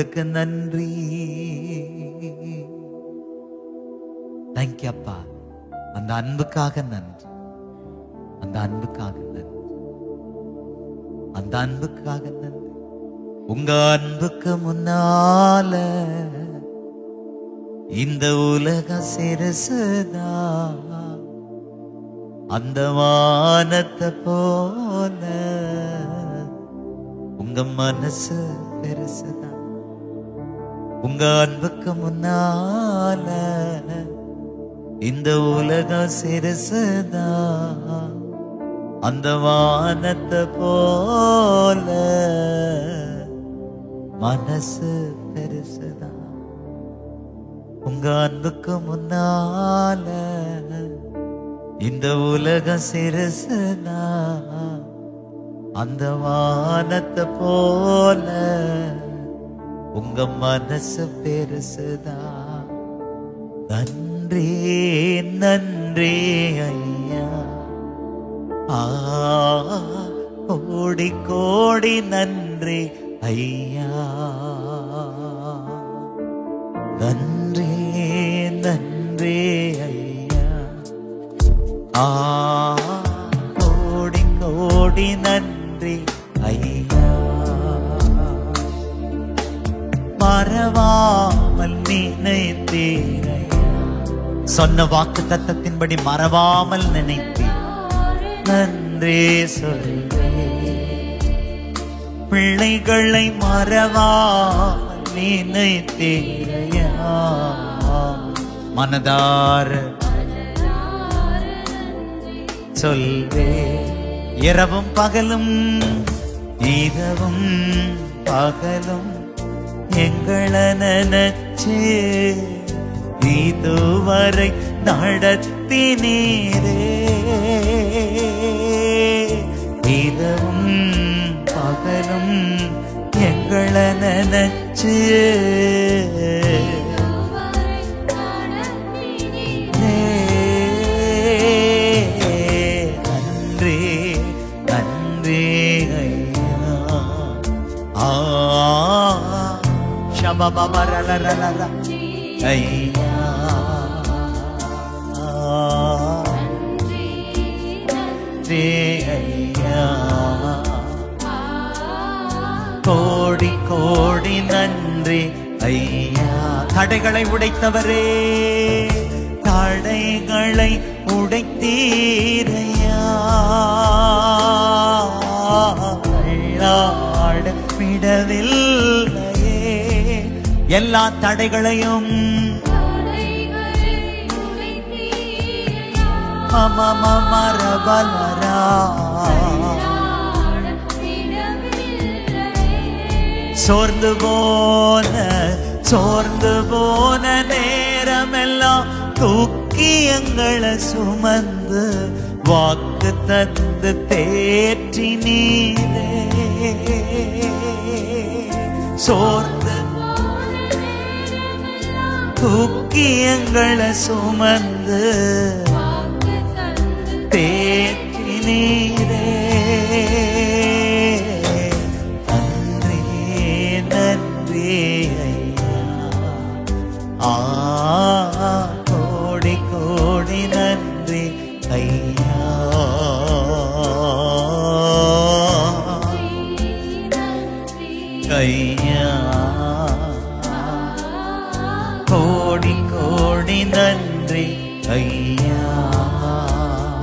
உங்களுக்கு நன்றி. தேங்க்யூ அப்பா. அந்த அன்புக்காக நன்றி, அந்த அன்புக்காக நன்றி, அந்த அன்புக்காக நன்றி. உங்க அன்புக்கு முன்னால இந்த உலகம் சிறுசுதான், அந்த வானத்தை போல உங்க மனசு பெருசுதான். உங்க அன்புக்கு முன்னால இந்த உலகம் சிறுசுதான், அந்த வானத்தை போல மனசு பெருசுதான். உங்க அன்புக்கு முன்னால இந்த உலகம் சிறுசுதான், அந்த வானத்தை போல உங்க மனசு பெருசுதான். நன்றி நன்றி ஐயா, கோடி கோடி நன்றி ஐயா. நன்றி நன்றி ஐயா, கோடி கோடி நன்றி ஐயா. மறவாமல் நினைத்தீரையா, சொன்ன வாக்கு தத்தத்தின்படி மறவாமல் நினைத்தீர். நன்றி சொல்வே பிள்ளைகளை மறவாமல் நினைத்தீரையா. மனதார சொல்வே, இரவும் பகலும் இரவும் பகலும் எங்களை நினைச்சு இதுவரை நடத்தினீரே. இரவும் பகலும் எங்களை நினைச்சு நன்றி நன்றி ஐயா. ஷபபரலரலர ஐயா. நன்றி ஐயா, கோடி கோடி நன்றி ஐயா. தடைகளை உடைத்தவரே, தடைகளை உடைத்தீரையா. விடவில்லையே எல்லா தடைகளையும் மரபலரா. சோர்ந்து போன நேரமெல்லாம் தூக்கி எங்களை சுமந்து வாக்கு தந்து தேற்றி நீரே. சோர்ந்து தூக்கி எங்களை சுமந்து தேற்றி நீரே. நன்றி நன்றி ஐயா, கோடி கோடி நன்றி ஐயா. ஐயா கோடி கோடி நன்றி ஐயா.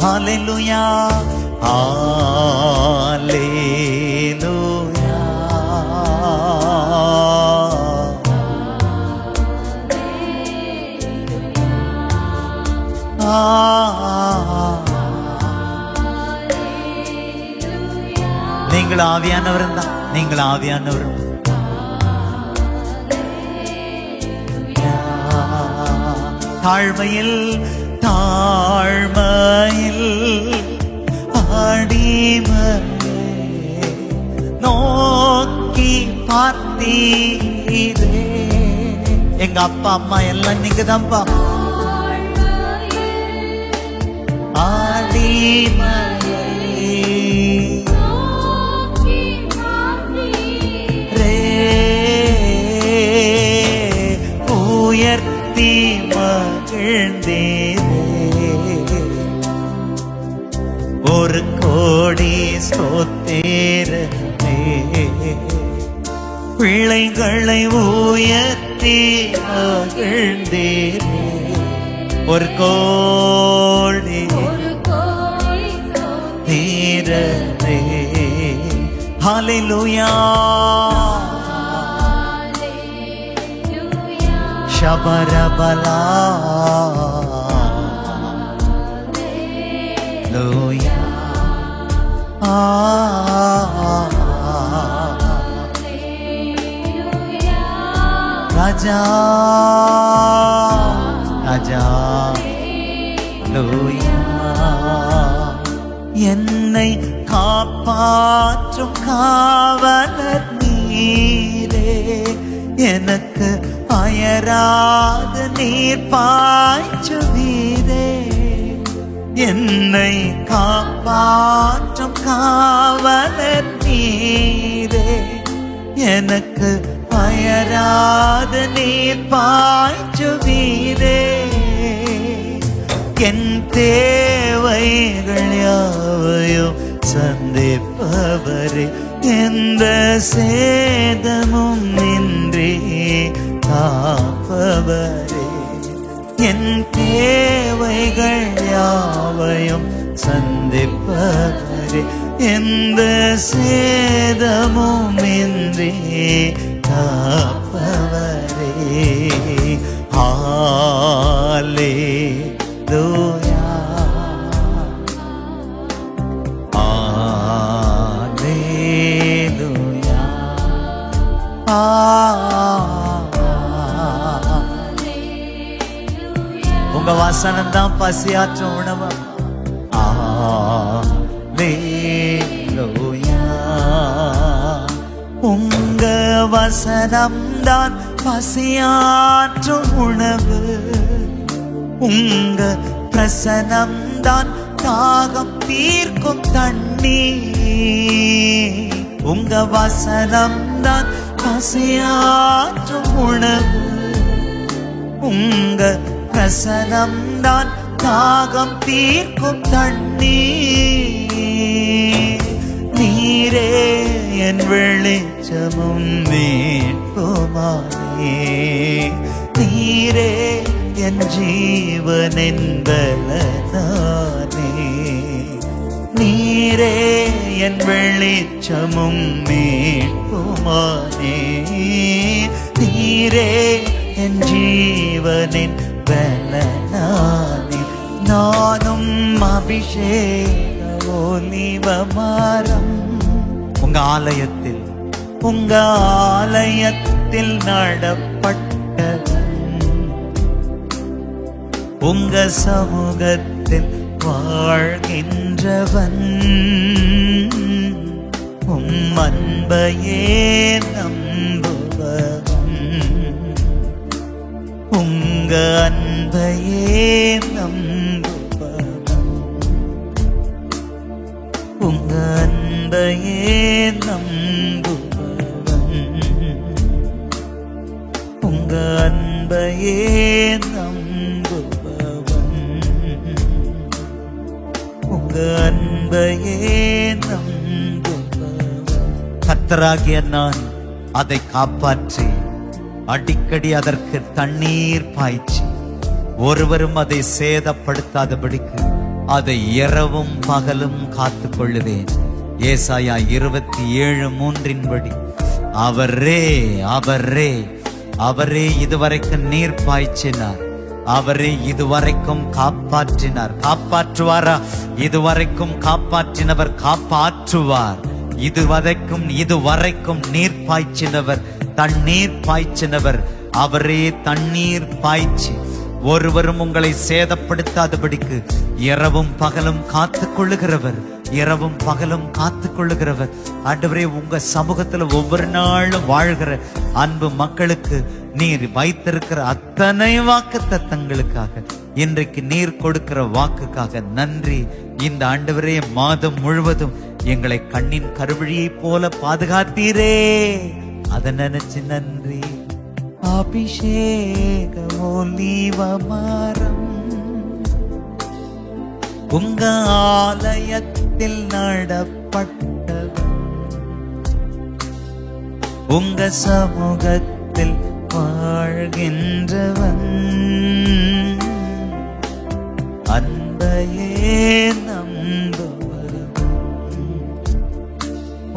ஹல்லேலூயா ஹல்லேலூயா. நீங்கள் ஆவியானவர் தான், நீங்கள் ஆவியானவர். தாழ்மையில் அடிமையே நோக்கி பார்த்தீரே. எங்க அப்பா அம்மா எல்லாம் நீங்க தான்ப்பா. அடிமையே ரே உயர்த்தி மகிழ்ந்தேனே. ஒரு கோடி ஸ்தோத்திரமே. பிள்ளைகளை உயர்த்தி மகிழ்ந்தேனே. ஒரு கோடி ஸ்தோத்திரமே. ஹல்லேலூயா. ஷபரபலா லூயா. ராஜா ராஜா லூயா. என்னை காப்பாற்றும் காவலர் நீரே. எனக்கு அயராது நீர் பாய்ச்சுவீரே. என்னை காப்பாற்றும் காவலர் நீரே. எனக்கு அயராது நீர் பாய்ச்சுவீரே. என் தேவைகள் யாவையும் சந்திப்பவரே. எந்த சேதமும் நின்றே காப்பவரே. என் தேவைகள் யாவையும் சந்திப்பவரே. எந்த சேதமும் இன்றே காப்பவரே. ஹல்லேலூயா. ஹல்லேலூயா. உங்க வசனம் தான் பசியாற்றும் உணவு. ஹல்லேலூயா. உங்க வசனம் தான் பசியாற்றும் உணவு. உங்க பிரசனம் தான் தாகம் தீர்க்கும் தண்ணீர். உங்க வசனம் தான் பசியாற்றும் உணவு. உங்க பிரசனம் தான் தாகம் தீர்க்கும் தண்ணீர். நீரே என் வெளிச்சமும் மீட்புமானே. நீரே என் ஜீவனின் பலனானே. நீரே என் வெளிச்சமும் மீட்புமானே. நீரே என் ஜீவனின் பலனானே. நானும் அபிஷேக ஒலிவ மரம். உங்க ஆலயத்தில் நடப்பட்டவன். உங்க சமூகத்தில் வாழ்கின்றவன். அன்பையே நம்புபவன். உங்க அன்பையே நம்புபவன். உங்க அன்பையே நம்புபவன். உங்க அன்பையே நம்புபவன். உங்க அன்பையே நம்புபவன். கர்த்தராகிய நான் அதை காப்பாற்றி அடிக்கடி அதற்கு தண்ணீர் பாய்ச்சி ஒருவரும் அதை சேதப்படுத்தாதபடிக்கு அதை இரவும் பகலும் காத்து கொள்ளுவேன். ஏசாயா 27:3 அவரே அவரே அவரே இதுவரைக்கும் நீர் பாய்ச்சினார். அவரே இதுவரைக்கும் காப்பாற்றினார். காப்பாற்றுவாரா? இதுவரைக்கும் காப்பாற்றினவர் காப்பாற்றுவார். இதுவரைக்கும் நீர் பாய்ச்சினவர், தண்ணீர் பாய்ச்சினவர். அவரே தண்ணீர் பாய்ச்சி ஒருவரும் உங்களை சேதப்படுத்தாதபடிக்கு இரவும் பகலும் காத்து கொள்ளுகிறவர். இரவும் பகலும் காத்து கொள்ளுகிறவர். ஆண்டவரே, உங்க சமூகத்துல ஒவ்வொரு நாளும் வாழ்கிற அன்பு மக்களுக்கு நீர் வைத்திருக்கிற அத்தனை வாக்குத்தத்தங்களுக்காக, இன்றைக்கு நீர் கொடுக்கிற வாக்குக்காக நன்றி. இந்த ஆண்டவரே, மாதம் முழுவதும் எங்களை கண்ணின் கருவழியை போல பாதுகாத்தீரே, அதை நினைச்சு நன்றி. அபிஷேக ஒலிவ மரம் உங்க ஆலயத்தில் நடப்பட்டவன், உங்க சமூகத்தில் வாழ்கின்றவன், அன்பையே நம்புபவன்,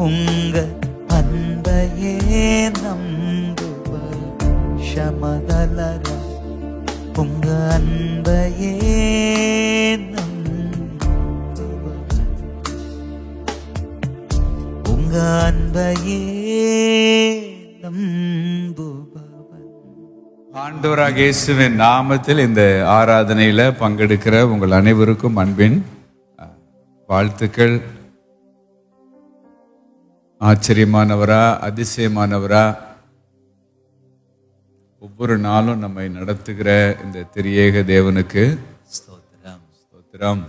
உங்க அன்பையே நம்புபவன், ஷமதலர உங்க அன்பையே நம்புபவன், உங்க அன்பையே நம்புபவன். ஆண்டவராக இயேசுவின் நாமத்தில் இந்த ஆராதனையில பங்கெடுக்கிற உங்கள் அனைவருக்கும் அன்பின் வாழ்த்துக்கள். ஆச்சரியமானவரா, அதிசயமானவரா, ஒவ்வொரு நாளும் நம்மை நடத்துகிற இந்த திரியேக தேவனுக்கு ஸ்தோத்திரம், ஸ்தோத்திரம்.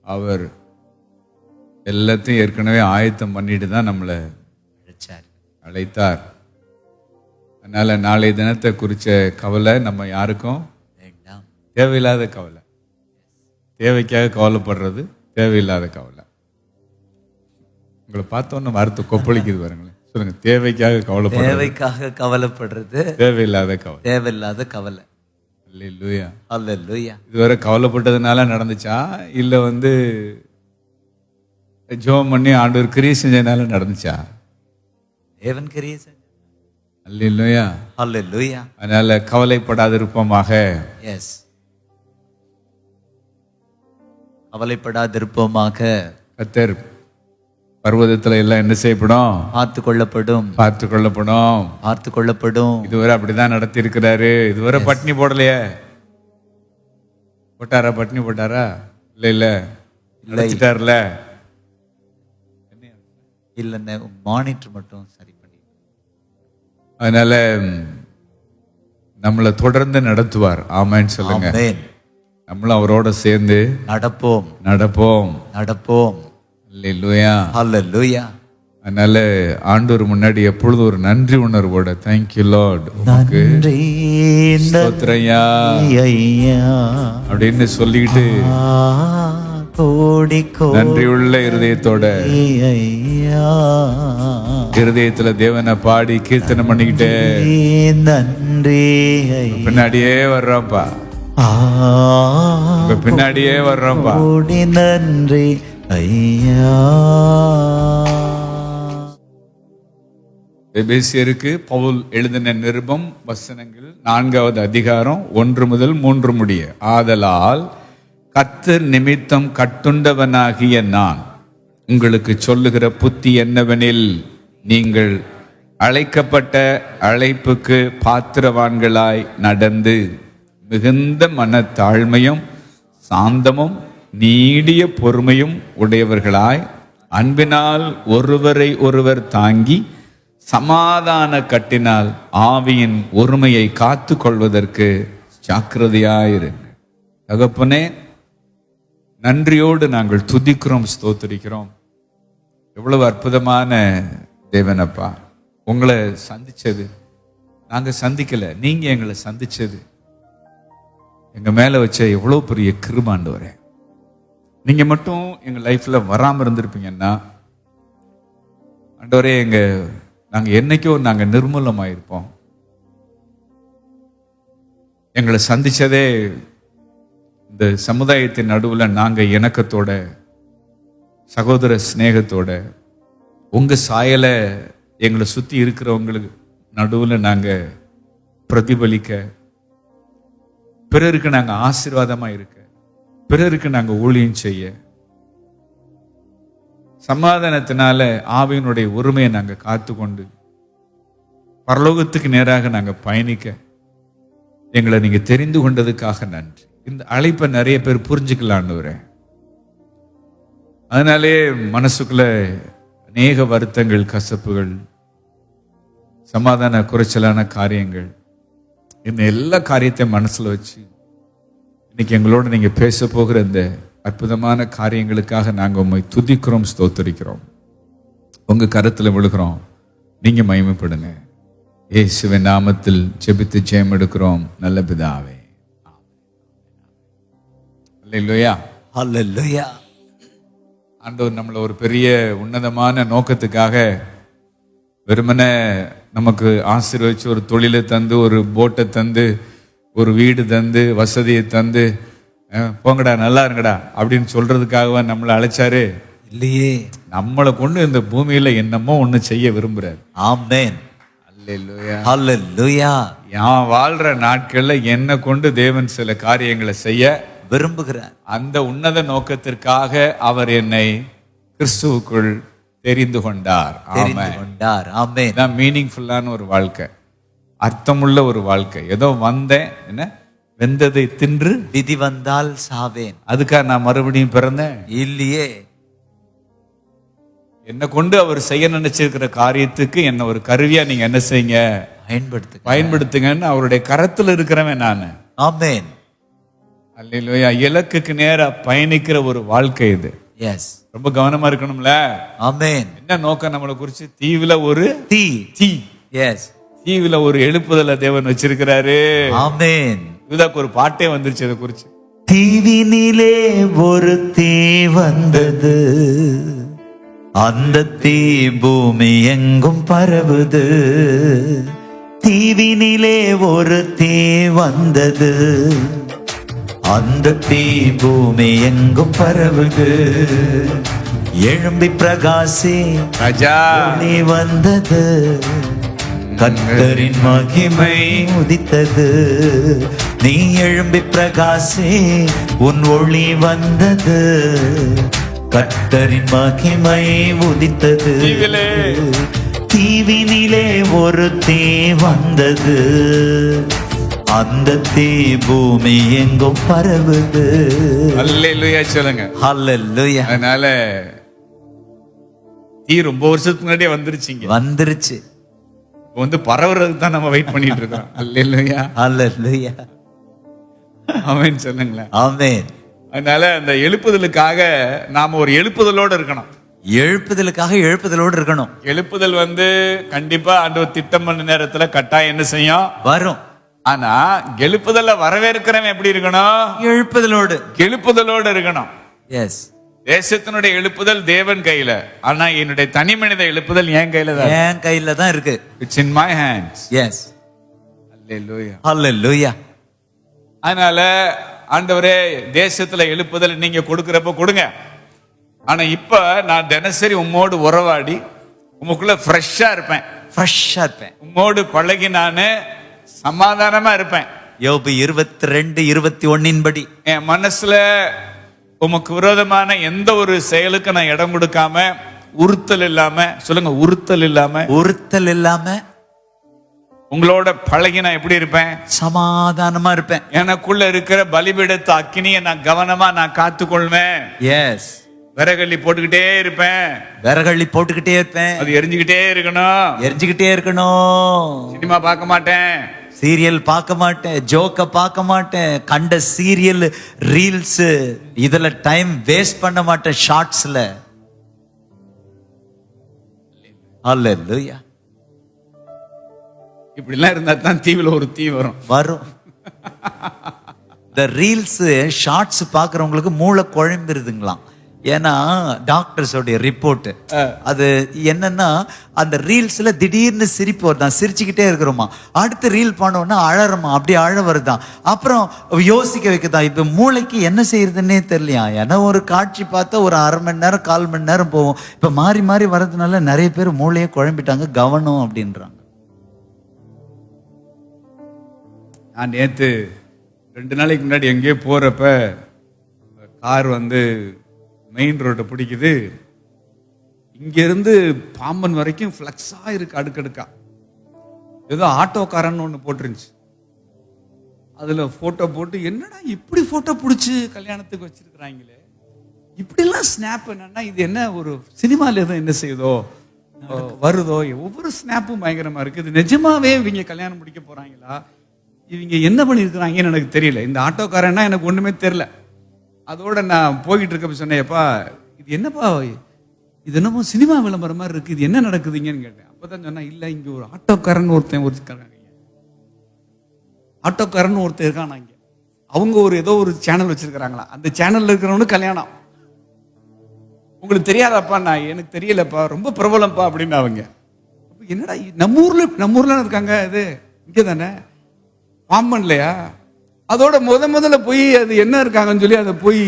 அவர் எல்லாத்தையும் ஏற்கனவே ஆயத்தம் பண்ணிட்டு தான் நம்மளை அழைத்தார். அதனால நாளைய தினத்தை குறித்த கவலை நம்ம யாருக்கும் வேண்டாம். தேவையில்லாத கவலை, தேவைக்காக கவலைப்படுறது தேவையில்லாத கவலை. உங்களை பார்த்தோன்னு வார்த்தை கொப்பளிக்குது பாருங்களேன். சொல்லுங்க, தேவைக்காக கவலைப்படுறது, தேவைக்காக கவலைப்படுறது தேவையில்லாத கவலை, தேவையில்லாத கவலை. அல்லேலூயா, அல்லேலூயா. இதுவரை கவலைப்பட்டதுனால நடந்துச்சா, இல்லை ஜெபம் பண்ணி ஆண்டவர் கிரியை செஞ்சதுனால நடந்துச்சா? தேவன் கிரியை செஞ்சார். அல்லேலூயா, அல்லேலூயா. அதனால கவலைப்படாதிருப்போமாக. எஸ், கவலைப்படாதிருப்போமாக. கர்த்தர் பர்வதத்துல எல்லாம் என்ன செய்யப்படும்? பார்த்து கொள்ளப்படும், பார்த்து கொள்ளப்படும், பார்த்து கொள்ளப்படும். இதுவரை அப்படிதான் நடத்தி இருக்கிறாரு. இதுவரை பட்னி போடலையே. போட்டாரா? பட்னி போட்டாரா? இல்ல இல்ல இல்ல இல்லைன்னு மானிட்டர் மட்டும் சரி பண்ணி. அதனால நம்மளை தொடர்ந்து நடத்துவார். ஆமென் சொல்லுங்க. நம்மளும் அவரோட சேர்ந்து நடப்போம், நடப்போம், நடப்போம். அல்லேலூயா, அல்லேலூயா. அதனால ஆண்டவர் முன்னாடி எப்பொழுது ஒரு நன்றி உணர்வோட தேங்க்யூ லார்ட், நன்றி ஸ்தோத்திரய்யா அப்படின்னு சொல்லிக்கிட்டு கோடி நன்றி உள்ள இருதயத்தோட இருதயத்துல தேவனை பாடி கீர்த்தனை பண்ணிக்கிட்டே நன்றி பின்னாடியே வர்றோம்ப்பா, பின்னாடியே வர்றோம்ப்பா. கோடி நன்றி ஐயா. எபேசியருக்கு பவுல் எழுதின நிருபம் வசனங்கள் 4வது அதிகாரம் 1 முதல் 3 முடிய. ஆதலால் கர்த்தர் நிமித்தம் கட்டுண்டவனாகிய நான் உங்களுக்கு சொல்லுகிற புத்தி என்னவெனில், நீங்கள் அழைக்கப்பட்ட அழைப்புக்கு பாத்திரவான்களாய் நடந்து மிகுந்த மனத்தாழ்மையும் சாந்தமும் நீடிய பொறுமையும் உடையவர்களாய் அன்பினால் ஒருவரை ஒருவர் தாங்கி சமாதான கட்டினால் ஆவியின் ஒருமையை காத்து கொள்வதற்கு ஜாக்கிரதையாயிருங்க. தகப்பனே, நன்றியோடு நாங்கள் துதிக்கிறோம், ஸ்தோத்திரிக்கிறோம். எவ்வளவு அற்புதமான தேவனப்பா. உங்களை சந்திச்சது நாங்க சந்திக்கல, நீங்க எங்களை சந்திச்சது எங்க மேல வச்ச எவ்வளவு பெரிய கிருபாண்டவரே. நீங்க மட்டும் எங்க லைஃப்ல வராம இருந்திருப்பீங்கன்னா ஆண்டவரே, நாங்க என்னைக்கோ நாங்க நிர்மூலமாயிருப்போம். எங்களை சந்திச்சதே இந்த சமுதாயத்தின் நடுவுல நாங்க இணக்கத்தோட சகோதர சிநேகத்தோட உங்க சாயலை எங்களை சுத்தி இருக்கிறவங்களுக்கு நடுவுல நாங்க பிரதிபலிக்க, பிறருக்கு நாங்க ஆசீர்வாதமா இருக்க, பிறருக்கு நாங்க ஊழியம் செய்ய, சமாதானத்தினால ஆவியினுடைய உரிமையை நாங்க காத்துக்கொண்டு பரலோகத்துக்கு நேராக நாங்க பயணிக்க எங்களை நீங்க தெரிந்து கொண்டதுக்காக நன்றி. இந்த அழைப்பை நிறைய பேர் புரிஞ்சுக்கலான்னு, அதனாலே மனசுக்குள்ள அநேக வருத்தங்கள், கசப்புகள், சமாதான குறைச்சலான காரியங்கள், இந்த எல்லா காரியத்தையும் மனசுல வச்சு இன்னைக்கு எங்களோட நீங்க பேச போகிற இந்த அற்புதமான காரியங்களுக்காக நாங்க உண்மை துதிக்கிறோம், ஸ்தோத்தரிக்கிறோம். உங்க கருத்துல விழுகிறோம். நீங்க மகிமைப்படுங்க. இயேசுவின் நாமத்தில் ஜெபித்து ஜெயம் எடுக்கிறோம் நல்ல பிதாவே. அல்லேலூயா. ஹல்லேலூயா. ஆண்டவர் நம்மளை ஒரு பெரிய உன்னதமான நோக்கத்துக்காக வெறுமனே நமக்கு ஆசீர்வதிச்சு ஒரு தொழிலை தந்து, ஒரு போட்டை தந்து, ஒரு வீடு தந்து, வசதியை தந்து, போங்கடா நல்லா இருங்கடா அப்படின்னு சொல்றதுக்காகவா நம்மளை அழைச்சாரு? இல்லையே. நம்மளை கொண்டு இந்த பூமியில என்னமோ ஒண்ணு செய்ய விரும்புறாரு. ஆமென். அல்லேலூயா. ஹல்லேலூயா. நான் வாழ்ற நாட்கள்ல என்ன கொண்டு தேவன் சில காரியங்களை செய்ய விரும்புகிறார். அந்த உன்னத நோக்கத்திற்காக அவர் என்னை கிறிஸ்துவுக்குள் தெரிந்து கொண்டார். ஆமென். மீனிங்ஃபுல்லான ஒரு வாழ்க்கை, அர்த்தமுள்ள ஒரு வாழ்க்கை. ஏதோ வந்தேன், என்ன வெந்ததை தின்று விதி வந்தால் சாவேன், அதுக்காக நான் மறுபடியும் பிறந்தேன் இல்லையே. என்ன கொண்டு அவர் செய்ய நினைச்சிருக்கிற காரியத்துக்கு என்ன ஒரு கருவியா நீங்க என்ன செய்யுங்க, பயன்படுத்துங்கன்னு அவருடைய கரத்துல இருக்கிறவன் நான். ஆமென். அல்லேலூயா. இலக்குக்கு நேரா பயணிக்கிற ஒரு வாழ்க்கை இது. எஸ். ரொம்ப கவனமா இருக்கணும்ல. ஆமென். என்ன நோக்கம் நம்மளை குறிச்சு? தீவில ஒரு தீ. எஸ், தீவில ஒரு எழுப்புதல தேவன் வச்சிருக்கிறாரு. ஆமென். இதுக்கு ஒரு பாட்டே வந்துருச்சு அதை குறிச்சு. தீவினிலே ஒரு தீ வந்தது, அந்த தீ பூமி எங்கும் பரவுது. தீவினிலே ஒரு தீ வந்தது, அந்த தீ பூமி எங்கும் பரவுது. எழும்பி பிரகாசி ராஜா ஒளி வந்தது, கர்த்தரின் மகிமை உதித்தது. நீ எழும்பி பிரகாசி, உன் ஒளி வந்தது, கர்த்தரின் மகிமை உதித்தது. தீவினிலே ஒரு தீ வந்தது, அந்த தீ பூமி எங்கும் பரவுது. அல்லேலூயா சொல்லுங்க. ஹல்லேலூயா. அதனால தீ ரொம்ப வருஷத்துக்கு முன்னாடியே வந்துருச்சு. வந்து பரவுறதுக்கு தான் நம்ம வெயிட் பண்ணிட்டு இருக்கோம். அல்லேலூயா. ஹல்லேலூயா. ஆமென் சொல்லுங்களேன். ஆமென். அதனால அந்த எழுப்புதலுக்காக நாம ஒரு எழுப்புதலோடு இருக்கணும். எழுப்புதலோடு இருக்கணும். எழுப்புதல் வந்து கண்டிப்பா ஆண்டவர் திட்டம் பண்ண நேரத்துல கட்டாயம் என்ன செய்யும், வரும். ஆனா எழுப்புதல்ல வரவேற்கிறவன் எப்படி இருக்கணும்? எழுப்புதலோடு இருக்கணும். எஸ். தேசத்தினுடைய எழுப்புதல் தேவன் கையில, ஆனா என்னுடைய தனி மனித எழுப்புதல் என் கையில தான் இருக்கு. It's in my hands. Yes. Alleluia. Hallelujah. அதனால ஆண்டவரே தேசத்துல எழுப்புதல் நீங்க கொடுக்கறப்ப கொடுங்க, ஆனா இப்ப நான் தினசரி உம்மோடு உறவாடி உமக்குள்ள ஃப்ரெஷ்ஷா இருப்பேன். உம்மோடு பழகி நானு சமாதானமா இருப்பேன். யோபு 22:21 படி என் மனசுல உமக்கு விரோதமான எந்த ஒரு செயலுக்கு நான் இடம் கொடுக்காம, உறுத்தல் இல்லாம, சொல்லுங்க உறுத்தல் இல்லாம உங்களோட பழகி நான் எப்படி இருப்பேன்? சமாதானமா இருப்பேன். எனக்குள்ள இருக்கிற பலிபீடத்து அக்கினியை நான் கவனமா நான் காத்துக்கொள்வேன். எஸ். விறகள்ளி போட்டுக்கிட்டே இருப்பேன். அது எரிஞ்சுக்கிட்டே இருக்கணும். சினிமா பார்க்க மாட்டேன், சீரியல் பார்க்க மாட்டேன், ஜோக்க பார்க்க மாட்டேன், கண்ட சீரியல் ரீல்ஸ் இதுல டைம் வேஸ்ட் பண்ண மாட்டேன், ஷார்ட்ஸ்ல. அல்லேலூயா. இப்படி எல்லாம் இருந்தா தான் தீவில ஒரு தீ வரும். இந்த ரீல்ஸ் ஷார்ட்ஸ் பாக்குறவங்களுக்கு மூளை குழம்பிருதுங்களாம். ஏன்னா டாக்டர்ஸோடைய ரிப்போர்ட் அது என்னன்னா, அந்த ரீல்ஸ்ல திடீர்னு சிரிப்பு வருதான், சிரிச்சுக்கிட்டே இருக்கிறோமா, அடுத்து ரீல் பண்ணோம்னா அழறமா, அப்படி அழ வருதான், அப்புறம் யோசிக்க வைக்கதான். இப்ப மூளைக்கு என்ன செய்யறதுன்னே தெரியலையா. ஏன்னா ஒரு காட்சி பார்த்தா ஒரு 1/2 மணி நேரம் 1/4 மணி நேரம் போகும். இப்ப மாறி மாறி வர்றதுனால நிறைய பேர் மூளையே குழம்பிட்டாங்க, கவனம் அப்படின்றாங்க. நான் நேத்து 2 நாளைக்கு முன்னாடி எங்கேயோ போறப்ப கார் வந்து மெயின் ரோட்டை பிடிக்குது. இங்கிருந்து பாம்பன் வரைக்கும் ஃப்ளக்ஸா இருக்கு, அடுக்கடுக்கா. ஏதோ ஆட்டோக்காரன்னு ஒன்று போட்டுருந்துச்சு. அதுல போட்டோ போட்டு, என்னடா இப்படி போட்டோ பிடிச்சி கல்யாணத்துக்கு வச்சிருக்கிறாங்களே, இப்படிலாம் ஸ்னாப், என்னன்னா இது என்ன ஒரு சினிமால எதுவும் என்ன செய்யுதோ வருதோ, ஒவ்வொரு ஸ்னாப்பும் பயங்கரமா இருக்கு. இது நிஜமாவே இவங்க கல்யாணம் முடிக்க போறாங்களா, இவங்க என்ன பண்ணிருக்கிறாங்கன்னு எனக்கு தெரியல. இந்த ஆட்டோக்காரன்னா எனக்கு ஒண்ணுமே தெரியல. அதோட நான் போய்கிட்டு இருக்க சொன்னேன்ப்பா, இது என்னப்பா இது என்னமோ சினிமா விளம்பரம் மாதிரி இருக்கு, இது என்ன நடக்குதுங்கன்னு கேட்டேன். அப்பதான் சொன்னா, இல்ல இங்க ஒரு ஆட்டோக்காரன் ஒருத்தன் இருக்காங்க, ஆட்டோக்காரன் ஒருத்தர் இருக்கானா இங்க. அவங்க ஏதோ ஒரு சேனல் வச்சிருக்கிறாங்களா, அந்த சேனல்ல இருக்கிறவனுக்கு கல்யாணம். உங்களுக்கு தெரியாதாப்பா? நான் எனக்கு தெரியலப்பா, ரொம்ப பிரபலம்ப்பா அப்படின்னு. அவங்க என்னடா நம்ம ஊர்ல இருக்காங்க, இது இங்க தானே, பாம்பன்லையா? அதோட முதல்ல போய் அது என்ன இருக்காங்கன்னு சொல்லி அதை போய்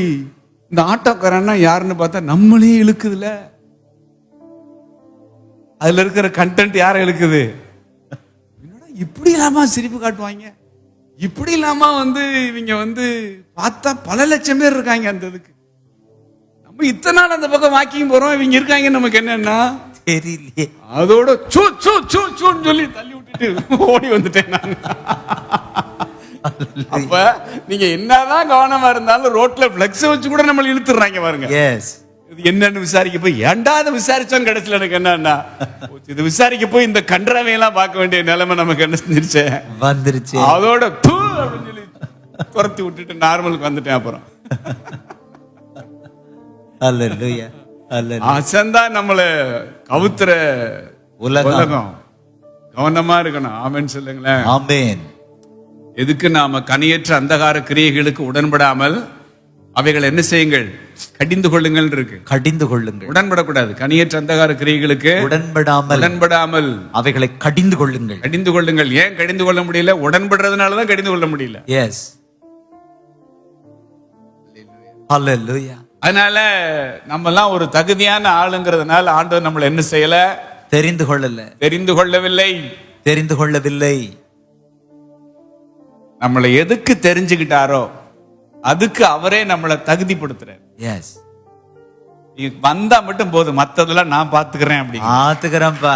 இந்த ஆட்டோக்காரன்னா யாருன்னு பார்த்தா நம்மளே இழுக்குதுல. அதுல இருக்கிற கண்டென்ட் யாரை இழுக்குது? இப்படி இல்லாம சிரிப்பு காட்டுவாங்க, இப்படி இல்லாம இவங்க பார்த்தா பல லட்சம் பேர் இருக்காங்க அந்த இதுக்கு. நம்ம இத்தனை நாள் அந்த பக்கம் வாக்கிங் போறோம், இவங்க இருக்காங்க நமக்கு என்னன்னா தெரியலையே. அதோட சூன்னு சொல்லி தள்ளி விட்டுட்டு ஓடி வந்துட்டேன் நான். அப்ப நீங்க என்னதான் கவனமா இருந்தாலும் ரோட்ல பிளக்ஸ் வச்சு கூட நம்மள இழுத்துறாங்க பாருங்க. எஸ். இது என்னன்னு விசாரிக்க போய் ஏன்டா அதை விசாரிச்சோன்னு கிடைச்சல. எனக்கு என்னன்னா, இது விசாரிக்க போய் இந்த கன்றாவையெல்லாம் பார்க்க வேண்டிய நிலைமை நமக்கு என்ன செஞ்சிருச்சு, வந்துருச்சு. அதோட அப்படின்னு சொல்லி துரத்தி விட்டுட்டு நார்மலுக்கு வந்துட்டேன். அப்புறம் அல்லேலூயா, அல்லேலூயா. அசந்தா நம்மள கவுத்துற உலகம். கவனமா இருக்கணும். ஆமென் சொல்லுங்களேன். ஆமென். எதுக்கு? நாம கனியற்ற அந்தகார கிரியைகளுக்கு உடன்படாமல் அவைகள் என்ன செய்யுங்கள், கடிந்து கொள்ளுங்கள் இருக்கு. கடிந்து கொள்ளுங்கள். உடன்படக்கூடாது. கனியற்ற அந்தகார கிரியைகளுக்கு உடன்படாமல் அவைகளை கடிந்து கொள்ளுங்கள். கடிந்து கொள்ளுங்கள். ஏன் கடிந்து கொள்ள முடியல? உடன்படுறதுனாலதான் கடிந்து கொள்ள முடியல. எஸ். அல்லேலூயா. அதனால நம்ம எல்லாம் ஒரு தகுதியான ஆளுங்கிறதுனால ஆண்டவர் நம்மளை என்ன செய்யல? தெரிந்து கொள்ளவில்லை. தெரிந்து கொள்ளவில்லை. நம்மளை எதுக்கு தெரிஞ்சுக்கிட்டாரோ அதுக்கு அவரே நம்மளை தகுதிப்படுத்துறார். எஸ். வந்தா மட்டும் போதும், மத்ததெல்லாம் நான் பாத்துக்கிறேன் அப்படி. பாத்துக்கிறேன்ப்பா.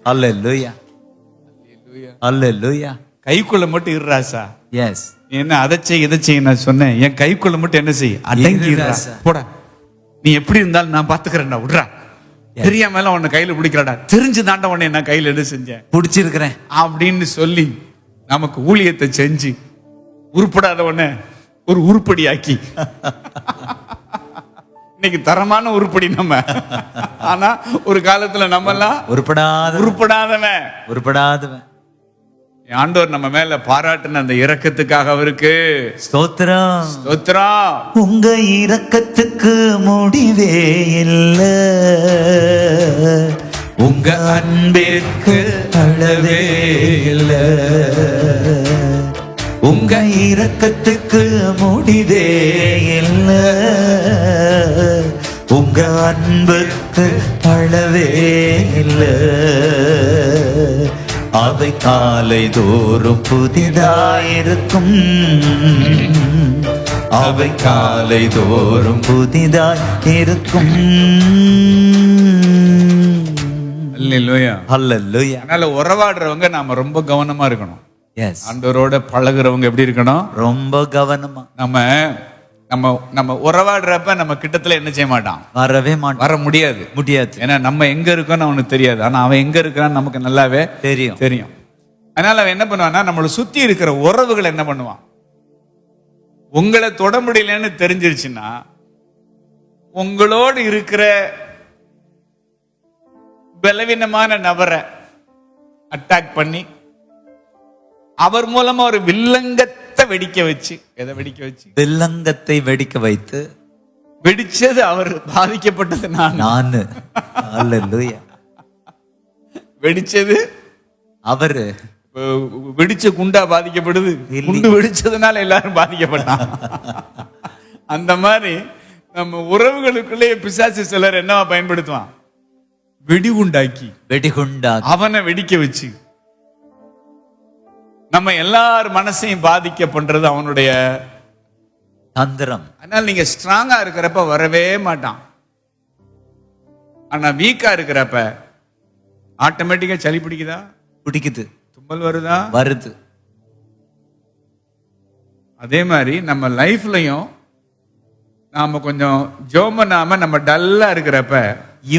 அல்லேலூயா, அல்லேலூயா. கைக்குள்ள மட்டும் இருராசா. எஸ். என்ன அதை செய் நான் சொன்னேன். என் கைக்குள்ள மட்டும் என்ன செய், அடங்கி போடா. நீ எப்படி இருந்தாலும் நான் பாத்துக்கிறேன்டா, விடுறா. தெரியாம உன்னை கையில பிடிக்கிறடா, தெரிஞ்சு தாண்ட உன்னை நான் கையில என்ன செஞ்சேன், பிடிச்சிருக்கிறேன் அப்படின்னு சொல்லி நமக்கு ஊழியத்தை செஞ்சு உருப்படாத உடனே ஒரு உருப்படி ஆக்கி இன்னைக்கு தரமான உருப்படி நம்ம. ஆனா ஒரு காலத்துல நம்ம எல்லாம் உருப்படாதவன். ஆண்டவர் நம்ம மேல பாராட்டின அந்த இரக்கத்துக்காக அவருக்கு ஸ்தோத்திரம். உங்க இரக்கத்துக்கு முடிவே இல்லை, உங்க அன்பிற்கு அளவே இல்லை. உங்க இரக்கத்துக்கு முடிவே இல்லை, உங்க அன்புக்கு அளவே இல்லை. அவை காலை தோறும் புதிதாயிருக்கும், அவை காலை தோறும் புதிதாயிருக்கும். அல்லேலூயா. அதனால உறவாடுறவங்க நாம ரொம்ப கவனமா இருக்கணும். எஸ். ஆண்டவரோட பழகுறவங்க எப்படி இருக்கணும்? ரொம்ப கவனமா. நம்ம உறவாடுறப்ப நம்ம கிட்டத்துல என்ன செய்ய மாட்டான், வர முடியாது. ஏன்னா நம்ம எங்க இருக்கோம்னு அவனுக்கு தெரியாது, ஆனா அவன் எங்க இருக்கான்னு நமக்கு நல்லாவே தெரியும். அதனால அவன் என்ன பண்ணுவான்னா, நம்மளை சுத்தி இருக்கிற உறவுகள் என்ன பண்ணுவான், உங்களை தொட முடியலன்னு தெரிஞ்சிருச்சுன்னா உங்களோடு இருக்கிற பலவீனமான நபரை அட்டாக் பண்ணி அவர் மூலமா ஒரு வில்லங்கத்தை வெடிக்க வச்சு, எதை வெடிக்க வச்சு, வில்லங்கத்தை வெடிக்க வைத்து, வெடிச்சது அவர், பாதிக்கப்பட்டது நானு. அல்லேலூயா. வெடிச்சது அவரு. வெடிச்ச குண்டா பாதிக்கப்படுது, குண்டு வெடிச்சதுனால எல்லாரும் பாதிக்கப்பட்டான். அந்த மாதிரி நம்ம உறவுகளுக்குள்ளே பிசாசு சிலர் என்னவா பயன்படுத்துவான், வெடிகுண்டாக்கி அவனை வெடிக்க வச்சு நம்ம எல்லார் மனசையும் பாதிக்க பண்றது அவனுடைய தந்திரம். அதனால நீங்க ஸ்ட்ராங்கா இருக்கிறப்ப வரவே மாட்டான். ஆனா வீக்கா இருக்கிறப்ப ஆட்டோமேட்டிக்கா சளி பிடிக்குதா, பிடிக்குது. தும்மல் வருது. அதே மாதிரி நம்ம லைஃப்லயும் நாம கொஞ்சம் ஜோமனாம நம்ம டல்லா இருக்கிறப்ப,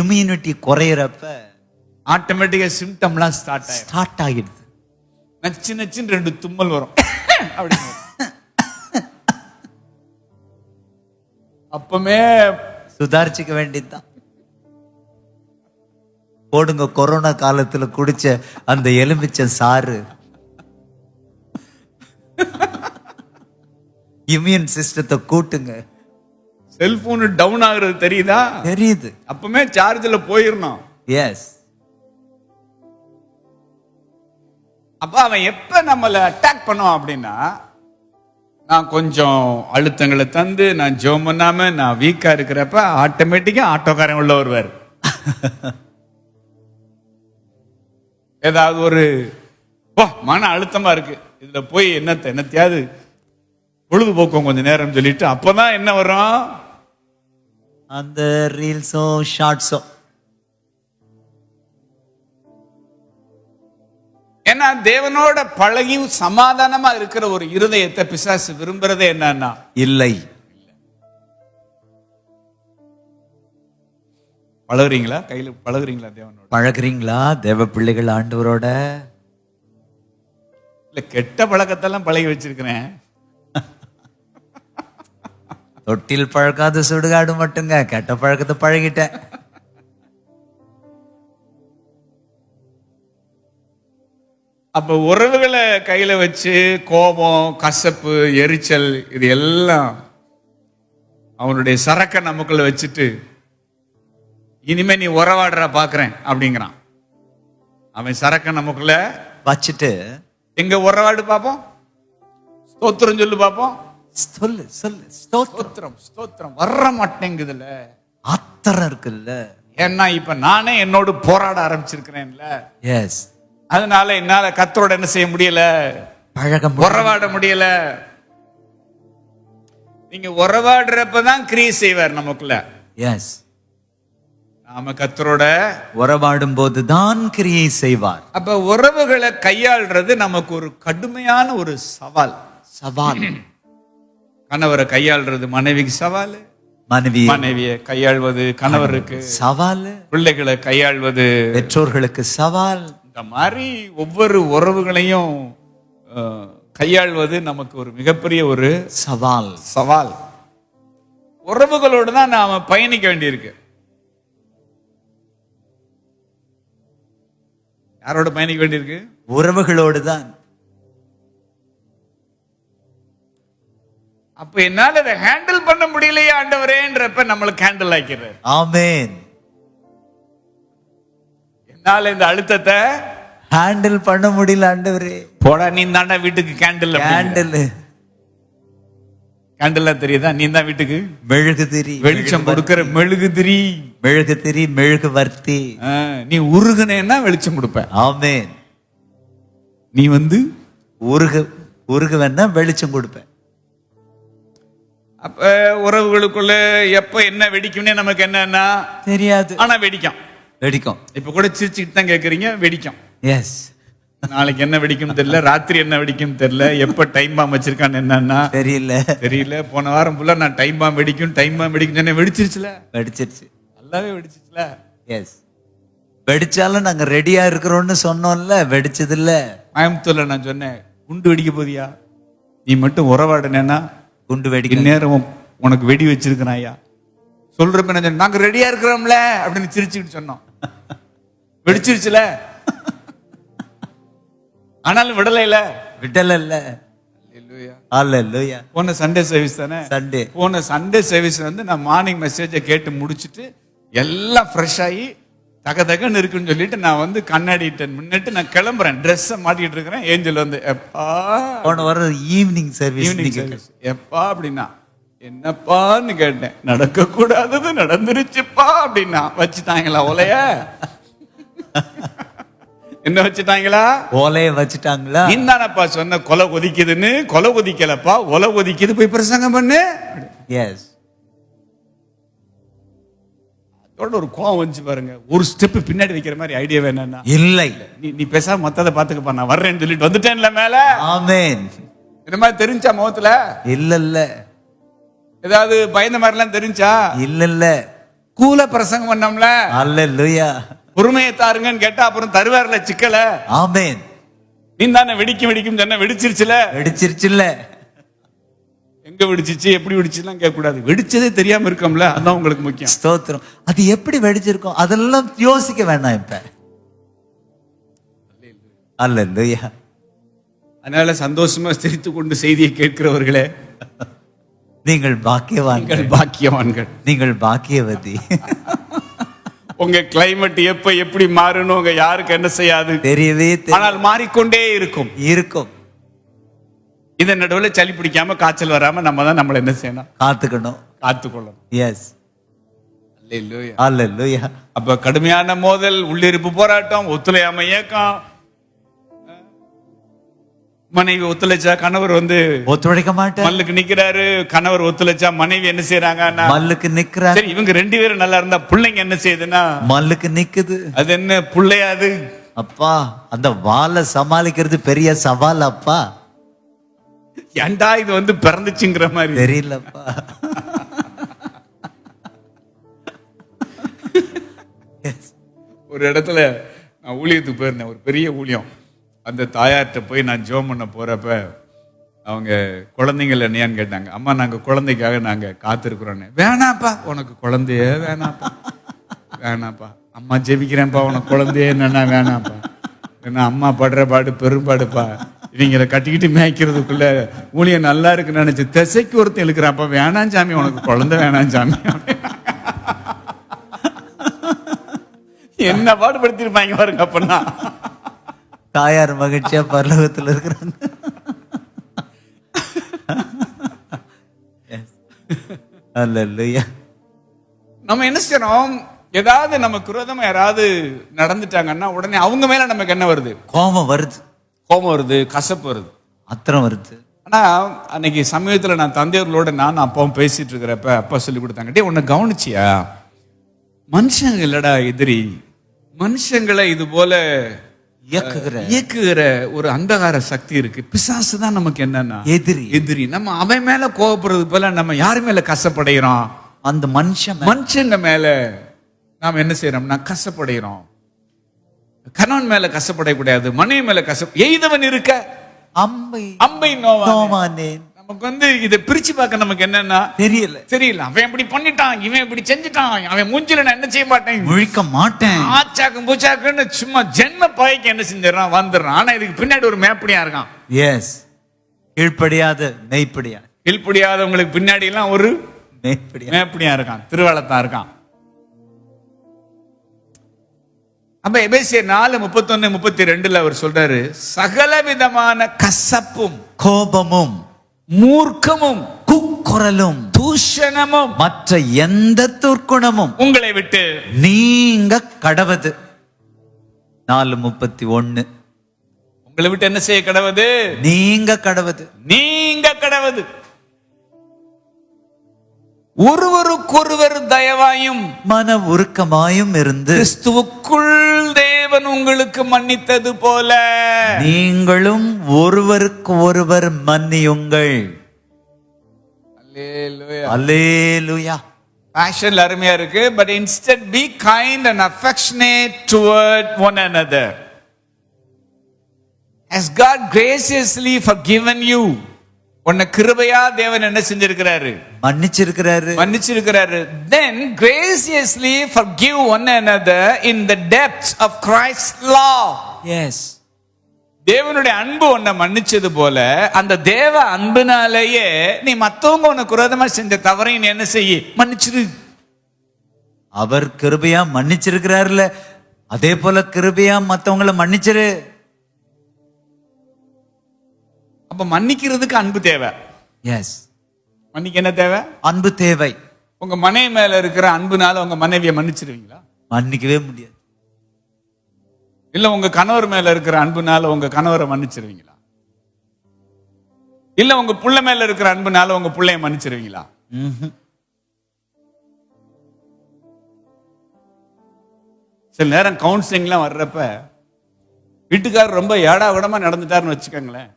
இம்யூனிட்டி குறையறப்ப ஆட்டோமேட்டிக்கா சிம்டம்லாம் ஸ்டார்ட் ஆகிடுது. நச்சு ரெண்டு தும்மல் வரும். அப்பமே சுதாரிச்சுக்க வேண்டியதுதான். போடுங்க, கொரோனா காலத்துல குடிச்ச அந்த எலுமிச்சை சாறு. இம்யூன் சிஸ்டத்தை கூட்டுங்க. செல்போன் டவுன் ஆகுறது தெரியுதா? தெரியுது. அப்பமே சார்ஜ்ல போயிடணும். எஸ். அப்ப அவன் எப்ப நம்மள அட்டாக் பண்ணுவான் அப்படின்னா, நான் கொஞ்சம் அழுத்தங்களை தந்து நான் ஜெபம் பண்ணாம நான் வீக்கா இருக்கிறப்ப ஆட்டோமேட்டிக்கா ஆட்டோக்காரன் உள்ள வருவார். ஏதாவது ஒரு மன அழுத்தமா இருக்கு, இதுல போய் என்னத்தையாவது பொழுதுபோக்கும் கொஞ்ச நேரம் சொல்லிட்டு அப்பதான் என்ன வரும், அந்த ரீல்ஸோ ஷார்ட்ஸோ. ஏன்னா தேவனோட பழகி சமாதானமா இருக்கிற ஒரு இருதயத்தை பிசாசு விரும்புறதே என்னன்னா இல்லை. பழகுறீங்களா? கையில பழகுறீங்களா தேவனோட? பழகுறீங்களா தேவ பிள்ளைகள் ஆண்டவரோட? இல்ல, கெட்ட பழக்கத்தெல்லாம் பழகி வச்சிருக்கிறேன். தொட்டில் பழக்காத சுடுகாடு மட்டுங்க, கெட்ட பழக்கத்தை பழகிட்டேன். அப்ப உறவுகளை கையில வச்சு கோபம், கசப்பு, எரிச்சல் இது எல்லாம் அவனுடைய சரக்க நமக்குள்ள வச்சுட்டு இனிமே நீ உறவாடுற பாக்குறேன் அப்படிங்கிறான். அவன் சரக்க நமக்குள்ள வச்சுட்டு எங்க உறவாடு பாப்போம், ஸ்தோத்திரம் சொல்லு பாப்போம். சொல்லு சொல்லு. ஸ்தோத்திரம் ஸ்தோத்திரம் வர்ற மாட்டேங்குதுல, ஆத்திரம் இருக்குல்ல. ஏன்னா இப்ப நானே என்னோடு போராட ஆரம்பிச்சிருக்கிறேன்ல. எஸ். அதனால என்னால கர்த்தரோட என்ன செய்ய முடியல, உறவாட முடியல. நீங்க உறவாடுறப்பதான் கிரியை செய்வார் நமக்குள்ள. எஸ். நாம கர்த்தரோட உறவாடும் போதுதான் கிரியை செய்வார். அப்ப உறவுகளை கையாள்றது நமக்கு ஒரு கடுமையான ஒரு சவால். சவால். கணவரை கையாள்றது மனைவிக்கு சவால், மனைவியை கையாள்வது கணவருக்கு சவால், பிள்ளைகளை கையாள்வது பெற்றோர்களுக்கு சவால். இந்த மாதிரி ஒவ்வொரு உறவுகளையும் கையாள்வது நமக்கு ஒரு மிகப்பெரிய ஒரு சவால். சவால். உறவுகளோடு தான் நாம பயணிக்க வேண்டியிருக்கு. யாரோட பயணிக்க வேண்டியிருக்கு? உறவுகளோடு தான். அப்ப என்னால அதை ஹேண்டில் பண்ண முடியலையே ஆண்டவரேன்றப்ப நம்மளுக்கு ஹேண்டில் ஆக்கிறார். ஆமென். என்னால இந்த அழுத்தத்தை ஹேண்டில் பண்ண முடியல ஆண்டவரே. போடா, நீ தாண்டா வீட்டுக்கு கேண்டில். கேண்டில் கேண்டில் தெரியுதா? நீ தான் வீட்டுக்கு மெழுகுதிரி, வெளிச்சம் கொடுக்கிற மெழுகுதிரி. மெழுகுதிரி, மெழுகு வர்த்தி. நீ உருகுனேன்னா வெளிச்சம் கொடுப்ப. ஆமென். நீ வந்து உருகுவேன்னா வெளிச்சம் கொடுப்பேன். அப்ப உறவுகளுக்குள்ள எப்ப என்ன வெடிக்கும்னே நமக்கு என்னன்னா தெரியாது. ஆனா வெடிக்கும். வெடிக்கும். இப்ப கூட சிரிச்சுக்கிட்டு தான் கேக்குறீங்க, வெடிக்கும். எஸ். நாளைக்கு என்ன வெடிக்கும் தெரியல, ராத்திரி என்ன வெடிக்கும் தெரியல, எப்ப டைம் பாம் வச்சிருக்கான்னு என்னன்னா தெரியல. போன வாரம் ஃபுல்லா நான் டைம் பாம் வெடிக்கும் வெடிச்சிருச்சுல. வெடிச்சிருச்சு. நல்லாவே வெடிச்சிச்சுல. எஸ். வெடிச்சாலும் நாங்க ரெடியா இருக்கிறோம்னு சொன்னோம்ல, வெடிச்சது இல்ல. கோயம்புத்தூர்ல நான் சொன்னேன், குண்டு வெடிக்க போதியா, நீ மட்டும் உறவாடுனேன்னா குண்டு வெடிக்க நேரம் உனக்கு வெடி வச்சிருக்கிறான் ஐயா சொல்றப்ப நாங்க ரெடியா இருக்கிறோம்ல அப்படின்னு சிரிச்சுக்கிட்டு சொன்னோம். வெடிச்சிருச்சுல. ஆனாலும் விடல. அல்லேலூயா. போன சண்டே சர்வீஸ் தானே. போன சண்டே சர்வீஸ் வந்து நான் மார்னிங் மெசேஜை கேட்டு முடிச்சுட்டு எல்லாம் ஃப்ரெஷ் ஆகி தகன்னு இருக்குன்னு சொல்லிட்டு நான் வந்து கண்ணாடிட்ட முன்னிட்டு நான் கிளம்புறேன். ட்ரெஸ்ஸை மாட்டிட்டு இருக்கிறேன். ஏஞ்சல் வந்து எப்பா போன வாரம் ஈவினிங் சர்வீஸ் எப்பா அப்படின்னா என்னப்பான்னு கேட்டேன். நடக்க கூடாதது நடந்துருச்சுப்பா அப்படின்னா வச்சுட்டாங்களா ஓலைய? என்ன வச்சுட்டாங்களா? ஓலைய வச்சுட்டாங்களா? இந்தானப்பா சொன்ன கொலை கொதிக்குதுன்னு. கொலை கொதிக்கலப்பா, ஒலை கொதிக்குது, போய் பிரசங்கம் பண்ணு. எஸ். அதோட ஒரு கோவம் வந்துச்சு பாருங்க. ஒரு ஸ்டெப் பின்னாடி வைக்கிற மாதிரி ஐடியா வேணா இல்லை. நீ பேசாம மத்தத பாத்துக்கப்பா, நான் வர்றேன்னு சொல்லிட்டு வந்துட்டேன்ல மேல. ஆமென். இந்த மாதிரி தெரிஞ்சா முகத்துல? இல்ல. ஏதாவது பயந்த மாதிரி எல்லாம் தெரிஞ்சா? இல்ல. கூல பிரசங்கம் பண்ணோம்ல. அல்லேலூயா. பொறுமையை தாருங்கன்னு கேட்டா அப்புறம் தருவார்ல சிக்கல. ஆமென். நீ தானே வெடிக்கும் சொன்ன, வெடிச்சிருச்சுல. வெடிச்சிருச்சுல. எங்க வெடிச்சிச்சு எப்படி வெடிச்சுலாம் கேட்கக்கூடாது. வெடிச்சதே தெரியாம இருக்கோம்ல, அதான் உங்களுக்கு முக்கியம். ஸ்தோத்திரம். அது எப்படி வெடிச்சிருக்கும் அதெல்லாம் யோசிக்க வேண்டாம் இப்ப. அல்லேலூயா. அதனால சந்தோஷமா சிரித்து கொண்டு செய்தியை கேட்கிறவர்களே, நீங்கள் பாக்கியவான்கள், நீங்கள் பாக்கியவான்கள். நீங்கள் பாக்கியவதி. உங்க கிளைமேட் எப்ப எப்படி மாறணும் உங்க யாருக்கு என்ன செய்யாது, தெரியவே ஆனால் மாறிக்கொண்டே இருக்கும். இருக்கும். இதன் நடுவில் சளி பிடிக்காம காய்ச்சல் வராம நம்ம தான் நம்மள என்ன செய்யணும், காத்துக்கணும், காத்துக்கொள்ளணும். எஸ். அல்லேலூயா. அல்லேலூயா. அப்ப கடுமையான மோதல், உள்ளிருப்பு போராட்டம், ஒத்துழையாம இயக்கம். மனைவி ஒத்துழைச்சா கணவர் ஒத்துழைக்க மாட்டேன், மல்லுக்கு நிக்கிறாரு. கணவர் ஒத்துழைச்சா மனைவி என்ன செய்யறாங்க, மல்லுக்கு நிக்கிறாரு. சரி, இவங்க 2 பேரும் நல்லா இருந்தா பிள்ளைங்க என்ன செய்யுதுன்னா மல்லுக்கு நிக்குது. அது என்ன பிள்ளையாது அப்பா, அந்த வாளை சமாளிக்கிறது பெரிய சவால் அப்பா. ஏண்டா இது பிறந்துச்சுங்கிற மாதிரி தெரியலப்பா. ஒரு இடத்துல நான் ஊழியத்துக்கு போயிருந்தேன், ஒரு பெரிய ஊழியம். அந்த தாயார்கிட்ட போய் நான் ஜெபம் பண்ண போறப்ப அவங்க குழந்தைங்கள் என்னையான்னு கேட்டாங்க. அம்மா, நாங்க குழந்தைக்காக நாங்க காத்திருக்கிறோன்னு. வேணாப்பா, உனக்கு குழந்தையே வேணாப்பா, வேணாப்பா, அம்மா ஜெபிக்கிறேன்ப்பா, உனக்கு குழந்தையே என்னன்னா வேணாப்பா. ஏன்னா அம்மா படுற பாடு பெரும்பாடுப்பா, இவங்களை கட்டிக்கிட்டு மேய்க்கிறதுக்குள்ள ஊழியம் நல்லா இருக்குன்னு நினைச்சு திசைக்கு ஒருத்தன் இழுக்கிறான்ப்பா. வேணாம் சாமி, உனக்கு குழந்தை வேணாம் சாமி. என்ன பாடுபடுத்திருப்பாங்க பாருங்க. அப்படின்னா தாயார் மகிழ்ச்சியா பரலோகத்தில் இருக்கிறாங்க. அல்லேலூயா. நம்ம என்ன செய்யறோம், ஏதாவது நமக்கு விரோதமா யாராவது நடந்துட்டாங்கன்னா உடனே அவங்க மேல நமக்கு என்ன வருது, கோபம் வருது, கோபம் வருது, கசப்பு வருது, ஆத்திரம் வருது. ஆனா அன்னைக்கு சமயத்துல நான் தந்தையர்களோட நான் அப்பாவும் பேசிட்டு இருக்கிறப்ப அப்பா சொல்லி கொடுத்தாங்க, டே உன்னை கவனிச்சியா, மனுஷங்க இல்லடா எதிரி, மனுஷங்களை இது போல இயக்குகிற ஒரு அந்தகார சக்தி இருக்கு. பிசாசு தான் நமக்கு என்னன்னா எதிரி. நம்ம அவன் மேல கோபப்படுறது போல நம்ம யாரு மேல கசப்படைகிறோம், அந்த மனுஷங்க மேல நாம் என்ன செய்யறோம்னா கசப்படைகிறோம். கணவன் மேல கசப்படையக்கூடாது, மனைவி மேல எய்தவன் இருக்க அம்பை நோவானேன். நமக்கு இதை பிரிச்சு பார்க்க நமக்கு என்னன்னா தெரியல. அவன் இப்படி பண்ணிட்டான், இவன் இப்படி செஞ்சுட்டான், அவன் மூஞ்சில நான் என்ன செய்ய மாட்டேன், முழிக்க மாட்டேன், ஆச்சாக்கும் பூச்சாக்குன்னு சும்மா ஜென்ம பாய்க்கு என்ன செஞ்சிடறான், வந்துடுறான். ஆனா இதுக்கு பின்னாடி ஒரு மேப்படியா இருக்கான். எஸ். கீழ்ப்படியாத மெய்ப்படியா, கீழ்ப்படியாதவங்களுக்கு பின்னாடி எல்லாம் ஒரு மேப்படியா இருக்கான், திருவாளத்தான் இருக்கான். அப்ப எபேசியர் 4:31-32 அவர் சொல்றாரு, சகல விதமான கசப்பும் கோபமும் மூர்க்கமும் குக்குரலும் தூஷணமும் மற்ற எந்த துர்க்குணமும் உங்களை விட்டு நீங்க கடவது. 4:31. உங்களை விட்டு என்ன செய்ய கடவது, நீங்க கடவது, நீங்க கடவது. ஒருவருக்கொருவர் தயவாயும் மன உருக்கமாயும் இருந்து கிறிஸ்துவுக்குள் தேவன் உங்களுக்கு மன்னித்தது போல நீங்களும் ஒருவருக்கு ஒருவர் மன்னியுங்கள். அல்லேலூயா. பேஷன்ல அருமையா இருக்கு. but instead be kind and affectionate toward one another as God graciously forgiven you. உன்னை கிருபையா தேவன் என்ன செஞ்சிருக்கிறாரு, மன்னிச்சிருக்கிறாரு. then graciously forgive one another in the depths of Christ's love. yes. தேவனுடைய அன்பு உன்னை மன்னிச்சது போல அந்த தேவ அன்புனாலேயே நீ மத்தவங்க உனக்கு விரோதமா செஞ்ச தவறை நீ என்ன செய்ய, மன்னிச்சிரு. அவர் கிருபையா மன்னிச்சிருக்கிறாருல, அதே போல கிருபையா மத்தவங்களை மன்னிச்சிரு. அப்ப மன்னிக்கிறதுக்கு அன்பு தேவை. எஸ். மன்னிக்க என்ன தேவை, அன்பு தேவை. உங்க மனைவி மேல இருக்கிற அன்புனால உங்க மனைவியை மன்னிச்சிருவீங்களா, மன்னிக்கவே முடியாது. இல்ல உங்க கணவர் மேல இருக்கிற அன்புனால உங்க கணவரை மன்னிச்சிருவீங்களா, இல்ல உங்க புள்ள மேல இருக்கிற அன்புனால உங்க புள்ளைய மன்னிச்சிருவீங்களா. சில நேரம் கவுன்சிலிங்லாம் வர்றப்ப வீட்டுக்காரர் ரொம்ப ஏடா விடமா நடந்துட்டாருன்னு வச்சுக்கோங்களேன்,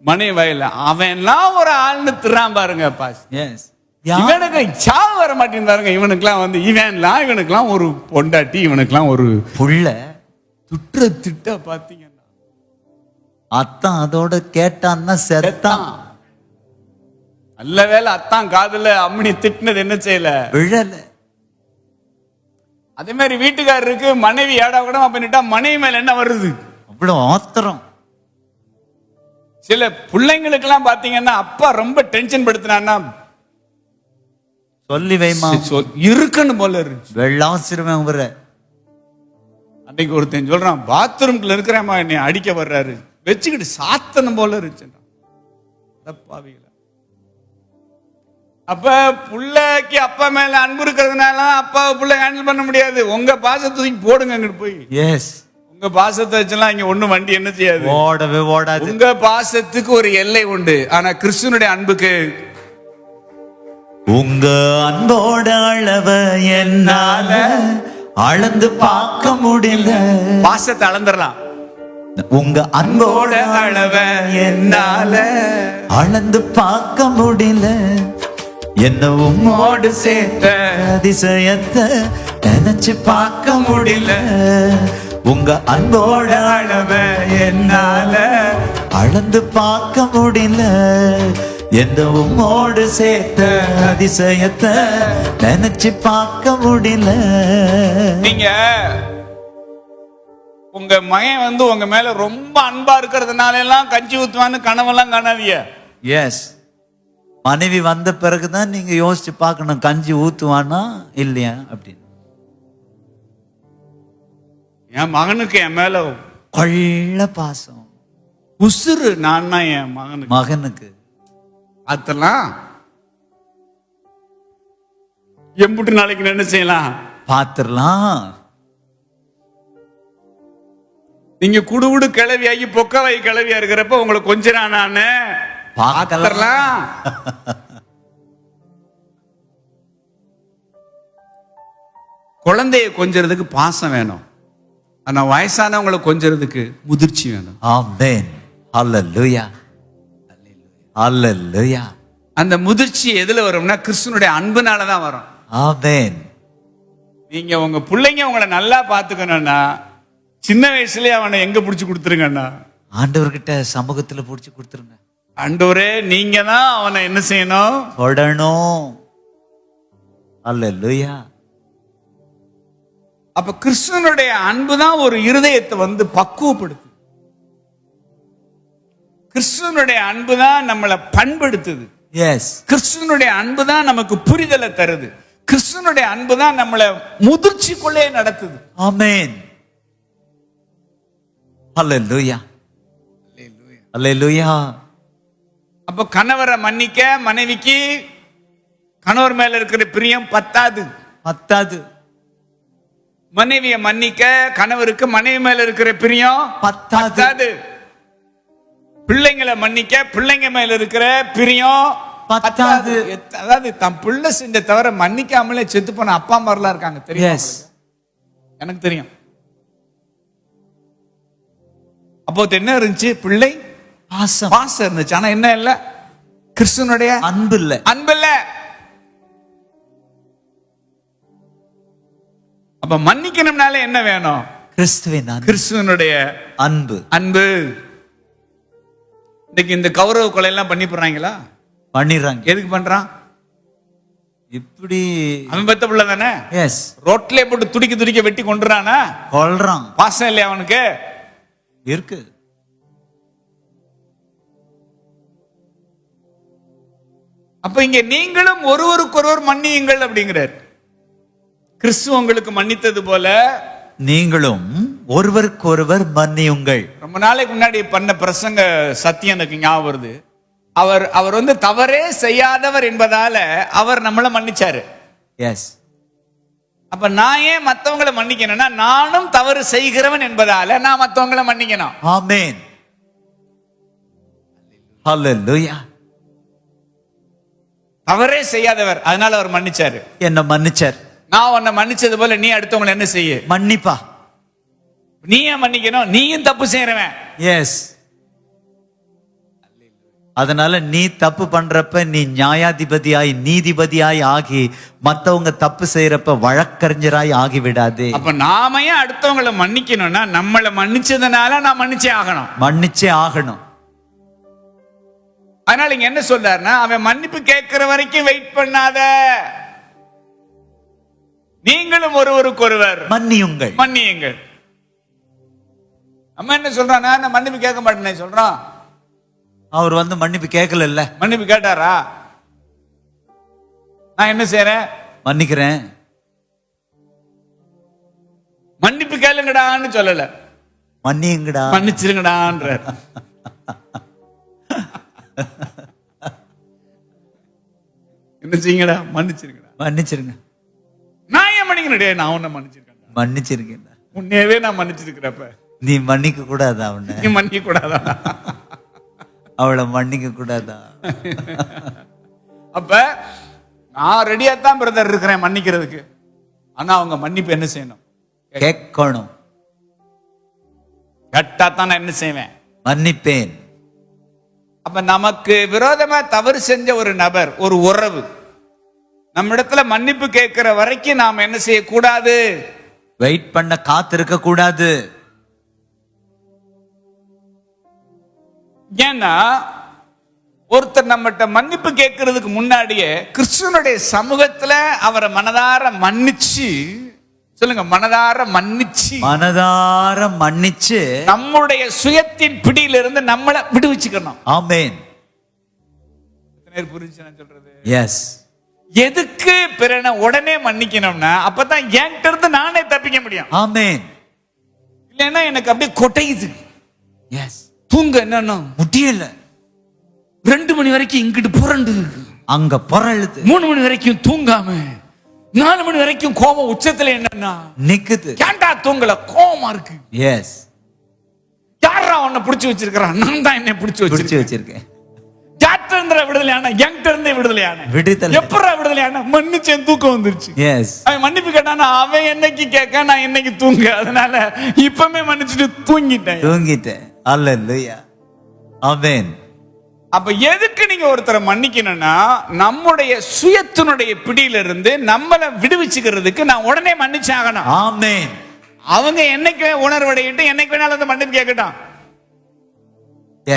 மனைவி வயல அவன் எல்லாம் ஒரு ஆள்னு திறான் பாருங்க. இவனுக்கு சாவு வர மாட்டேன்னு பாருங்க. இவனுக்கெல்லாம் ஒரு பொண்டாட்டி, இவனுக்கெல்லாம் ஒரு புள்ள, திட்ட பாத்தீங்கன்னா அத்தான் அதோட கேட்டான்னா செத்தான். நல்ல வேளை அத்தான் காதுல அம்மனி திட்டினது என்ன செய்யல, விழல. அதே மாதிரி வீட்டுக்காரருக்கு மனைவி ஏடா கூட பண்ணிட்டா மனைவி மேல என்ன வருது? அவ்வளவு ஆத்திரம். சில பிள்ளைங்களுக்கு எல்லாம் பாத்தீங்கன்னா அப்பா ரொம்ப டென்ஷன் படுத்தினா சொல்லி வைமா இருக்குன்னு போல இருந்துச்சு. வெள்ளாசிரமம் வர அன்னைக்கு ஒருத்தன் சொல்றான், பாத்ரூம்ல இருக்கிறேம்மா என்னை அடிக்க வர்றாரு, வச்சுக்கிட்டு சாத்தனம் போல இருந்துச்சு. அப்ப புள்ளைக்கு அப்பா மேல அன்பு இருக்கிறதுனால அப்பாவை புள்ள ஹேண்டில் பண்ண முடியாது. உங்க பாசத்துக்கு போடுங்க அங்கிட்டு போய். எஸ், உங்க பாசத்தை வச்செல்லாம் இங்க ஒண்ணு வண்டி என்ன செய்யாது, ஓடவே ஓடாது. உங்க பாசத்துக்கு ஒரு எல்லை உண்டு. ஆனா கிறிஸ்துவனுடைய அன்புக்கு உங்க அன்போட அளவ என்னால அளந்து பார்க்க முடியல. பாசத்தை அளந்துடலாம். உங்க அன்போட அளவ என்னால அளந்து பார்க்க முடியல. என்ன உம்மோடு சேர்த்த அதிசயத்தை நினைச்சு பார்க்க முடியல. உங்க அன்போட அளவ என்னால அளந்து பார்க்க முடியல. எந்த உம்மோடு சேர்த்த அதிசயத்தை நினைச்சு பார்க்க முடியல. நீங்க உங்க மகன் உங்க மேல ரொம்ப அன்பா இருக்கிறதுனால எல்லாம் கஞ்சி ஊத்துவான்னு கனவெல்லாம் காணாதீங்க. எஸ், மனைவி வந்த பிறகுதான் நீங்க யோசிச்சு பார்க்கணும், கஞ்சி ஊத்துவானா இல்லையா அப்படின்னு. என் மகனுக்கு என் மேல கொள்ள பாசம், உசுறு. நான் என் மகனுக்கு அதெல்லாம் எம்புட்டு நாளைக்கு என்ன செய்யலாம், பாத்துரலாம். நீங்க குடுகுடு கிளவியாகி பொக்கவை கிளவியா இருக்கிறப்ப உங்களை கொஞ்ச நானு பார்க்கலாம். குழந்தைய கொஞ்சறதுக்கு பாசம் வேணும், ஆனா வயசானவங்களை கொஞ்சறதுக்கு முதிர்ச்சி வேணும். ஆமென், ஹல்லேலூயா, ஹல்லேலூயா. அந்த முதிர்ச்சி எதுல வரும்னா கிறிஸ்துவனுடைய அன்புனாலதான் வரும். ஆமென். நீங்க உங்க பிள்ளைங்க உங்களை நல்லா பாத்துக்கணும்னா சின்ன வயசுலயே அவனை எங்க புடிச்சு கொடுத்துருங்கண்ணா, ஆண்டவர்கிட்ட சமூகத்துல புடிச்சு கொடுத்துருங்க. ஆண்டவரே நீங்க தான் அவனை என்ன செய்யணும், தொடணும். அல்லேலூயா. அப்ப கிறிஸ்துவனுடைய அன்புதான் ஒரு இருதயத்தை பக்குவப்படுத்து. கிறிஸ்துவனுடைய அன்புதான் நம்மளை பண்படுத்துது. எஸ், கிறிஸ்துவனுடைய அன்புதான் நமக்கு புரிதலை தருது. கிறிஸ்துவனுடைய அன்புதான் நம்மளை முதிர்ச்சிக்குள்ளே நடத்துது. ஆமென், அல்லேலூயா, அல்லேலூயா. அப்ப கணவரை மன்னிக்க மனைவிக்கு கணவர் மேல இருக்கிற பிரியம் பத்தாது. மனைவியை மன்னிக்க கணவருக்கு மனைவி மேல இருக்கிற பிரியம் பத்தாது. பிள்ளைங்களை மன்னிக்க பிள்ளைங்க மேல இருக்கிற பிரியம் பத்தாது. அதாவது தம் பிள்ளை செஞ்ச தவிர மன்னிக்காமலே செத்து போன அப்பா அம்மாலாம் இருக்காங்க தெரியும், எனக்கு தெரியும். அப்போ என்ன இருந்துச்சு, பிள்ளை பாசம் இருந்துச்சு. ஆனா என்ன இல்ல, கிறிஸ்துவனுடைய அன்பு இல்ல. அப்ப மன்னிக்கணும்னால என்ன வேணும், கிறிஸ்துவனுடைய அன்பு. இன்னைக்கு இந்த கௌரவ கொலை எல்லாம் பண்ணிடுறாங்களா, பண்ணிடுறாங்க. எதுக்கு பண்றான், இப்படி அவன் பெத்த பிள்ளை தானே. எஸ், ரோட்ல போட்டு துடிக்க வெட்டி கொண்டுறானா, கொல்றான். பாசம் இல்லையா அவனுக்கு இருக்கு. அப்ப இங்க நீங்களும் ஒருவருக்கொருவர் மன்னியுங்கள் அப்படிங்கிறார். கிறிஸ்து உங்களுக்கு மன்னித்தது போல நீங்களும் ஒருவருக்கொருவர் மன்னியுங்கள். ரொம்ப நாளைக்கு முன்னாடி பண்ண பிரசங்க சத்தியம் எனக்கு ஞாபகம் வருது. அவர் தவறே செய்யாதவர் என்பதால அவர் நம்மள மன்னிச்சாரு. எஸ். அப்ப நான் ஏன் மத்தவங்களை மன்னிக்கணும்னா நானும் தவறு செய்கிறவன் என்பதால நான் மத்தவங்களை மன்னிக்கணும். ஆமென், ஹல்லேலூயா. தவறே செய்யாதவர், அதனால அவர் மன்னிச்சாரு, என்ன மன்னிச்சார். நான் உன்னை மன்னிச்சது போல நீ அடுத்தவங்களை என்ன செய்ய, மன்னிப்பா. நீ ஏன் மன்னிக்கணும், நீயும் தப்பு செய்யறவன். எஸ். அதனால நீ தப்பு பண்றப்ப நீ நியாயாதிபதியாய் நீதிபதியாய் ஆகி மத்தவங்க தப்பு செய்யறப்ப வழக்கறிஞராய் ஆகி விடாதே. அப்ப நாம ஏன் அடுத்தவங்களை மன்னிக்கணும்னா நம்மளை மன்னிச்சதுனால நான் மன்னிச்சே ஆகணும். அதனால இங்க என்ன சொல்றாருன்னா, அவன் மன்னிப்பு கேட்கிற வரைக்கும் வெயிட் பண்ணாத, நீங்களும் ஒருவருக்கொருவர் மன்னியுங்கள். மன்னியுங்கள். நம்ம என்ன சொல்றான், நான் மன்னிப்பு கேட்க மாட்டேனே சொல்றான். அவர் வந்து மன்னிப்பு கேட்கல, மன்னிப்பு கேட்டாரா? நான் என்ன செய்யறேன்? மன்னிக்கிறேன். மன்னிப்பு கேளுங்கடான்னு சொல்லல, மன்னியுங்கடா, மன்னிச்சிருங்கடான்ற. என்ன செய்யுங்கடா? மன்னிச்சிருங்கடா. மன்னிச்சிருங்க. நான் ஏன் மன்னிக்கிறேன்? நான் உன்னை மன்னிச்சிருக்கேன். மன்னிச்சிருக்கேன். உன்னையவே நான் மன்னிச்சிருக்கிறப்ப நீ மன்னிக்க கூடாதா? அவனை நீ மன்னிக்க கூடாதா? அவளை மன்னிக்க கூடாதா? அப்ப நான் ரெடியா தான் பிரதர் இருக்கிறேன் மன்னிக்கிறதுக்கு. ஆனா அவங்க மன்னிப்பு என்ன செய்யணும்? கேட்கணும். கரெக்டா தான் நான் என்ன செய்வேன்? மன்னிப்பேன். அப்ப நமக்கு விரோதமா தவறு செஞ்ச ஒரு நபர், ஒரு உறவு நம்ம இடத்துல மன்னிப்பு கேட்கிற வரைக்கும் நாம் என்ன செய்யக்கூடாது? வெயிட் பண்ண காத்திருக்க கூடாது. ஏன்னா ஒருத்தர் நம்மகிட்ட மன்னிப்பு கேட்கறதுக்கு முன்னாடியே கிறிஸ்துவனுடைய சமூகத்துல அவரை மனதார மன்னிச்சு, சொல்லுங்க, மனதார மன்னிச்சு, மனதார மன்னிச்சு நம்முடைய சுயத்தின் பிடியிலிருந்து நம்மளை விடுவிச்சுக்கணும். ஆமென். புரிஞ்சு நான் சொல்றது? எஸ். எதுக்கு பிறனை உடனே மன்னிக்கணும்னா அப்பதான் என்கிட்ட இருந்து நானே தப்பிக்க முடியும். ஆமென். இல்லைன்னா எனக்கு அப்படியே கொட்டையுது. எஸ். தூங்க என்னன்னா முடியல. 2 மணி வரைக்கும் இங்கிட்டு புரண்டு, அங்க புரளுது. 3 மணி வரைக்கும் தூங்காம, 4 மணி வரைக்கும் கோபம் உச்சத்துல என்னன்னா நிக்குது. ஏன்டா தூங்கல? கோபமா இருக்கு. எஸ். யாரா உன்னை புடிச்சு வச்சிருக்கிறான்? நான் தான் என்னை புடிச்சு வச்சிருக்கேன். யார்கிட்ட இருந்த விடுதலையான? என்கிட்ட இருந்தே விடுதலையான. விடுதலை. எப்படா விடுதலையான? மன்னிச்சேன், தூக்கம் வந்துருச்சு. எஸ். அவன் மன்னிப்பு கேட்டானா, அவன் என்னைக்கு கேட்க, நான் என்னைக்கு தூங்க. அதனால இப்பமே மன்னிச்சுட்டு தூங்கிட்டேன். அல்லேலூயா. ஆமென். அப்ப எதுக்கு நீங்க ஒருத்தரை மன்னிக்கணும்னா, நம்முடைய சுயத்தினுடைய பிடியிலிருந்து நம்மளை விடுவிச்சுக்கிறதுக்கு நான் உடனே மன்னிச்சாகணும். ஆமென். அவங்க என்னைக்கு உணர்வடையிட்டு என்னைக்கு வேணாலும் அந்த மன்னிப்பு கேட்கட்டும்.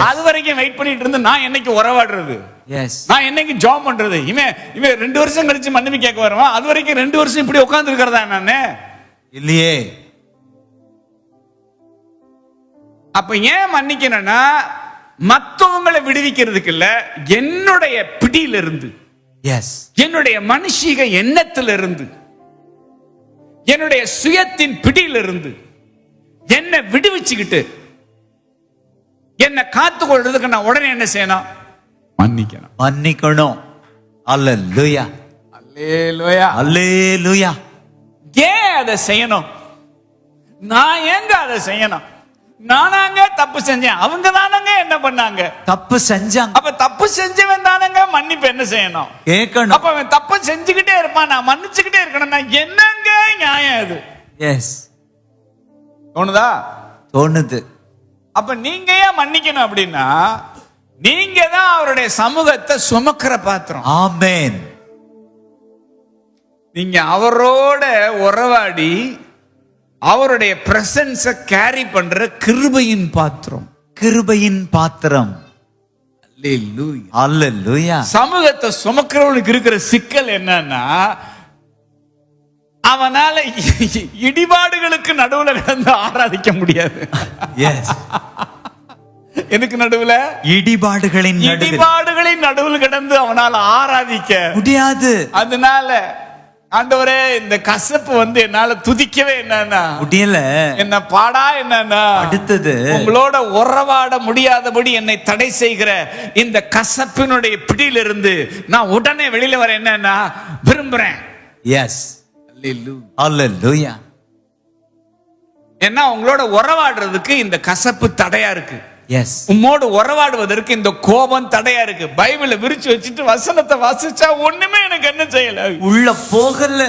அது வரைக்கும் வெயிட் பண்ணிட்டு இருந்து நான் என்னைக்கு உறவாடுறது? நான் என்னைக்கு ஜாப் பண்றது? இவன் 2 வருஷம் கழிச்சு மன்னிப்பு கேட்க வருவான். அது வரைக்கும் 2 வருஷம் இப்படி உட்கார்ந்து இருக்கிறதா நானு? இல்லையே. அப்ப ஏன் மன்னிக்கணும்னா, மத்தவங்களை விடுவிக்கிறதுக்கு இல்ல, என்னுடைய பிடியிலிருந்து, என்னுடைய மனுஷிக எண்ணத்திலிருந்து, என்னுடைய சுயத்தின் பிடியிலிருந்து என்னை விடுவிச்சுக்கிட்டு என்னை காத்து கொள்றதுக்கு நான் உடனே என்ன செய்யணும்? மன்னிக்கணும். அல்லேலூயா. அல்லேலூயா. அல்லேலூயா. ஏன் அதை செய்யணும்? நான் ஏங்க அதை செய்யணும்? நானாங்க தப்பு செஞ்சேன், அவங்க தானங்க என்ன பண்ணாங்க? தப்பு செஞ்சாங்க. அப்ப தப்பு செஞ்சவன் தானங்க மன்னிப்பு என்ன செய்யணும்? கேட்கணும். அப்ப அவன் தப்பு செஞ்சுக்கிட்டே இருப்பான், நான் மன்னிச்சுக்கிட்டே இருக்கணும். என்னங்க நியாயம் அது? எஸ். தோணுதா? தோணுது. அப்ப நீங்க ஏன் மன்னிக்கணும் அப்படின்னா, நீங்க தான் அவருடைய சமூகத்தை சுமக்கிற பாத்திரம். ஆமென். நீங்க அவரோட உறவாடி அவருடைய பிரசன்ஸ கேரி பண்ற கிருபையின் பாத்திரம். கிருபையின் பாத்திரம். அல்லேலூயா. அல்லேலூயா. சமூகத்தை சுமக்கிறவனுக்கு இருக்கிற சிக்கல் என்னன்னா, அவனால இடிபாடுகளுக்கு நடுவுல கிடந்து ஆராதிக்க முடியாது. எனக்கு நடுவுல இடிபாடுகளின் நடுவில் கிடந்து அவனால ஆராதிக்க முடியாது. அதனால ஆண்டவரே, இந்த கசப்பு வந்து என்னால துதிக்கவே என்னன்னா முடியல, என்ன பாடா என்னன்னா அடுத்தது உங்களோட உறவாட முடியாதபடி என்னை தடை செய்கிற இந்த கசப்பினுடைய பிடியிலிருந்து நான் உடனே வெளியில வர என்னன்னா விரும்புறேன். எஸ். அல்லேலூயா. ஏன்னா உங்களோட உறவாடுறதுக்கு இந்த கசப்பு தடையா இருக்கு. எஸ். உம்மோடு உறவாடுவதற்கு இந்த கோபம் தடையா இருக்கு. பைபிளை விரிச்சு வச்சுட்டு வசனத்தை வாசிச்சா ஒண்ணுமே எனக்கு என்ன செய்யல, உள்ள போகல.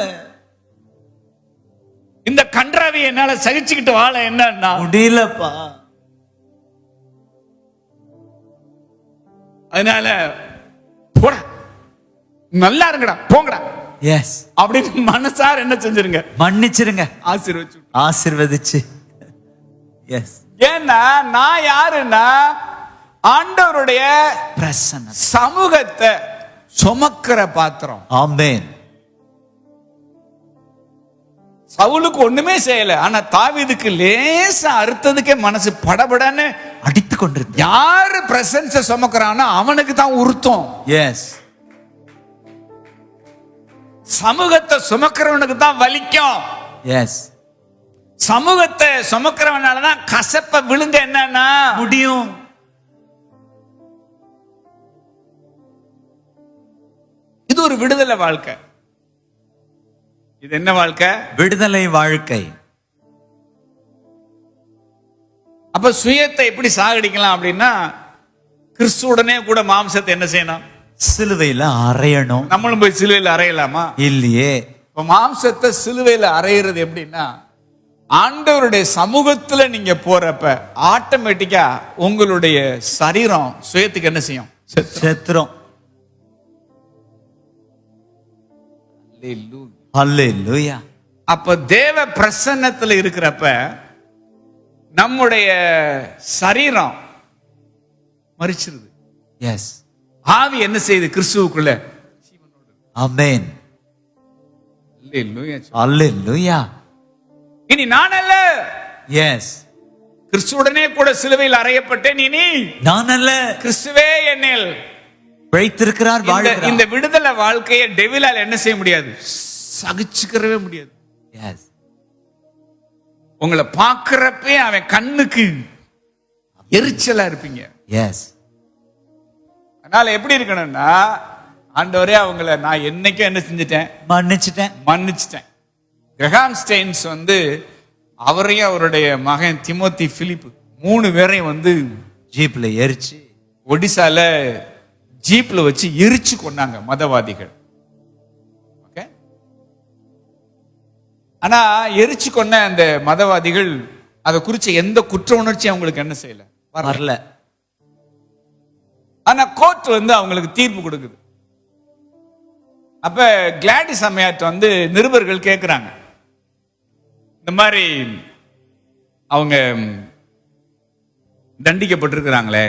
இந்த கன்றாவி என்னால சகிச்சுக்கிட்டு வாழ என்னன்னா முடியலப்பா. அதனால போட நல்லா இருங்கடா, போங்கடா. எஸ். அப்படின்னு மனசார என்ன செஞ்சிருங்க? மன்னிச்சிருங்க. ஆசீர்வதிச்சு. எஸ். ஏன்னா நான் யாருன்னா, ஆண்டவருடைய பிரசன்னம். சமூகத்தை சுமக்கிற பாத்திரம். ஆமென். சவுலுக்கு ஒண்ணுமே செய்யல, ஆனா தாவீதுக்கு லேசா அறுத்ததுக்கே மனசு படபடன்னு அடித்து கொண்டிருந்தார். யாரு பிரசன்ஸ சுமக்கிறானோ அவனுக்கு தான் உறுத்தம். எஸ். சமூகத்தை சுமக்கிறவனுக்கு தான் வலிக்கும். எஸ். சமூகத்தை சுமக்கிறவனாலதான் கசப்ப விழுங்க என்னன்னா முடியும். இது ஒரு விடுதலை வாழ்க்கை. இது என்ன வாழ்க்கை? விடுதலை வாழ்க்கை. அப்ப சுயத்தை எப்படி சாகடிக்கலாம் அப்படின்னா, கிறிஸ்துவுடனே கூட மாம்சத்தை என்ன செய்யணும்? சிலுவையில அறையணும். நம்மளும் போய் சிலுவையில் அறையலாமா? இல்லையே. இப்ப மாம்சத்தை சிலுவையில் அறையிறது எப்படின்னா, ஆண்டவருடைய சமூகத்துல நீங்க போறப்ப ஆட்டோமேட்டிக்கா உங்களுடைய சரீரம் சுயத்துக்கு என்ன செய்யும்? செத்துரும். அல்லேலூயா. அப்ப தேவ பிரசன்னத்துல இருக்கிறப்ப நம்முடைய சரீரம் மரிச்சிருது. எஸ். ஆவி என்ன செய்யுது? கிறிஸ்துவுக்குள்ள. ஆமென். அல்லேலூயா. அல்லேலூயா. இனி நான் அல்ல, எஸ். கிறிஸ்துவுடனே கூட சிலுவையில் அறையப்பட்டேன். இனி நான் அல்ல, கிறிஸ்துவே என்னில் பிழைத்திருக்கிறார், வாழ்கிறார். இந்த விடுதலை வாழ்க்கையை டெவிலால் என்ன செய்ய முடியாது? சகிச்சுக்கிறவே முடியாது. எஸ். உங்களை பார்க்கிறப்பே அவன் கண்ணுக்கு எரிச்சலா இருப்பீங்க. எஸ். அதனால எப்படி இருக்கணும்னா, ஆண்டவரே அவங்கள நான் என்னைக்கும் என்ன செஞ்சுட்டேன்? மன்னிச்சிட்டேன். கிரஹாம் ஸ்டெயின்ஸ் அவரையும் அவருடைய மகன் திமோத்தி பிலிப் 3 பேரையும் ஜீப்ல எரிச்சு, ஒடிசால ஜீப்ல வச்சு எரிச்சு கொண்டாங்க மதவாதிகள். ஓகே. ஆனா எரிச்சு கொண்ட அந்த மதவாதிகள் அதை குறிச்ச எந்த குற்ற உணர்ச்சி அவங்களுக்கு என்ன செய்யல, வரல. ஆனா கோர்ட் அவங்களுக்கு தீர்ப்பு கொடுக்குது. அப்ப கிளாடிஸ் அம்மையார் நிருபர்கள் கேட்கிறாங்க, இந்த மாதிரி அவங்க தண்டிக்கப்பட்டிருக்கிறாங்களே,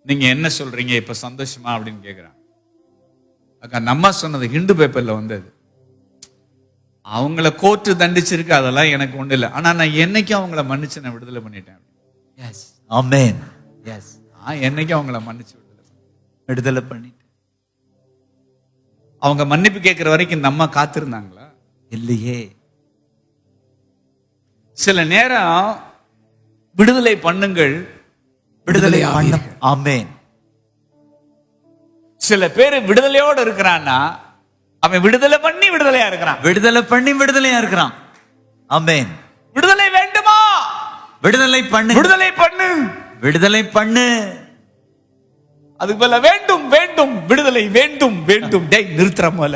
நீங்க என்ன சொல்றீங்க, இப்ப சந்தோஷமா அப்படின்னு கேக்குறாங்க. அக்கா நம்ம சொன்னது ஹிந்து பேப்பர்ல வந்தது. அவங்கள கோர்ட்டு தண்டிச்சிருக்கு, அதெல்லாம் எனக்கு ஒண்ணு இல்லை. ஆனா நான் என்னைக்கும் அவங்கள மன்னிச்சு நான் விடுதலை பண்ணிட்டேன். எஸ். ஆமென். எஸ். நான் என்னைக்கும் அவங்கள மன்னிச்சு விடுதலை பண்ணிட்டேன். அவங்க மன்னிப்பு கேட்கிற வரைக்கும் இந்த அம்மா காத்திருந்தாங்களா? இல்லையே. சில நேரம் விடுதலை பண்ணுங்கள், விடுதலை பண்ண. ஆமென். சில பேர் விடுதலையோடு இருக்கிறான்னா அவன் விடுதலை பண்ணி விடுதலையா இருக்கிறான். விடுதலை பண்ணி விடுதலையா இருக்கிறான். ஆமென். விடுதலை வேண்டுமா? விடுதலை பண்ணு. விடுதலை பண்ணு. விடுதலை பண்ணு. அதுக்கு மேல வேண்டும் வேண்டும் விடுதலை வேண்டும் வேண்டும். டேய் நிறுத்துற போல.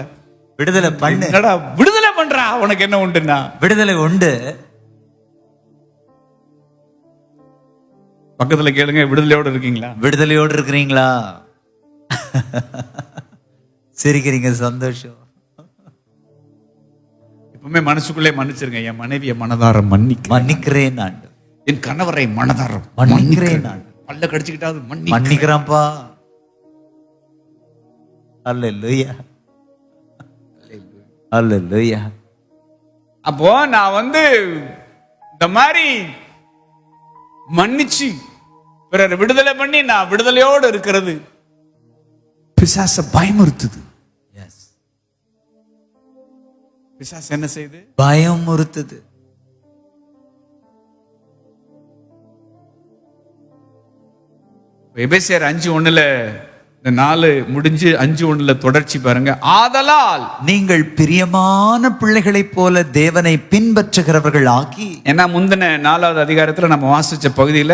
விடுதலை பண்ணு. என்னடா விடுதலை பண்றா? உனக்கு என்ன உண்டுன்னா? விடுதலை உண்டு. பக்கத்துல கேளுங்க, விடுதலையோடு இருக்கீங்களா? விடுதலையோடு இருக்கிறீங்களா? சிரிக்கிறீங்க, சந்தோஷம். எப்பவுமே மனசுக்குள்ளே மன்னிச்சிருங்க. என் மனைவியை மனதார மன்னிக்கிறேன் நான். என் கணவரை மனதார மன்னிக்கிறேன் நான். பல்ல கடிச்சுக்கிட்டாவது மன்னிக்கிறேன்ப்பா. அல்லேலூயா. அல்லேலூயா. அப்போ நான் இந்த மாதிரி மன்னிச்சு பிறர் விடுதலை பண்ணி நான் விடுதலையோடு இருக்கிறது பிசாச பயமுறுத்துது. எஸ். பிசாசு என்ன செய்யுது? பயமுறுத்துது. எபேசியர் 5:1 இந்த 4 முடிஞ்சு 5:1 தொடர்ச்சி பாருங்க. ஆதலால் நீங்கள் பிரியமான பிள்ளைகளைப் போல தேவனை பின்பற்றுகிறவர்கள் ஆகி. ஏன்னா முந்தின 4வது அதிகாரத்துல நம்ம வாசிச்ச பகுதியில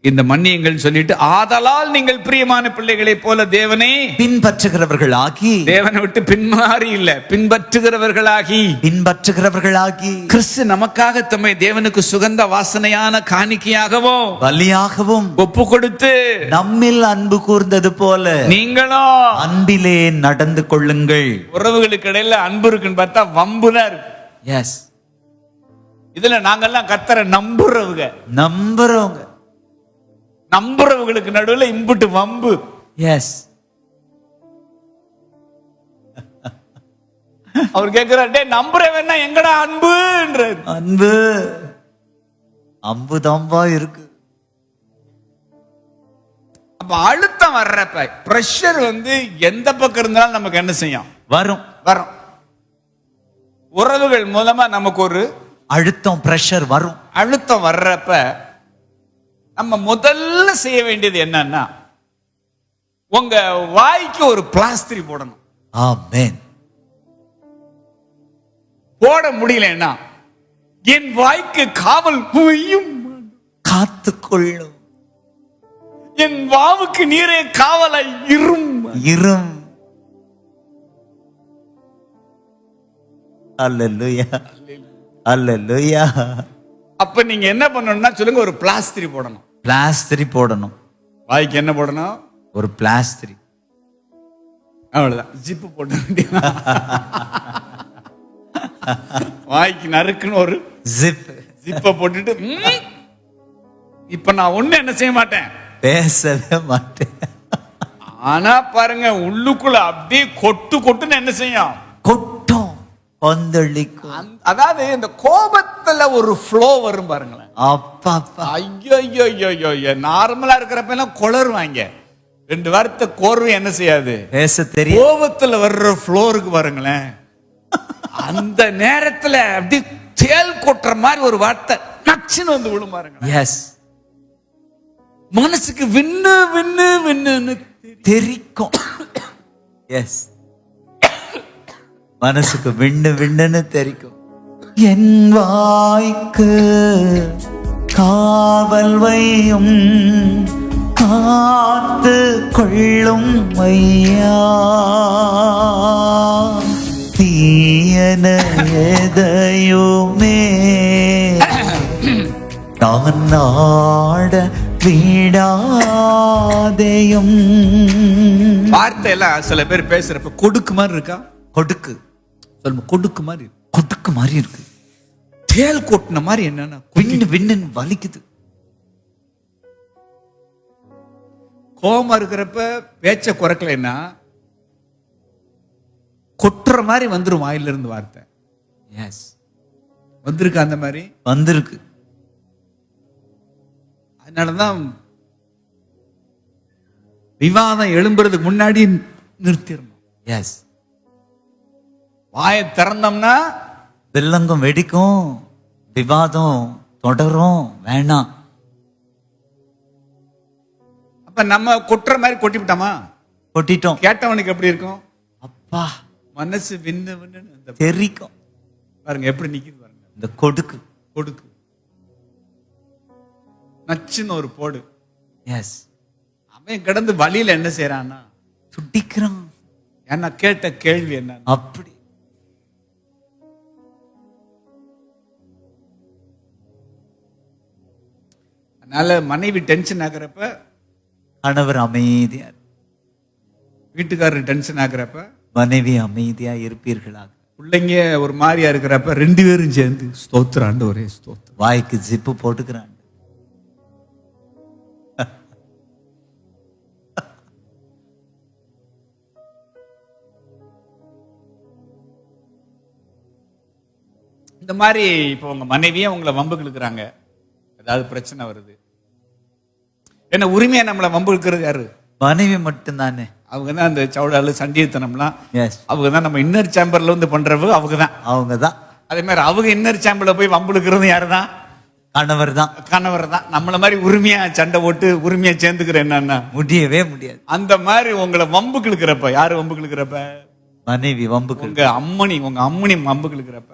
இந்த மன்னியங்கள் சொல்லிட்டு, ஆதலால் நீங்கள் பிரியமான பிள்ளைகளைப் போல தேவனை பின்பற்றுகிறவர்கள் ஆகி. தேவனை விட்டு பின்மாறி இல்ல, பின்பற்றுகிறவர்களாகி கிறிஸ்து நமக்காக தம்மை தேவனுக்கு சுகந்த வாசனையான காணிக்கையாகவும் பலியாகவும் ஒப்பு கொடுத்து நம்மில் அன்பு கூர்ந்தது போல நீங்களும் அன்பிலே நடந்து கொள்ளுங்கள். உறவுகளுக்கு இடையில அன்பு இருக்குன்னு பார்த்தா வம்புதான் இருக்கு. எஸ். இதுல நாங்கெல்லாம் கர்த்தரை நம்புறவங்க. நம்புறவங்களுக்கு நடுவுல இம்புட்டு வம்பு. எஸ். அவர் கேட்கிறார், டே நம்புறவன்னா எங்கடா அன்புன்றார். அன்பு அம்புதாம்பா இருக்கு. அப்ப அழுத்தம் வர்றப்ப பிரஷர் எந்த பக்கம் இருந்தாலும் நமக்கு என்ன செய்யும்? வரும். உறவுகள் மூலமா நமக்கு ஒரு அழுத்தம், பிரஷர் வரும். அழுத்தம் வர்றப்ப நம்ம முதல்ல செய்ய வேண்டியது என்னன்னா, உங்க வாய்க்கு ஒரு பிளாஸ்டர் போடணும். ஆமென். போட முடியலன்னா என் வாய்க்கு காவல் புகையும் காத்துக்கொள்ளும், என் வாவுக்கு நீரே காவலை இரும். அல்லேலூயா, அல்லேலூயா. அப்ப நீங்க என்ன பண்ணணும்னா சொல்லுங்க, ஒரு பிளாஸ்டர் போடணும். பிளாஸ்டரி போடணும். வாய்க்கு என்ன போடணும்? ஒரு பிளாஸ்டரி. அவ்வளவுதான், ஜிப்பு போட வேண்டியது. வாய்க்கு நறுக்குன்னு ஒரு ஜிப்பை போட்டுட்டு, இப்ப நான் ஒண்ணு என்ன செய்ய மாட்டேன், பேசவே மாட்டேன். ஆனா பாருங்க, உள்ளுக்குள்ள அப்படியே கொட்டுன்னு என்ன செய்யும்? கொட்டும், கொந்தளிக்கும். அதாவது இந்த கோபத்துல ஒரு ஃப்ளோ வரும் பாருங்களேன். அப்பா ஐயோ ஐயோ ஐயோ ஐயோ, நார்மலா இருக்கிறப்ப எல்லாம் குளறுவாங்க. 2 வாரத்தை கோர்வை என்ன செய்யாது, பேச தெரியும். கோபத்துல வர்ற ஃப்ளோ இருக்கு பாருங்களேன். அந்த நேரத்துல அப்படி தேல் கொட்டுற மாதிரி ஒரு வார்த்தை நச்சுன்னு விழும் பாருங்க. எஸ். மனசுக்கு விண்ணு விண்ணு விண்ணுன்னு தெரிக்கும். எஸ், மனசுக்கு விண்ணு விண்ணுன்னு தெரிக்கும். என் வாய்க்கு காவல் வையும், காத்து கொள்ளும் ஐயா. தீயன எதையுமே நான் நாட விடாதேயும். வார்த்தை எல்லாம் சில பேர் பேசுறப்ப கொடுக்கு மாதிரி இருக்கா? கொடுக்கு சொல்லுங்க, கொடுக்கு மாதிரி, கொடுக்கு மாதிரி இருக்கு. தேல் கொட்டின மாதிரி. என்னன்னா விண்ணு விண்ணுன்னு வலிக்குது. கோபமா இருக்கிறப்ப பேச்ச குறைக்கலைன்னா கொட்டுற மாதிரி வந்துரும் வாயில இருந்து வார்த்தை. எஸ், வந்திருக்கு, அந்த மாதிரி வந்திருக்கு. அதனாலதான் விவாதம் எழும்புறதுக்கு முன்னாடி நிறுத்திடணும். எஸ், வாயை திறந்தோம்னா வெள்ளங்கம் வெடிக்கும், விவாதம் தொடரும். வேணாம். அப்ப நம்ம கொட்டுற மாதிரி கொட்டிவிட்டோமா, கொட்டிட்டோம். கேட்டவனுக்கு எப்படி இருக்கும்? அப்பா, மனசு விண்ணு விண்ணு தெரிக்கும். பாருங்க எப்படி நிக்குது பாருங்க. இந்த கொடுக்கு கொடுக்கு நச்சுன்னு ஒரு போடு. எஸ், அவன் கிடந்து வழியில என்ன செய்யறான்னா துடிக்கிறான். ஏன்னா கேட்ட கேள்வி என்ன? அப்படி அதனால மனைவி டென்ஷன் ஆகுறப்ப கணவர் அமைதியா, வீட்டுக்காரர் டென்ஷன் ஆகுறப்ப மனைவி அமைதியா இருப்பீர்களாக. பிள்ளைங்க ஒரு மாதிரியா இருக்கிறப்ப 2 பேரும் சேர்ந்து ஸ்தோத்திரம் ஆண்டவரே ஸ்தோத்திரம். வாய்க்கு ஜிப்பு போட்டுக்கிறான். இந்த மாதிரி இப்போ உங்க மனைவியே உங்களை வம்புக்கு இழுக்கிறாங்க, ஏதாவது பிரச்சனை வருது, என்ன உரிமையா நம்மளை வம்பு இழுக்கிறது யாரு? மனைவி மட்டும்தானே. அவங்க தான் அந்த சவுடாலு சண்டியத்தனம்லாம். எஸ், அவங்க தான் நம்ம இன்னர் சேம்பர்ல பண்றவங்க அவங்க தான். அவங்க தான். அதே மாதிரி அவங்க இன்னர் சேம்பர்ல போய் வம்பு இழுக்கிறது யாரு தான்? கணவர் தான். கணவர் தான். நம்மள மாதிரி உரிமையா சண்டை போட்டு உரிமையா சேர்ந்துக்கிற என்னன்னா முடியவே முடியாது. அந்த மாதிரி உங்களை வம்புக்கு இழுக்கிறப்ப, யாரு வம்புக்கு இழுக்கிறப்ப? மனைவி வம்புக்கு. உங்க அம்மணி வம்புக்கு இழுக்கிறப்ப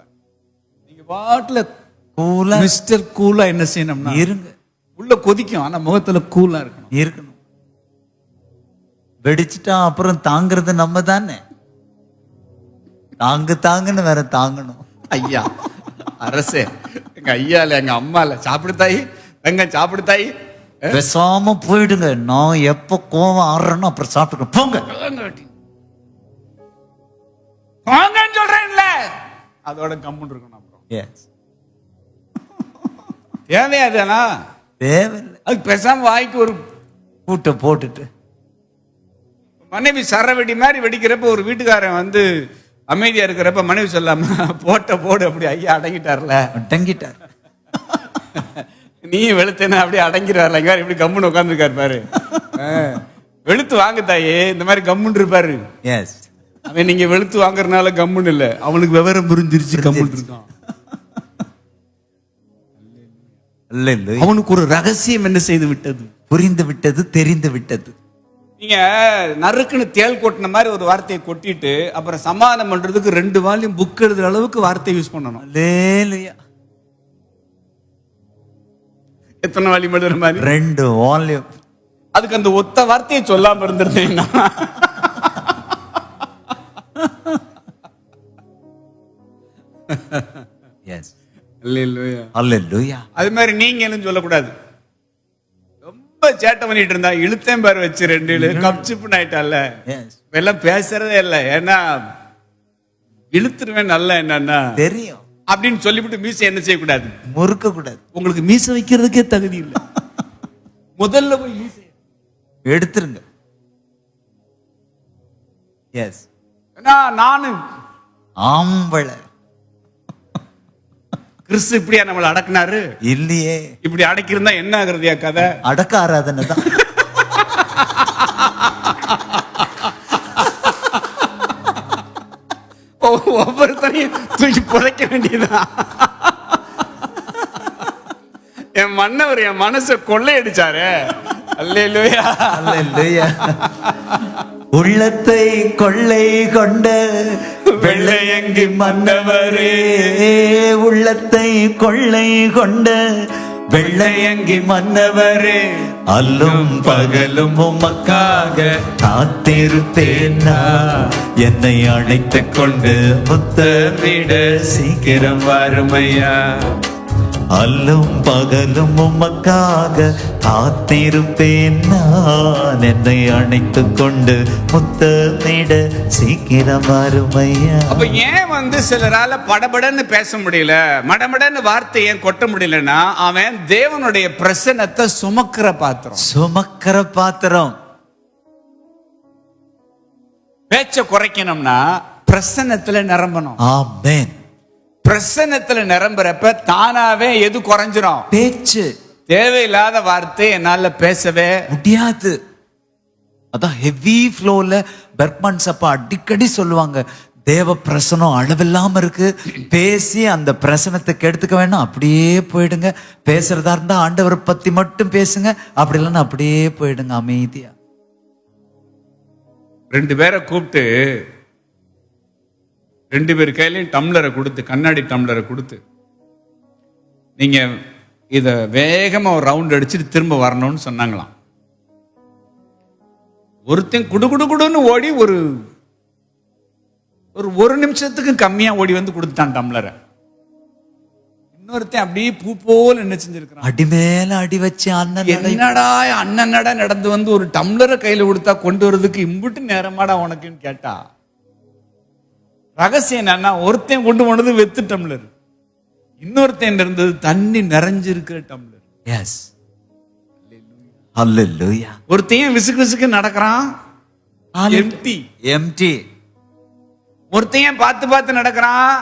நீங்க பாட்டுல கூலா மிஸ்டர் கூலா என்ன செய்யணும்னா இருங்க. உள்ள கொதிக்கும், ஆனா முகத்துல கூலா இருக்கணும். வெடிச்சுட்டா அப்புறம் தாங்கிறது நம்ம தானே. தாங்குன்னு வேற தாங்கணும். ஐயா அரசே, எங்க ஐயா இல்ல எங்க அம்மா இல்ல, சாப்பிடுத்தாயி எங்க சாப்பிடுத்தாயி, பேசாம போயிடுங்க. நான் எப்ப கோவம் ஆடுறேன்னு அப்புறம் சாப்பிட்டுக்கணும். போங்க வாங்கன்னு சொல்றேன்ல, அதோட கம்முன்னு இருக்கணும். அப்புறம் எஸ், தேவையாதானா? தேவையில்லை. அதுக்கு பேசாம வாய்க்கு ஒரு கூட்ட போட்டுட்டு மனைவி சரவெடி மாதிரி வெடிக்கிறப்ப ஒரு வீட்டுக்காரன் வந்து அமைதியா இருக்கிறப்ப மனைவி சொல்லாம போடு அப்படி ஐயா அடங்கிட்டார்ல, டங்கிட்டார். நீ வெளுத்தேன்னா அப்படியே அடங்கிடுவார்ல, இங்க இப்படி கம்முன்னு உட்காந்துருக்காரு பாரு. வெளுத்து வாங்க தாயே, இந்த மாதிரி கம்முன்னு இருப்பாரு. எஸ். அவன் நீங்க வெளுத்து வாங்குறதுனால கம்முன்னு இல்ல, அவனுக்கு விவரம் புரிஞ்சிருச்சு, கம்முன்னு இருக்கான். அல்லேலூயா. அவனுக்கு ஒரு ரகசியம் என்ன செய்து விட்டது, புரிந்து விட்டது, தெரிந்து விட்டது. நீங்க நறுக்குன்னு தேள் கொட்டின மாதிரி ஒரு வார்த்தையை கொட்டிட்டு அப்புறம் சமாதானம் பண்றதுக்கு 2 வால்யூம் புக் எழுதுற அளவுக்கு வார்த்தை யூஸ் பண்ணணும். அல்லேலூயா. எத்தனை வால்யூம் எழுதுற மாதிரி? 2 வால்யூம். அதுக்கு அந்த ஒத்த வார்த்தையை சொல்லாம இருந்திருந்தேன்னா எஸ். அல்லேலூயா. அல்லேலூயா. அது மாதிரி நீங்க என்ன சொல்லக்கூடாது. ரொம்ப சேட்டை பண்ணிட்டு இருந்தா இழுத்தேன் பாரு வச்சு 2 கப்சிப்புன்னு ஆயிட்டால, எஸ். எல்லாம் பேசுறதே இல்லை. ஏன்னா இழுத்துருவேன் நல்லா என்னன்னா தெரியும் அப்படின்னு சொல்லிவிட்டு மீசை என்ன செய்யக்கூடாது, முறுக்க கூடாது. உங்களுக்கு மீசை வைக்கிறதுக்கே தகுதி இல்லை. முதல்ல போய் மீசை எடுத்துருங்க. எஸ். நானு ஆம்பளை. கிறிஸ்து இப்படியா நம்மளை அடக்குனாரு? இல்லையே. இப்படி அடக்கியிருந்தா என்ன ஆகுறதுயா கதை? அடக்க ஆராதனை தான். ஒவ்வொருத்தரையும் தூக்கி புதைக்க வேண்டியதுதான். என் மன்னவர் என் மனசை கொள்ளையடிச்சாரு. அல்லேலூயா. அல்லேலூயா. உள்ளத்தை கொள்ளை கொண்ட வெள்ளையங்கி மன்னவரே, உள்ளத்தை கொள்ளை கொண்ட வெள்ளையங்கி மன்னவரே, அல்லும் பகலும் உமக்காக காத்திருப்பேன் நான். என்னை அழைத்துக் கொண்டு முத்தமிட சீக்கிரம் வாருமையா. அல்லும் பகலும் உமக்காக காத்திருப்பேன் நான். என்னை அணைத்துக் கொண்டு முத்தமிட சீக்கிரம் வருமையா. அப்ப ஏன் வந்து சிலரால படபடன்னு பேச முடியல, மடமடன்னு வார்த்தை ஏன் கொட்ட முடியலன்னா அவன் தேவனுடைய பிரசன்னத்தை சுமக்கிற பாத்திரம். சுமக்கிற பாத்திரம். பேச்ச குறைக்கணும்னா பிரசன்னத்துல நிரம்பணும். ஆமென். பிரசன்னத்துல நிரம்புறப்ப தானாவே எது குறைஞ்சிரும்? பேச்சு. தேவையில்லாத வார்த்தை என்னால பேசவே முடியாது. அதான் ஹெவி ஃப்ளோல பெர்க்மன்ஸ் அப்பா அடிக்கடி சொல்லுவாங்க, தேவ பிரசனம் அளவில்லாம இருக்கு, பேசி அந்த பிரசனத்தை கெடுத்துக்க வேணாம், அப்படியே போயிடுங்க. பேசுறதா இருந்தா ஆண்டவரை பத்தி மட்டும் பேசுங்க, அப்படி இல்லைன்னா அப்படியே போயிடுங்க அமைதியா. 2 பேரை கூப்பிட்டு 2 பேர் கையிலையும் டம்ளரை கொடுத்து, கண்ணாடி டம்ளரை கொடுத்து, நீங்க இத வேகமா ஒரு ரவுண்ட் அடிச்சுட்டு திரும்ப வரணும்னு சொன்னாங்களாம். ஒருத்தன் குடுன்னு ஓடி ஒரு நிமிஷத்துக்கு கம்மியா ஓடி வந்து கொடுத்துட்டான் டம்ளரை. இன்னொருத்தன் அப்படியே பூ போல என்ன செஞ்சிருக்கான், அடி மேல அடி வச்சு அண்ணன் என்னடா அண்ணனடா நடந்து வந்து ஒரு டம்ளரை கையில கொடுத்தா கொண்டு வரதுக்கு இம்புட்டு நேரமாடா உனக்குன்னு கேட்டா, ரகசியம் என்னன்னா ஒருத்தன் கொண்டு போனது வெத்து டம்ளர், இன்னொருத்தன் இருந்தது தண்ணி நிறைஞ்சிருக்கிற டம்ளர். எஸ். அல்லேலூயா. ஒருத்தையும் விசுக்கு விசுக்கு நடக்கிறான், எம்டி. எம்டி. ஒருத்தையும் பார்த்து பார்த்து நடக்கிறான்,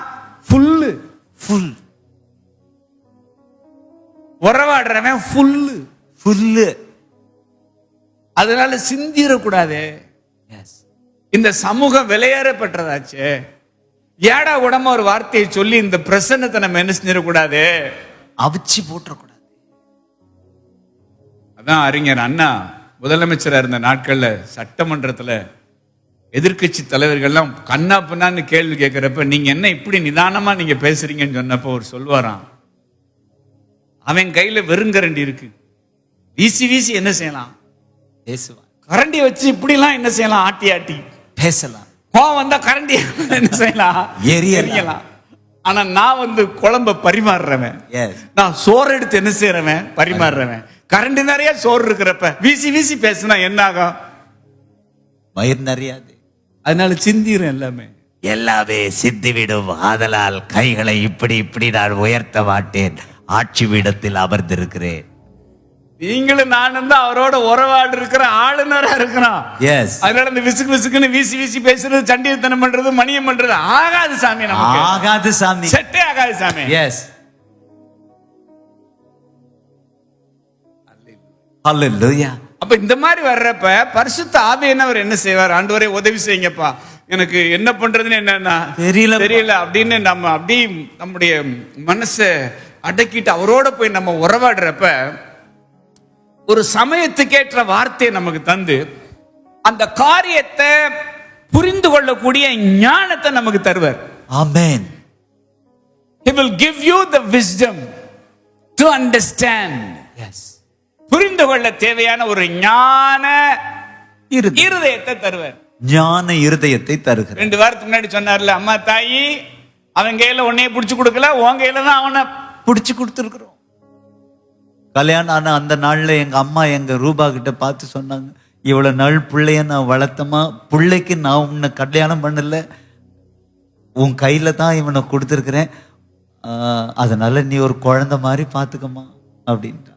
ஃபுல்லு. ஃபுல். உறவாடுறவன் ஃபுல்லு. ஃபுல்லு. அதனால சிந்திரக்கூடாது. எஸ். இந்த சமூகம் விலையேறப்பட்டதாச்சு. ஏடா உடம்ப ஒரு வார்த்தையை சொல்லி இந்த பிரசன்னத்தை நம்ம என்ன செஞ்சிடக்கூடாது, அவிச்சு போட்டுறக்கூடாது. அதான் அறிஞர் அண்ணா முதலமைச்சரா இருந்த நாட்கள்ல சட்டமன்றத்துல எதிர்க்கட்சி தலைவர்கள்லாம் கண்ணா பின்னான்னு கேள்வி கேட்கிறப்ப, நீங்க என்ன இப்படி நிதானமா நீங்க பேசுறீங்கன்னு சொன்னப்போ அவர் சொல்வாராம், அவன் கையில வெறுங்கரண்டி இருக்கு, வீசி வீசி என்ன செய்யலாம், பேசுவான். கரண்டி வச்சு இப்படி எல்லாம் என்ன செய்யலாம், ஆட்டி ஆட்டி பேசலாம். கோவம் வந்தா கரண்டி என்ன செய்யலாம், எரியலாம். ஆனா நான் வந்து குழம்ப பரிமாறுறவன், நான் சோறு எடுத்து என்ன செய்யறவன், பரிமாறுறவன். கரண்டி நிறைய சோறு இருக்கிறப்ப வீசி வீசி பேசினா என்ன ஆகும், வயிறு நிறையாது. அதனால சிந்திரும் எல்லாமே சிந்திவிடும். ஆதலால் கைகளை இப்படி இப்படி நான் உயர்த்த மாட்டேன், ஆட்சி பீடத்தில் அமர்ந்திருக்கிறேன். நீங்களும் நானும் தான் அவரோட உறவாடு இருக்கிற ஆளுநரா இருக்கிறோம். எஸ், அதனால இந்த விசுக்கு விசுக்குன்னு வீசி வீசி பேசுறது, சண்டியத்தனம் பண்றது, மணியம் பண்றது ஆகாது சாமி. நமக்கு ஆகாது சாமி, செட்டே ஆகாது சாமி. எஸ். ஹalleluya. அப்ப இந்த மாதிரி வர்றப்ப பரிசுத்த ஆவியானவர் என்ன செய்வார்? ஆண்டவரே உதவி செய்யுங்கப்பா, எனக்கு என்ன பண்றதுன்னு என்னன்னா தெரியல அப்படின்னு நம்ம அப்படி நம்முடைய மனசை அடக்கிட்டு அவரோட போய் நம்ம உறவாடுறப்ப ஒரு சமயத்துக்கேற்ற வார்த்தையை நமக்கு தந்து அந்த காரியத்தை புரிந்து கொள்ளக்கூடிய ஞானத்தை நமக்கு தருவார். Amen. He will give you the wisdom to understand. Yes. புரிந்து கொள்ள தேவையான ஒரு ஞான இருதயத்தை தருவார். ஞான இருதயத்தை தருகிறார். 2 வாரத்துக்கு முன்னாடி சொன்னார்ல, அம்மா தாயி அவன் கையில உன்னைய புடிச்சு கொடுக்கல, உன் கையில தான் அவனை புடிச்சு கொடுத்துருக்கிறோம். கல்யாணம் ஆன அந்த நாள்ல எங்க அம்மா எங்க ரூபா கிட்ட பார்த்து சொன்னாங்க, இவ்வளவு நாள் பிள்ளைய நான் வளர்த்தமா, பிள்ளைக்கு நான் உன்னை கல்யாணம் பண்ணல, உன் கையில தான் இவனை கொடுத்துருக்கிறேன், அதனால நீ ஒரு குழந்தை மாதிரி பாத்துக்கமா அப்படின்ட்டா.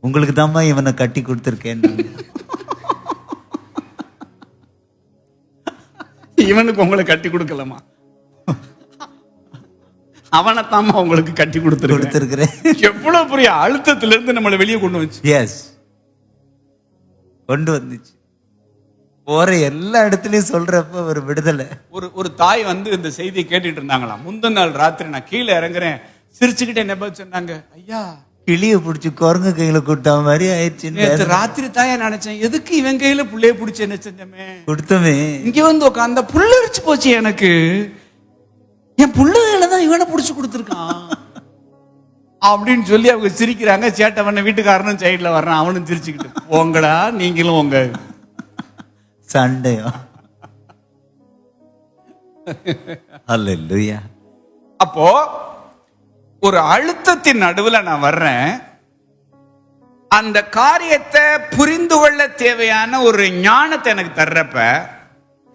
உங்களுக்கு தாம்மா இவனை கட்டி கொடுத்துருக்கேன். இவனுக்கு உங்களை கட்டி கொடுக்கலாமா? அவனைத்தாமா உங்களுக்கு கட்டி கொடுத்துருக்கிறேன். எவ்வளவு பெரிய அழுத்தத்துல இருந்து நம்மளை வெளியே கொண்டு வந்துச்சு. எஸ், கொண்டு வந்துச்சு. போற எல்லா இடத்துலயும் சொல்றப்ப ஒரு விடுதலை. ஒரு தாய் வந்து இந்த செய்தியை கேட்டுட்டு இருந்தாங்களாம். முந்தின நாள் ராத்திரி நான் கீழே இறங்குறேன், சிரிச்சுக்கிட்டே என்ன சொன்னாங்க, ஐயா கிளிய புடிச்சு குரங்கு கையில கூட்டா மாதிரி ஆயிடுச்சு. நேற்று ராத்திரி தாயா நினைச்சேன், எதுக்கு இவன் கையில புள்ளைய புடிச்சு என்ன செஞ்சமே கொடுத்தமே, இங்க வந்து உட்காந்த புள்ள அரிச்சு போச்சு எனக்கு, என் புள்ளையில தான் இவனை புடிச்சு கொடுத்துருக்கான் அப்படின்னு சொல்லி அவங்க சிரிக்கிறாங்க. சேட்டவன வீட்டுக்காரனும் சைட்ல வர்றான், அவனும் சிரிச்சுக்கிட்டு, போங்கடா நீங்களும் உங்க சண்டையோ. ஹல்லேலூயா. அப்போ ஒரு அழுத்தத்தின் நடுவுல நான் வர்றேன், அந்த காரியத்தை புரிந்து கொள்ள தேவையான ஒரு ஞானத்தை எனக்கு தர்றப்ப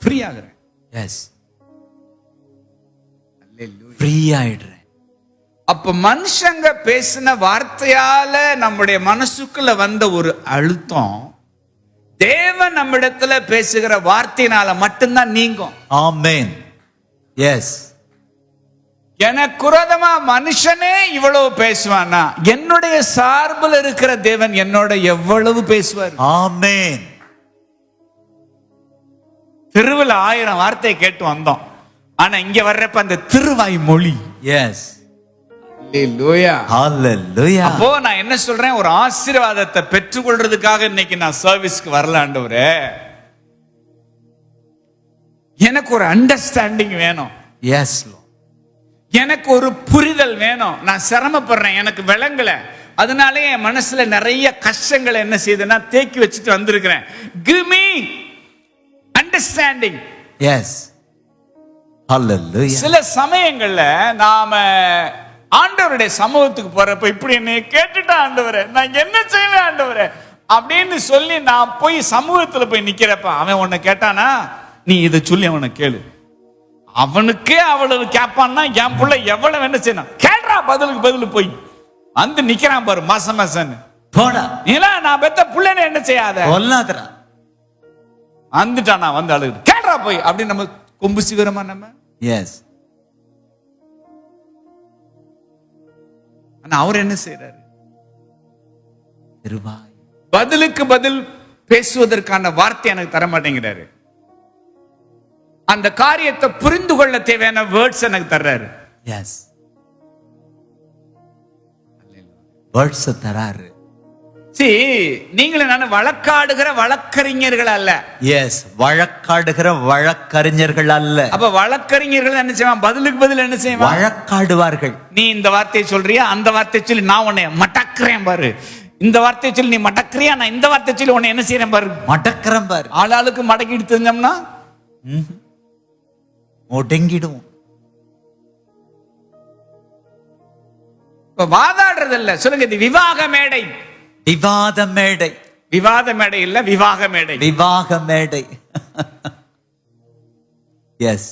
ஃப்ரீ ஆகுறேன். எஸ், ஃப்ரீ ஆயிடுறேன். அப்ப மனுஷங்க பேசின வார்த்தையால நம்முடைய மனசுக்குள்ள வந்த ஒரு அழுத்தம் தேவன் நம்மிடத்துல பேசுகிற வார்த்தையினால மட்டும்தான் நீங்கும். ஆமென். எஸ். எனக்கு விரோதமா மனுஷனே இவ்வளவு பேசுவானா, என்னுடைய சார்பில் இருக்கிற தேவன் என்னோட எவ்வளவு பேசுவார். ஆமென். திருவிழா 1000 வார்த்தையை கேட்டு வந்தோம், ஆனா இங்க வர்றப்ப அந்த திருவாய் மொழி. எஸ். ஹல்லேலூயா. ஹல்லேலூயா. அப்போ நான் என்ன சொல்றேன், ஒரு ஆசீர்வாதத்தை பெற்றுக்கொள்றதுக்காக இன்னைக்கு நான் சர்வீஸ்க்கு வரல ஆண்டவரே, எனக்கு ஒரு அண்டர்ஸ்டாண்டிங் வேணும். எஸ், எனக்கு ஒரு புரிதல் வேணும். நான் சிரமப்படுறேன், எனக்கு விளங்கல, அதனாலே என் மனசுல நிறைய கஷ்டங்களை என்ன செய்யுதுன்னா தேக்கி வச்சுட்டு வந்திருக்கிறேன். Give me understanding. எஸ். ஹல்லேலூயா. சில சமயங்கள்ல நாம ஆண்டவருடைய சமூகத்துக்கு போறப்ப இப்படி என்னை கேட்டுட்டா ஆண்டவரே, நான் என்ன செய்வேன் ஆண்டவரே அப்படின்னு சொல்லி நான் போய் சமூகத்துல போய் நிக்கிறப்ப அவன் உன்னை கேட்டானா, நீ இதை சொல்லி அவனை கேளு. அவனுக்கே அவ்வளவு கேட்பான்னா என் புள்ள எவ்வளவு என்ன செய்யணும் கேள்றா, பதிலுக்கு பதில் போய் வந்து நிக்கிறான் பாரு மாசம் மாசம். போடா நீலா, நான் பெத்த புள்ளனை என்ன செய்யாத கொல்லாதடா, வந்துட்டான் நான் வந்து அழுது கேள்றா போய் அப்படின்னு நம்ம கொம்பு சிவரமா நம்ம. எஸ். ஆனா அவர் என்ன செய்யறாரு, திருவாய் பதிலுக்கு பதில் பேசுவதற்கான வார்த்தை எனக்கு தர மாட்டேங்கிறாரு. அந்த காரியத்தை புரிந்து கொள்ள தேவையான வேர்ட்ஸ் எனக்கு தர்றாரு. எஸ், வேர்ட்ஸ் தராரு. நீங்களும் நான் வழக்காடுகிற வழக்கறிஞர்கள் அல்ல. எஸ், வழக்காடுகிற வழக்கறிஞர்கள் அல்ல. அப்ப வழக்கறிஞர்கள் என்ன செய்வான், பதிலுக்கு பதில் என்ன செய்வான், வழக்காடுவார்கள். நீ இந்த வார்த்தையை சொல்றியா, அந்த வார்த்தையை சொல்லி நான் உன்னை மடக்கிறேன் பாரு, இந்த வார்த்தையை சொல்லி நீ மடக்கிறியா, நான் இந்த வார்த்தையை சொல்லி உன்னை என்ன செய்யறேன் பாரு, மடக்கிறேன் பாரு. ஆளாளுக்கு மடக்கிட்டு தெரிஞ்சோம்னா ஒடுங்கிடுவோம். இப்ப வாதாடுறது இல்ல, சொல்லுங்க, இது விவாக மேடை. விவாத மேடை. விவாத மேடை இல்ல, விவாக மேடை. விவாக மேடை. எஸ்,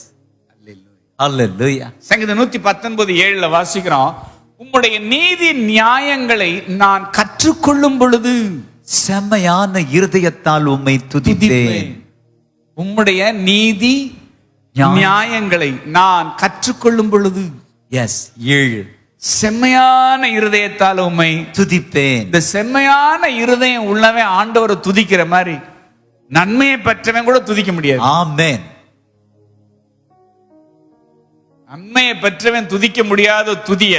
ஹல்லேலூயா. சங்கீதம் 119:7 வாசிக்கிறோம், உம்முடைய நீதி நியாயங்களை நான் கற்றுக்கொள்ளும் பொழுது செம்மையான இருதயத்தால் உம்மை துதிப்பேன். உம்முடைய நீதி நியாயங்களை நான் கற்றுக்கொள்ளும் பொழுது எஸ் 7 செம்மையான இருதயத்தால் உம்மை துதிப்பேன். இந்த செம்மையான இருதயம் உள்ளவன் ஆண்டவரை துதிக்கிற மாதிரி நன்மையை பெற்றவன் கூட துதிக்க முடியாது. ஆமென். நன்மையை பெற்றவன் துதிக்க முடியாத துதிய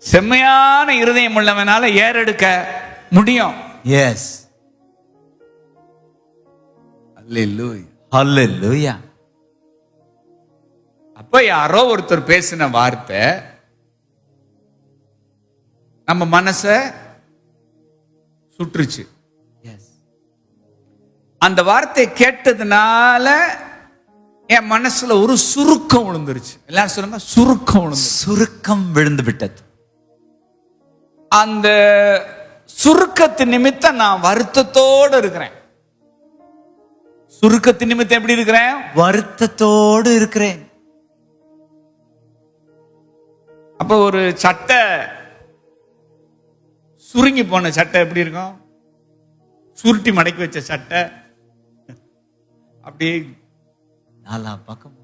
செம்மையான இருதயம் உள்ளவனால ஏறெடுக்க முடியும். எஸ். அல்லேலூயா. ஹல்லேலூயா. அப்ப யாரோ ஒருத்தர் பேசின வார்த்தை நம்ம மனச சுற்றுச்சு. எஸ். அந்த வார்த்தை கேட்டதுனால என் மனசுல ஒரு சுருக்கம் விழுந்துருச்சு. எல்லாரும் சொல்லுங்க, சுருக்கம் விழுந்து. சுருக்கம் விழுந்து விட்டது. அந்த சுருக்கத்து நிமித்தம் நான் வருத்தத்தோடு இருக்கிறேன். சுருக்கத்து நிமித்தம் எப்படி இருக்கிறேன்? வருத்தத்தோடு இருக்கிறேன். அப்ப ஒரு சட்டை சுருங்கி போன சட்டை எப்படி இருக்கும்? சுருட்டி மடக்கி வச்ச சட்டை அப்படியே நாலா பக்கம்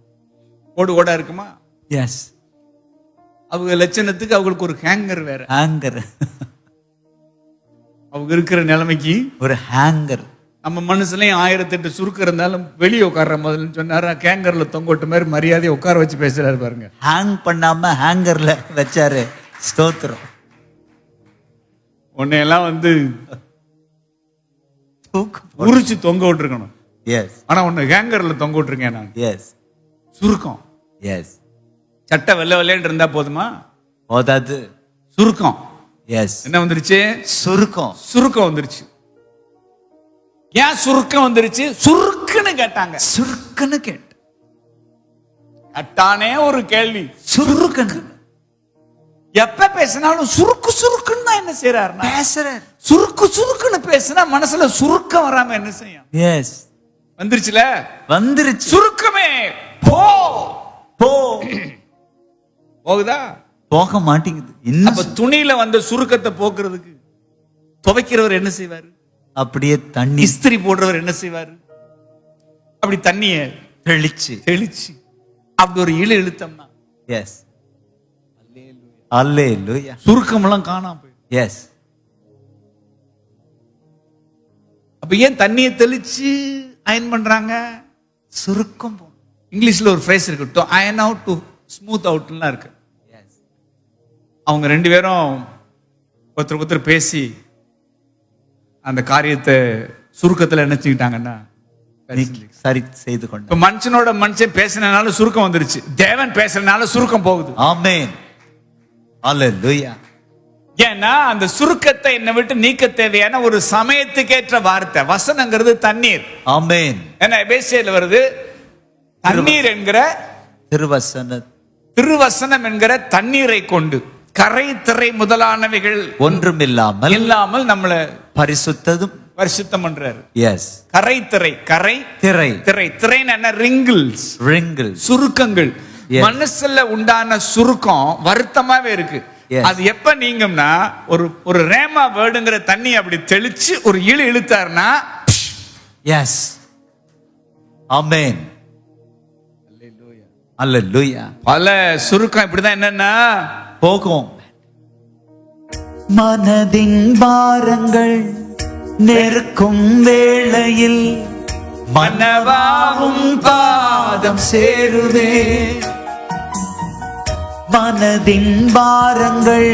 ஓடு ஓடா இருக்குமா? எஸ். அவங்க லட்சணத்துக்கு அவங்களுக்கு ஒரு ஹேங்கர் வேற. ஹேங்கர். அவங்க இருக்கிற நிலைமைக்கு ஒரு ஹேங்கர். நம்ம மனசுலயும் 1008 சுருக்கம் இருந்தாலும் வெளியே உட்கார்ற முதல்ல சொன்னாரா, ஹேங்கர்ல தொங்கோட்ட மாதிரி மரியாதையை உட்கார வச்சு பேசுறாரு பாருங்க. ஹேங் பண்ணாம ஹேங்கர்ல வச்சாரு. ஸ்தோத்திரம். உன்னையெல்லாம் வந்து உரிச்சு தொங்க விட்டுருக்கணும். எஸ். ஆனா உன்னை ஹேங்கர்ல தொங்க விட்டுருக்கேன் நான். எஸ். சுருக்கம். எஸ். சட்டை வெள்ளை வெள்ளைன்னு இருந்தா போதுமா? போதாது. சுருக்கம். எஸ். என்ன வந்துருச்சு? சுருக்கம். சுருக்கம் வந்துருச்சு. ஏன் சுருக்கம் வந்துருச்சு? சுருக்குன்னு கேட்டாங்க. சுருக்குன்னு கேட்டு அட்டானே ஒரு கேள்வி. சுருக்குன்னு எப்ப பேசினாலும் சுருக்கு சுருக்குன்னு தான் என்ன செய்யறாருன்னா பேசுறார். சுருக்கு சுருக்குன்னு பேசினா மனசுல சுருக்கம் வராம என்ன செய்யும்? எஸ். வந்துருச்சுல, வந்துருச்சு. சுருக்கமே போ போ. போகுதா? போக மாட்டேங்குது. அப்ப துணியில வந்த சுருக்கத்தை போக்குறதுக்கு துவைக்கிறவர் என்ன செய்வாரு? அப்படியே தண்ணி இஸ்திரி போடுறவர் என்ன செய்வாரு? அப்படி தண்ணிய தெளிச்சு தெளிச்சு அப்படி ஒரு இழு இழுத்தம்னா எஸ். அல்லேலூயா. சுருக்கம் எல்லாம் காணாம போயிடும். எஸ். அப்ப ஏன் தண்ணியை தெளிச்சு அயன் பண்றாங்க? சுருக்கம் போ. இங்கிலீஷ்ல ஒரு ஃப்ரேஸ் இருக்கு, to iron out to smooth அவுட்லாம் இருக்கு. அவங்க 2 பேரும் ஒருத்தர் ஒருத்தர் பேசி அந்த காரியத்தை சுருக்கத்துல நினைச்சுக்கிட்டாங்கன்னா சரி செய்து கொண்டு. இப்ப மனுஷனோட மனுஷன் பேசினால சுருக்கம் வந்துருச்சு, தேவன் பேசுறதுனால சுருக்கம் போகுது. ஆமென். அல்லேலூயா. ஏன்னா அந்த சுருக்கத்தை என்னை விட்டு நீக்க தேவையான ஒரு சமயத்துக்கேற்ற வார்த்தை. வசனங்கிறது தண்ணீர். ஆமென். ஏன்னா எபேசியர்ல வருது, தண்ணீர் என்கிற திருவசனம் என்கிற தண்ணீரை கொண்டு கரை திரை முதலானவைகள் ஒன்றுமில்லாமல் நம்மள பரிசுத்தம் பண்றாரு. எஸ். கரை திரை திரைன்னு என்ன? ரிங்கிள்ஸ். சுருக்கங்கள். மனசுல உண்டான சுருக்கம் வருத்தமாவே இருக்கு. அது எப்ப நீங்கும்னா ஒரு ரேமா வேர்டுங்கிற தண்ணி அப்படி தெளிச்சு ஒரு இழு இழுத்தாருன்னா எஸ். ஆமென். அல்லேலூயா. பல சுருக்கம் இப்படிதான் என்னன்னா போகும். மனதின் பாரங்கள் நெருக்கும் வேளையில் மனவாவும் பாதம் சேருவே. மனதின் பாரங்கள்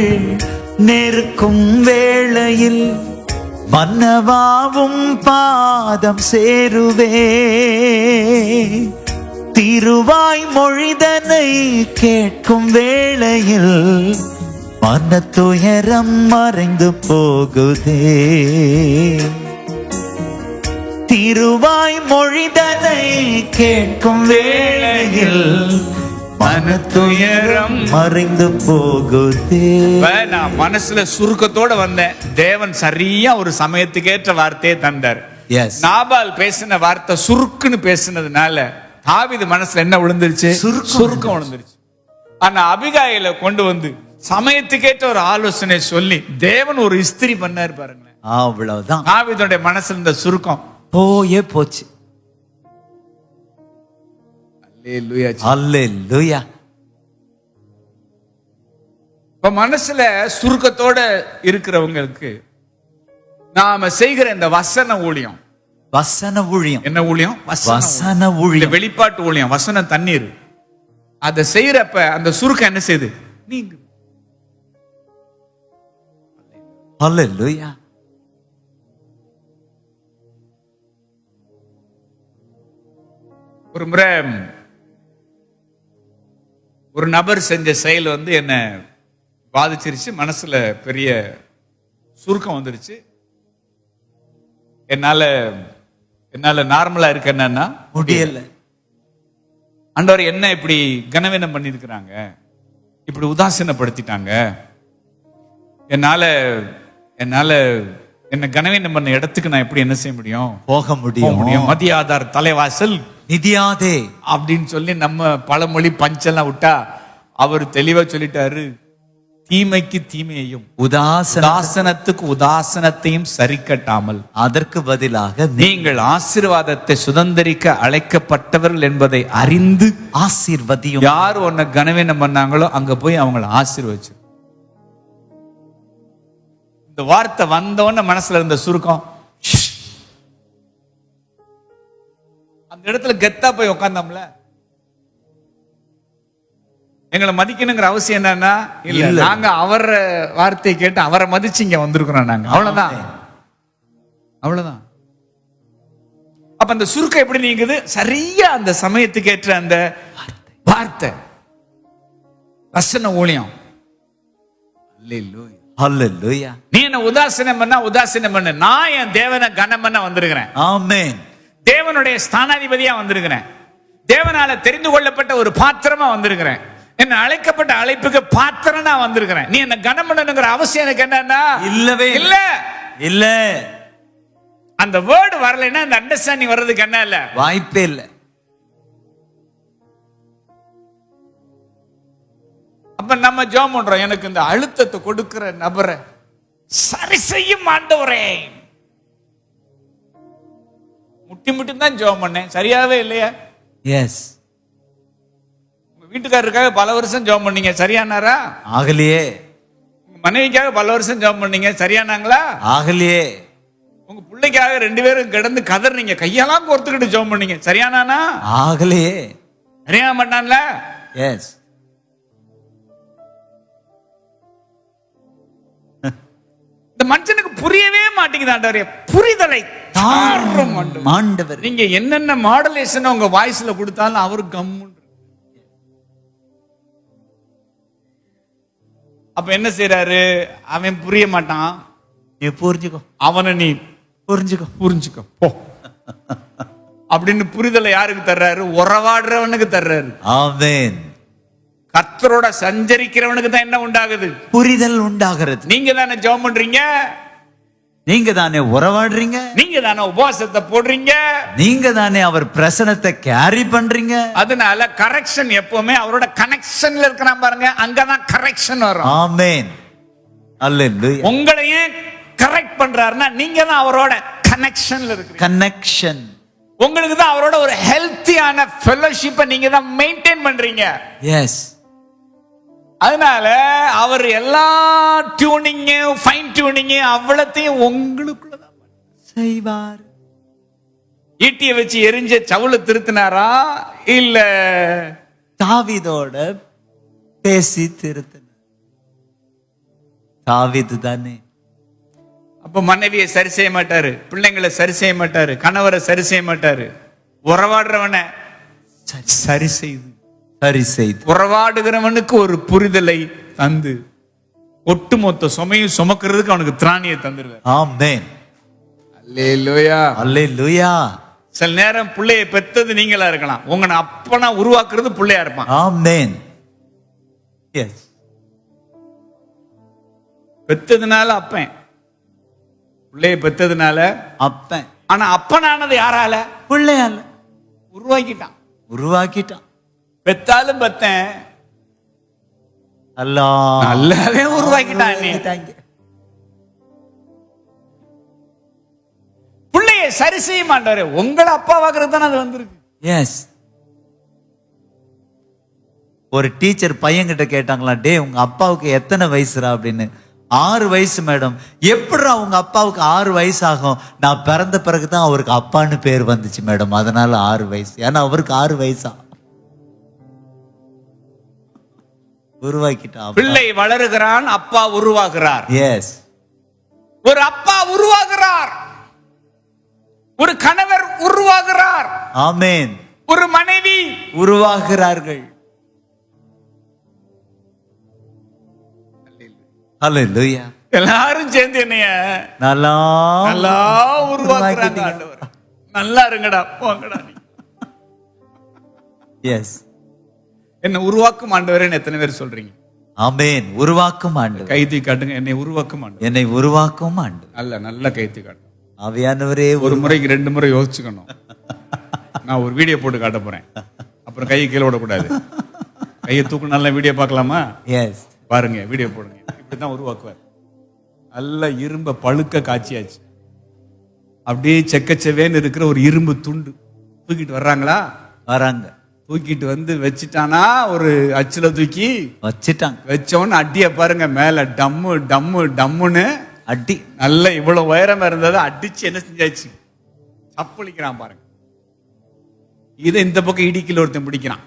நெருக்கும் வேளையில் மன்னவாவும் பாதம் சேருவே. திருவாய் மொழிதனை கேட்கும் வேளையில் மன துயரம் மறைந்து போகுதே. திருவாய் மொழிதனை கேட்கும் வேளையில் மன துயரம் மறைந்து போகுதே. நான் மனசுல சுருக்கத்தோட வந்தேன், தேவன் சரியா ஒரு சமயத்துக்கேற்ற வார்த்தையை தந்தார். நாபால் பேசின வார்த்தை சுருக்குன்னு பேசினதுனால தாவீது மனசுல என்ன விழுந்துருச்சு? சுருக்கம் விழுந்துருச்சு. ஆனா அபிகாயில கொண்டு வந்து சமயத்துக்கேற்ற ஒரு ஆலோசனை சொல்லி தேவன் ஒரு இஸ்திரி பண்ணாரு பாருங்களேன். அவ்வளவுதான். தாவீதுடைய மனசுல இந்த சுருக்கம் போயே போச்சு. அல்லேலூயா. அல்லேலூயா. இப்ப மனசுல சுருக்கத்தோட இருக்கிறவங்களுக்கு நாம செய்கிற இந்த வசன ஊழியம், வசன ஊழியம். என்ன ஊழியம்? வசன இந்த ஊழியம். வெளிப்பாட்டு ஊழியம், வசன தண்ணீர். அதை செய்யறப்ப அந்த சுருக்கம் என்ன செய்யுது? நீங்க அல்லேலூயா. ஒரு முறை ஒரு நபர் செஞ்ச செயல் என்ன பாதிச்சிருச்சு. மனசுல பெரிய சுருக்கம் வந்துருச்சு. என்னால நார்மலா இருக்க என்னன்னா முடியல. ஆண்டவர் என்ன இப்படி கனவீனம் பண்ணிருக்கிறாங்க, இப்படி உதாசீனப்படுத்திட்டாங்க. என்னால என்ன கனவீனம் பண்ண இடத்துக்கு நான் எப்படி என்ன செய்ய முடியும்? போக முடியும். மதிய ஆதார் தலைவாசல் நிதியாதே அப்படின்னு சொல்லி நம்ம பழமொழி பஞ்செல்லாம் விட்டா அவர் தெளிவா சொல்லிட்டாரு. தீமைக்கு தீமையையும் உதாசனத்துக்கு உதாசனத்தையும் சரி கட்டாமல் அதற்கு பதிலாக நீங்கள் ஆசீர்வாதத்தை சுதந்திரிக்க அழைக்கப்பட்டவர்கள் என்பதை அறிந்து ஆசீர்வதியும். யார் உன்னை கனவீனம் பண்ணாங்களோ அங்க போய் அவங்களை ஆசீர்வச்சு. இந்த வார்த்தை வந்தோன்னு மனசுல இருந்த சுருக்கம் அந்த இடத்துல கெத்தா போய் உட்கார்ந்தோம்ல. எங்களை மதிக்கணுங்கிற அவசியம் என்னன்னா இல்ல, நாங்க அவர் வார்த்தையை கேட்டு அவரை மதிச்சு இங்க வந்திருக்கிறோம் நாங்க. அவ்வளவுதான், அவ்வளவுதான். அப்ப அந்த சுருக்கம் எப்படி நீங்குது? சரியா அந்த சமயத்துக்கு ஏற்ற அந்த வார்த்தை, வசன ஊழியம். அல்லேலூயா. அல்லேலூயா. நீ என்ன உதாசீனம் பண்ண, நான் என் தேவனை கனம் பண்ண வந்திருக்கிறேன். ஆமென். தேவனுடைய ஸ்தானாதிபதியா வந்திருக்கிறேன். தேவனால தெரிந்து கொள்ளப்பட்ட ஒரு பாத்திரமா வந்திருக்கிறேன். என்ன அழைக்கப்பட்ட அழைப்புக்கு பாத்திரனா வந்திருக்கிறேன். நீ என்ன கனம் பண்ணணுங்கிற அவசியம் எனக்கு என்னன்னா இல்லவே இல்ல. இல்ல. அந்த வேர்டு வரலைன்னா அந்த அண்டர்ஸ்டாண்டிங் வர்றதுக்கு என்ன இல்ல, வாய்ப்பே இல்ல. அப்ப நம்ம ஜெபம் பண்றோம், எனக்கு இந்த அழுத்தத்தை கொடுக்கிற நபரை சரி செய்யும் ஆண்டவரே. முட்டி தான் ஜெபம் பண்ணேன், சரியாவே இல்லையா? எஸ். உங்க வீட்டுக்காரருக்காக பல வருஷம் ஜெபம் பண்ணீங்க, சரியானாரா? ஆகலையே. உங்க மனைவிக்காக பல வருஷம் ஜெபம் பண்ணீங்க, சரியானாங்களா? ஆகலையே. உங்க பிள்ளைக்காக 2 பேரும் கிடந்து கதறினீங்க, கையெல்லாம் கோர்த்துக்கிட்டு ஜெபம் பண்ணீங்க, சரியானானா? ஆகலையே. சரியா மாட்டான்ல? எஸ். இந்த மனுஷனுக்கு புரியவே மாட்டேங்குது ஆண்டவரே. புரிதலை தாரும் ஆண்டவர். நீங்க என்னென்ன மாடுலேஷன் உங்க வாய்ஸ்ல கொடுத்தாலும் அவரு கம்முன்னு. அப்ப என்ன செய்யறாரு? அவன் புரிய மாட்டான். நீ புரிஞ்சுக்கோ, அவனை நீ புரிஞ்சுக்கோ போ அப்படின்னு புரிதலை யாருக்கு தர்றாரு? உறவாடுறவனுக்கு தர்றாரு. ஆமென். கர்த்தரோட சஞ்சரிக்கிறவனுக்கு தான் என்ன உண்டாகுது? புரிதல் உண்டாகிறது. நீங்க தானே ஜெபம் பண்றீங்க, நீங்க தானே உறவாடுறீங்க, நீங்க தானே உபவாசத்தை போடுறீங்க, நீங்க தானே அவர் பிரசனத்தை கேரி பண்றீங்க. அதனால கரெக்ஷன் எப்பவுமே அவரோட கனெக்ஷன்ல இருக்கிறான் பாருங்க, அங்கதான் கரெக்ஷன் வரும். ஆமென். அல்லேலூயா. உங்களையே கரெக்ட் பண்றாருன்னா நீங்க தான் அவரோட கனெக்ஷன்ல இருக்கிறீங்க. கனெக்ஷன். உங்களுக்கு தான் அவரோட ஒரு ஹெல்த்தியான ஃபெலோஷிப்பை நீங்க தான் மெயின்டைன் பண்றீங்க. எஸ். அதனால அவர் எல்லா டியூனிங் ஃபைன் டியூனிங் அவ்வளத்தையும் உங்களுக்குள்ளதான் செய்வார். ஈட்டிய வச்சு எரிஞ்ச சவுள திருத்தினாரா இல்ல தாவீதோட பேசி திருத்தினார்? தாவீது தானே. அப்ப மனைவியை சரி செய்ய மாட்டாரு, பிள்ளைங்களை சரி செய்ய மாட்டாரு, கணவரை சரி செய்ய மாட்டாரு. உறவாடுறவனை சரி செய்து உறவாடுகிறவனுக்கு ஒரு புரிதலை தந்து ஒட்டுமொத்த சுமையும் சுமக்கிறதுக்கு அவனுக்கு திராணியை தந்துருவார். ஆமென். அல்லேலூயா. அல்லேலூயா. சில நேரம் பிள்ளையை பெத்தது நீங்களா இருக்கலாம், உங்களை அப்பனா உருவாக்குறது பிள்ளையா இருப்பான். ஆமென். எஸ். பெத்ததுனால அப்பன், பிள்ளையை பெத்ததுனால அப்பன். ஆனா அப்பனானது யாரால? பிள்ளையால. உருவாக்கிட்டான். உருவாக்கிட்டான். பெத்தாலும் பெத்தன், நல்லாவே உருவாக்கிட்டான் நீ. பிள்ளைய சரி செய்ய மாட்டாரு. உங்களை அப்பா வாக்குறது தானே அது வந்திருக்கு. எஸ். ஒரு டீச்சர் பையன்கிட்ட கேட்டாங்களா, டே உங்க அப்பாவுக்கு எத்தனை வயசுரா அப்படின்னு. 6 வயசு மேடம். எப்படிடா உங்க அப்பாவுக்கு 6 வயசு ஆகும்? நான் பிறந்த பிறகுதான் அவருக்கு அப்பான்னு பேர் வந்துச்சு மேடம், அதனால 6 வயசு. ஏன்னா அவருக்கு 6 வயசா உருவாக்கிட்டா. பிள்ளை வளருகிறான், அப்பா உருவாகிறார். எஸ். ஒரு அப்பா உருவாகிறார், ஒரு கணவர் உருவாகிறார், ஆமென், ஒரு மனைவி உருவாகிறார்கள். ஹல்லேலூயா. எல்லாரும் சேர்ந்து என்னைய நல்லா உருவாக்குறாங்க. ஆண்டவர் நல்லா இருங்கடா, போங்கடா. எஸ். என்ன உருவாக்கும் ஆண்டவரேன்னு எத்தனை பேர் சொல்றீங்க? ஆமென். உருவாக்கும் ஆண்டவர். கைதி காட்டுங்க. என்னை உருவாக்கும் ஆண்டவர். என்னை உருவாக்கும் ஆண்டவர். நல்ல கைதி காட்டுங்க. ஆவியானவரே, ஒரு முறைக்கு 2 முறை யோசிச்சுக்கணும். நான் ஒரு வீடியோ போட்டு காட்ட போறேன். அப்புறம் கையை கீழே விடக்கூடாது. கையை தூக்கு. நல்ல வீடியோ பார்க்கலாமா? எஸ். பாருங்க, வீடியோ போடுங்க. இப்படிதான் உருவாக்குவார். நல்ல இரும்ப பழுக்க காய்ச்சியாச்சு. அப்படியே செக்கச்சவேன்னு இருக்கிற ஒரு இரும்பு துண்டு தூக்கிட்டு வர்றாங்களா? வராங்க. தூக்கிட்டு வந்து வச்சுட்டானா, ஒரு அச்சுல தூக்கி வச்சுட்டாங்க. வச்சவொன்னு அடிய பாருங்க, மேல டம்மு டம்மு டம்முன்னு அடி. நல்ல இவ்வளவு உயரமா இருந்ததை அடிச்சு என்ன செஞ்சாச்சு? சப்பளிக்கிறான் பாருங்க. இதை இந்த பக்கம் இடிக்கல ஒருத்தன் பிடிக்கிறான்.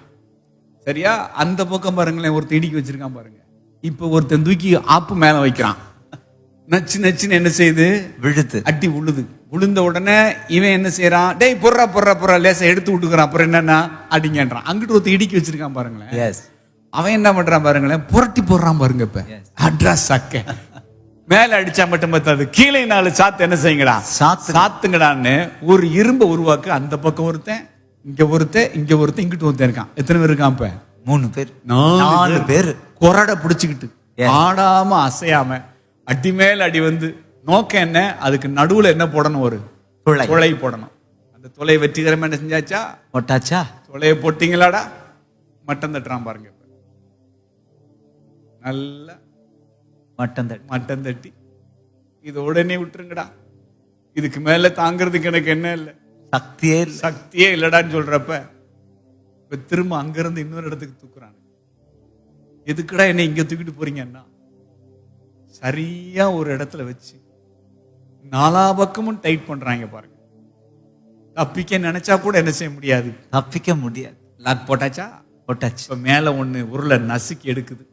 சரியா? அந்த பக்கம் பாருங்களேன், ஒருத்தன் இடிக்கி வச்சிருக்கான் பாருங்க. இப்ப ஒருத்தன் தூக்கி ஆப்பு மேல வைக்கிறான். நச்சு நச்சுன்னு என்ன செய்யுது? விழுது. அடி உழுது. விழுந்த உடனே இவன் என்ன செய்யறான்? டேய் பொறா பொறா பொறா லேசா எடுத்து விட்டுக்கிறான். அப்புறம் என்னன்னா அடிங்கன்றான். அங்கிட்டு ஒருத்தன் இடிக்கி வச்சிருக்கான் பாருங்களேன். அவன் என்ன பண்றான் பாருங்களேன், புரட்டி போடுறான் பாருங்க. இப்ப அட்ரஸ் சக்க மேல அடிச்சா மட்டும் பத்தாது, கீழே 4 சாத்து என்ன செய்யுங்கடா? சாத்துங்கடான்னு ஒரு இரும்ப உருவாக்கு. அந்த பக்கம் ஒருத்தன், இங்க ஒருத்தன், இங்க ஒருத்தன், இங்கிட்டு ஒருத்தன் இருக்கான். எத்தனை பேர் இருக்கான்? இப்ப 3 பேர். 4 பேர் கொரடை பிடிச்சுக்கிட்டு ஆடாம அசையாம அடி மேல அடி வந்து. நோக்கம் என்ன? அதுக்கு நடுவுல என்ன போடணும்? ஒரு துளை போடணும். அந்த துளை வெற்றிகரமா என்ன செஞ்சாச்சா? போட்டாச்சா? துளையை போட்டீங்களாடா? மட்டம் தட்டுறான் பாருங்க. நல்ல மட்டம் தட்டி இது உடனே விட்டுருங்கடா, இதுக்கு மேல தாங்கிறதுக்கு எனக்கு என்ன இல்லை, சக்தியே இல்லடான்னு சொல்றப்ப இப்ப திரும்ப அங்கிருந்து இன்னொரு இடத்துக்கு தூக்குறாங்க. எதுக்குடா என்ன இங்க தூக்கிட்டு போறீங்கன்னா, சரியா ஒரு இடத்துல வச்சு 4 பக்கமும் டைட் பண்றாங்க பாருங்க. தப்பிக்க நினைச்சா கூட என்ன செய்ய முடியாது, தப்பிக்க முடியாது. லாக் போட்டாச்சா? போட்டாச்சு. இப்ப மேல ஒண்ணு உருளை நசுக்கி எடுக்குது,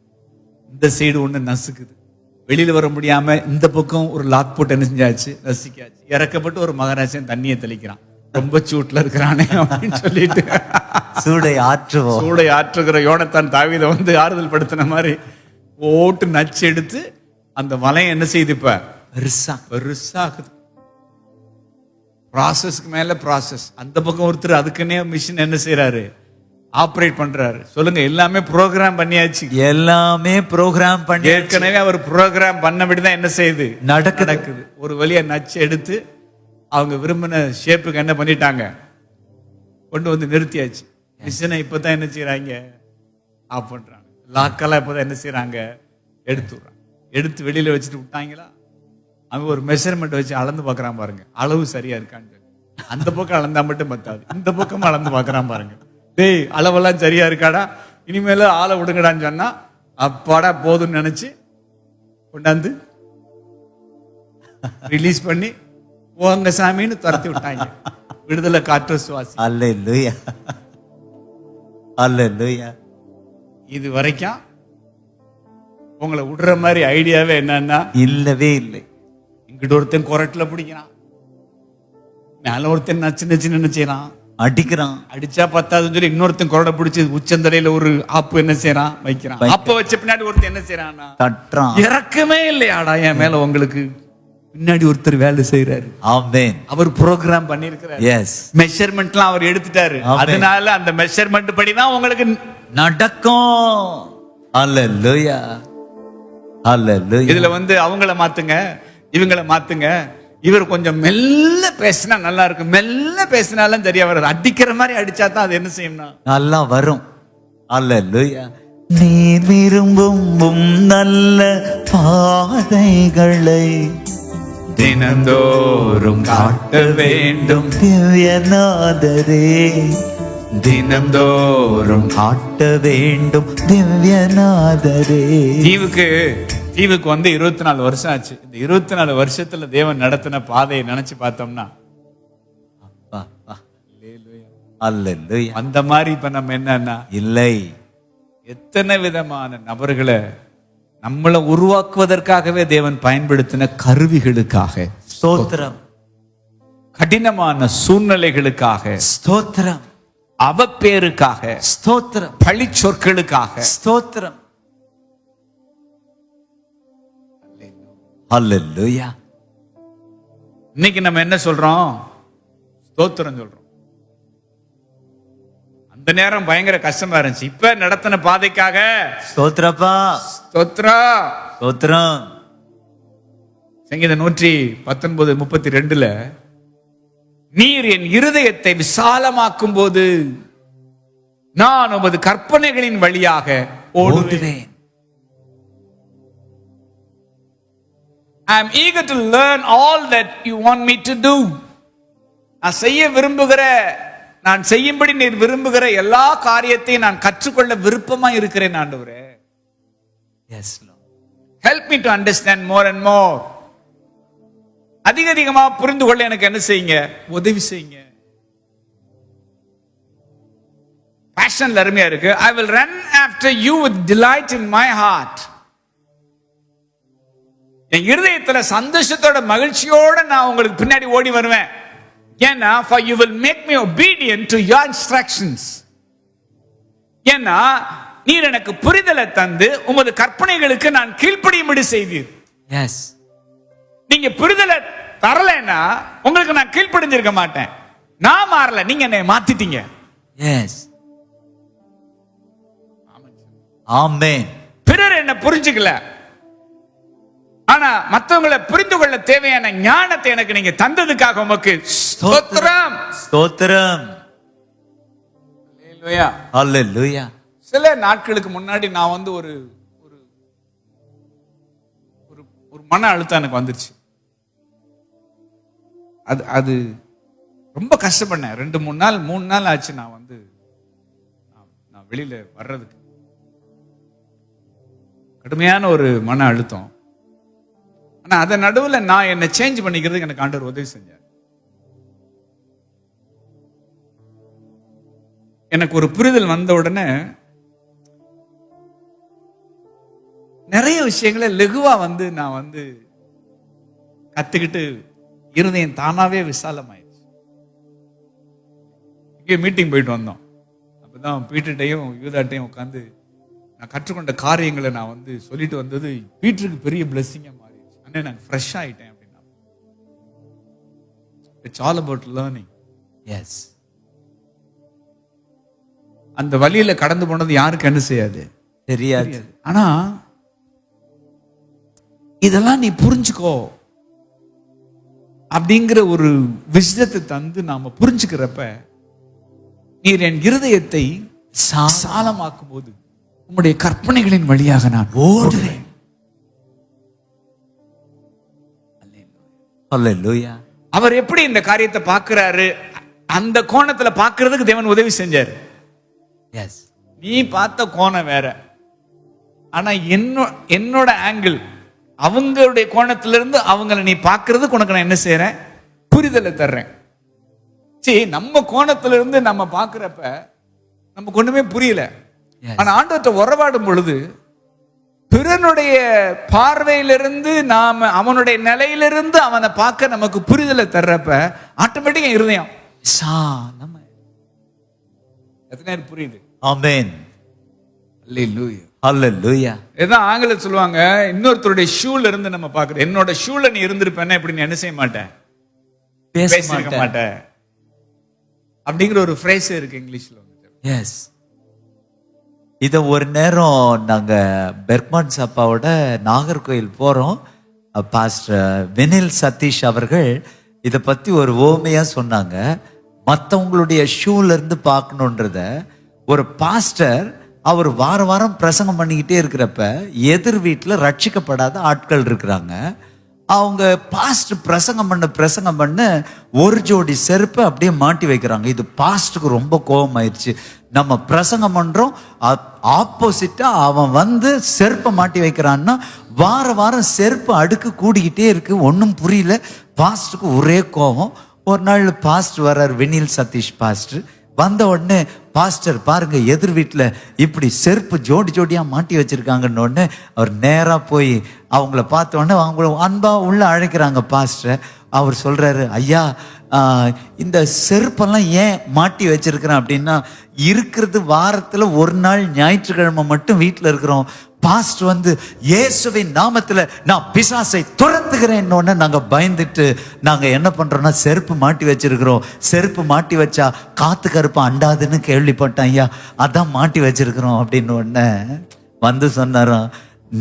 இந்த சைடு ஒண்ணு நசுக்குது. வெளியில வர முடியாம இந்த பக்கம் ஒரு லாக் போட்டு என்ன செஞ்சாச்சு? நசுக்கியாச்சு. இறக்கப்பட்டு ஒரு மகாராஜன் தண்ணியை தெளிக்கிறான். ரொம்ப சூட்ல இருக்கிறானே அப்படின்னு சொல்லிட்டு சூடை ஆற்றுகிற யோனத்தான் தாவீதை வந்து ஆறுதல் படுத்தின மாதிரி ஓட்டு நச்சு எடுத்து அந்த வலையை என்ன செய்யுது? இப்ப பெருசாகுது. ப்ராசஸ்க்கு மேல ப்ராசஸ். அந்த பக்கம் ஒருத்தர் அதுக்குன்னே மிஷின் என்ன செய்யறாரு? ஆபரேட் பண்றாரு. சொல்லுங்க, எல்லாமே ப்ரோக்ராம் பண்ணியாச்சு. எல்லாமே ப்ரோக்ராம் பண்ணி ஏற்கனவே அவர் ப்ரோக்ராம் பண்ணபடிதான் என்ன செய்யுது? நடக்குது. ஒரு வழியா நச்சு எடுத்து அவங்க விரும்பின ஷேப்புக்கு என்ன பண்ணிட்டாங்க? கொண்டு வந்து நிறுத்தியாச்சு. மிஷினை இப்பதான் என்ன செய்யறாங்க? ஆஃப் பண்றாங்க. லாக்கெல்லாம் இப்பதான் என்ன செய்யறாங்க? எடுத்துடுறாங்க. எடுத்து வெளியில வச்சுட்டு விட்டாங்களா? அவன் ஒரு மெஷர்மெண்ட் வச்சு அளந்து பாக்குறான் பாருங்க, அளவு சரியா இருக்கான்னு. அந்த பக்கம் அளந்தா மட்டும் பத்தாது, இந்த பக்கம் அளந்து பாக்குறான் பாருங்க. டேய், அளவெல்லாம் சரியா இருக்காடா, இனிமேல ஆளை விடுங்கடான்னு சொன்னா அப்பாடா போதும்னு நினைச்சு கொண்டாந்து ரிலீஸ் பண்ணி போங்க சாமின்னு துரத்தி விட்டாங்க. விடுதலை காற்று சுவாசி. அல்லேலூயா, அல்லேலூயா. இது வரைக்கும் உங்களை விடுற மாதிரி ஐடியாவே என்னன்னா இல்லவே இல்லை. இங்கிட்ட ஒருத்தன் கொரட்டுல பிடிக்கிறான், மேல ஒருத்தன் நச்சு நச்சு என்ன செய்யறான்? அடிக்கிறான். அடிச்சா பத்தாதுன்னு சொல்லி இன்னொருத்தன் கொரடை பிடிச்சி உச்சந்தலையில ஒரு ஆப்பு என்ன செய்யறான்? வைக்கிறான். அப்ப வச்ச பின்னாடி ஒருத்தன் என்ன செய்யறான்? தட்டுறான். இறக்கமே இல்லையாடா என் மேல உங்களுக்கு? பின்னாடி ஒருத்தர் வேலை செய்யறாரு. ஆமென். அவர் ப்ரோக்ராம் பண்ணிருக்கிறார். எஸ். மெஷர்மெண்ட்லாம் அவர் எடுத்துட்டாரு. அதனால அந்த மெஷர்மெண்ட் படி தான் உங்களுக்கு நடக்கும். அல்லேலூயா, அல்லேலூயா. இதுல வந்து அவங்கள மாத்துங்க, இவங்கள மாத்துங்க. இவர் கொஞ்சம் மெல்ல பேசினா நல்லா இருக்கும். மெல்ல பேசினாலும் சரியா வராது. அடிக்கிற மாதிரி அடிச்சா தான் அது என்ன செய்யும்னா நல்லா வரும். அல்லேலூயா. நீ விரும்பும் நல்ல பாதைகளை தினந்தோறும் காட்ட வேண்டும். திவ்யநாதரே, தினந்தோறும் காட்ட வேண்டும் திவ்யநாதரே. தீவுக்கு வந்து 24 வருஷம் ஆச்சு. இந்த 24 வருஷத்துல தேவன் நடத்தின பாதையை நினைச்சு பார்த்தோம்னா அல்லேலூயா. அந்த மாதிரி இப்ப நம்ம என்னன்னா இல்லை, எத்தனை விதமான நபர்களை நம்மளை உருவாக்குவதற்காகவே தேவன் பயன்படுத்தின கருவிகளுக்காக ஸ்தோத்திரம், கடினமான சூழ்நிலைகளுக்காக ஸ்தோத்திரம், அவப்பேருக்காக ஸ்தோத்திரம், பழி சொற்களுக்காக ஸ்தோத்திரம். அல்லேலூயா. இன்னைக்கு நம்ம என்ன சொல்றோம்? ஸ்தோத்திரம் சொல்றோம். அந்த நேரம் பயங்கர கஷ்டமா இருந்துச்சு. இப்ப நடத்தின பாதைக்காக ஸ்தோத்திரப்பா, ஸ்தோத்ரா. ஸ்தோத்திரம். சங்கீதம் 119:32 நீர் என் இருதயத்தை விசாலமாக்கும் போது நான் உமது கற்பனைகளின் வழியாக ஓடுவேன். I am eager to learn all that you want me to do. நான் செய்ய விரும்புகிற, நான் செய்யும்படி நீர் விரும்புகிற எல்லா காரியத்தையும் நான் கற்றுக்கொள்ள விருப்பமா இருக்கிறேன் ஆண்டவரே. Yes, Lord. Help me to understand more and more. அதிகமா புரிந்து கொள்ள எனக்கு என்ன செய்யுங்க? உதவி செய்யுங்க. பேஷன்ல அருமையா இருக்கு. I will run after you with delight in my heart. என் இருதயத்துல சந்தோஷத்தோட மகிழ்ச்சியோட நான் உங்களுக்கு பின்னாடி ஓடி வருவேன். ஏன்னா for you will make me obedient to your instructions. ஏன்னா நீர் எனக்கு புரிதலை தந்து உமது கற்பனைகளுக்கு நான் கீழ்ப்படியும்படி செய்தீர். Yes. நீங்க புரிதலை தரலைன்னா உங்களுக்கு நான் கீழ்ப்படிஞ்சிருக்க மாட்டேன். நான் மாறல, நீங்க என்னை மாத்திட்டீங்க. Yes. ஆமென். பிறர் என்ன புரிஞ்சுக்கல, ஆனா மற்றவங்களை புரிந்து கொள்ள தேவையான ஞானத்தை எனக்கு நீங்க தந்ததுக்காக உமக்கு ஸ்தோத்திரம். ஸ்தோத்திரம். அல்லேலூயா. அல்லேலூயா. சில நாட்களுக்கு முன்னாடி நான் வந்து ஒரு ஒரு மன அழுத்தம் எனக்கு வந்துருச்சு. அது ரொம்ப கஷ்டப்பட்டேன். 2-3 நாள் 3 நாள் ஆச்சு நான் வந்து நான் வெளியில வர்றதுக்கு. கடுமையான ஒரு மன அழுத்தம். ஆனா அத நடுவுல நான் என்ன சேஞ்ச் பண்ணிக்கிறதுக்கு எனக்கு ஆண்டவர் உதவி செஞ்சார். எனக்கு ஒரு புரிதல் வந்த உடனே நிறைய விஷயங்களை லெகுவா வந்து நான் வந்து கத்துக்கிட்டு இருதயம் தானாவே விசாலமாயிடுச்சு. இங்கே மீட்டிங் போயிட்டு வந்தோம். அப்பதான் பீட்டர்ட்டையும் யூதாட்டையும் உட்காந்து நான் கற்றுக்கொண்ட காரியங்களை நான் வந்து சொல்லிட்டு வந்தது பீட்டருக்கு பெரிய பிளெஸிங்கா மாறிடுச்சு. அண்ணே நான் ஃப்ரெஷ் ஆயிட்டேன் அப்படின்னா. It's all about learning. Yes. அந்த வழியில கடந்து போனது யாருக்கு என்ன செய்யாது, தெரியாது. ஆனா இதெல்லாம் நீ புரிஞ்சுக்கோ அப்படிங்கிற ஒரு விஷயத்தை தந்து நாம புரிஞ்சுக்கிறப்ப நீர் என் இருதயத்தை சாலமாக்கும் போது உம்முடைய கற்பனைகளின் வழியாக நான் ஓடுவேன். அல்லேலூயா. அவர் எப்படி இந்த காரியத்தை பார்க்கிறாரு, அந்த கோணத்துல பார்க்கிறதுக்கு தேவன் உதவி செஞ்சார். எஸ். நீ பார்த்த கோணம் வேற, ஆனா என்னோட ஆங்கிள், அவங்களுடைய கோணத்திலிருந்து அவங்களை நீ பார்க்கிறதுக்கு உனக்கு நான் என்ன செய்யறேன், புரிதலை தர்றேன். சரி, நம்ம கோணத்துல இருந்து நம்ம பார்க்கிறப்ப நமக்கு ஒண்ணுமே புரியல. ஆனா ஆண்டவர்கிட்ட உறவாடும் பொழுது பிறனுடைய பார்வையிலிருந்து நாம அவனுடைய நிலையிலிருந்து அவனை பார்க்க நமக்கு புரிதலை தர்றப்ப ஆட்டோமேட்டிக்கா இருதயம் எத்தனை நேரம் புரியுது. ஆமென். அல்லேலூயா. அல்லேலூயா. ஏதோ ஆங்கிலம் சொல்லுவாங்க, இன்னொருத்தருடைய ஷூல இருந்து நம்ம பார்க்கறது. என்னோட ஷூல நீ இருந்திருப்பேன்னா இப்படி நீ என்ன செய்ய மாட்டேன், பேசிருக்க மாட்டேன் அப்படிங்கிற ஒரு ஃப்ரேஸ் இருக்கு இங்கிலீஷ்ல. எஸ். இத ஒரு நேரம் நாங்க பெர்க்மன்ஸ் அப்பாவோட நாகர்கோயில் போறோம். பாஸ்டர் வினில் சதீஷ் அவர்கள் இத பத்தி ஒரு ஓமையா சொன்னாங்க. மற்றவங்களுடைய ஷூல இருந்து பார்க்கணுன்றத ஒரு பாஸ்டர் அவர் வார வாரம் பிரசங்கம் பண்ணிக்கிட்டே இருக்கிறப்ப எதிர் வீட்டில் ரட்சிக்கப்படாத ஆட்கள் இருக்கிறாங்க. அவங்க பாஸ்ட் பிரசங்கம் பண்ண ஒரு ஜோடி செருப்பை அப்படியே மாட்டி வைக்கிறாங்க. இது பாஸ்டுக்கு ரொம்ப கோபம் ஆயிடுச்சு. நம்ம பிரசங்கம் பண்றோம், ஆப்போசிட்டா அவன் வந்து செருப்பை மாட்டி வைக்கிறான்னா வார வாரம் செருப்பு அடுக்கு கூடிக்கிட்டே இருக்கு. ஒன்றும் புரியல. பாஸ்டுக்கு ஒரே கோபம். ஒரு நாள் பாஸ்ட் வர்றார், வெனில் சதீஷ் பாஸ்டர். வந்த உடனே, பாஸ்டர் பாருங்க எதிர் வீட்டில் இப்படி செருப்பு ஜோடி ஜோடியா மாட்டி வச்சிருக்காங்கன்னு உடனே அவர் நேரா போய் அவங்கள பார்த்த உடனே அவங்கள அன்பா உள்ள அழைக்கிறாங்க பாஸ்டர். அவர் சொல்றாரு, ஐயா இந்த செருப்பெல்லாம் ஏன் மாட்டி வச்சிருக்கிறேன் அப்படின்னா, இருக்கிறது வாரத்துல ஒரு நாள் ஞாயிற்றுக்கிழமை மட்டும் வீட்டில் இருக்கிறோம். பாஸ்ட் வந்து இயேசுவின் நாமத்துல நான் பிசாசை துரத்துகிறேன். நாங்க பயந்துட்டு நாங்க என்ன பண்றோம்னா செருப்பு மாட்டி வச்சிருக்கிறோம். செருப்பு மாட்டி வச்சா காத்து கருப்பு அண்டாதுன்னு கேள்விப்பட்டேன் ஐயா, அதான் மாட்டி வச்சிருக்கிறோம் அப்படின்னு உடனே வந்து சொன்னாராம்,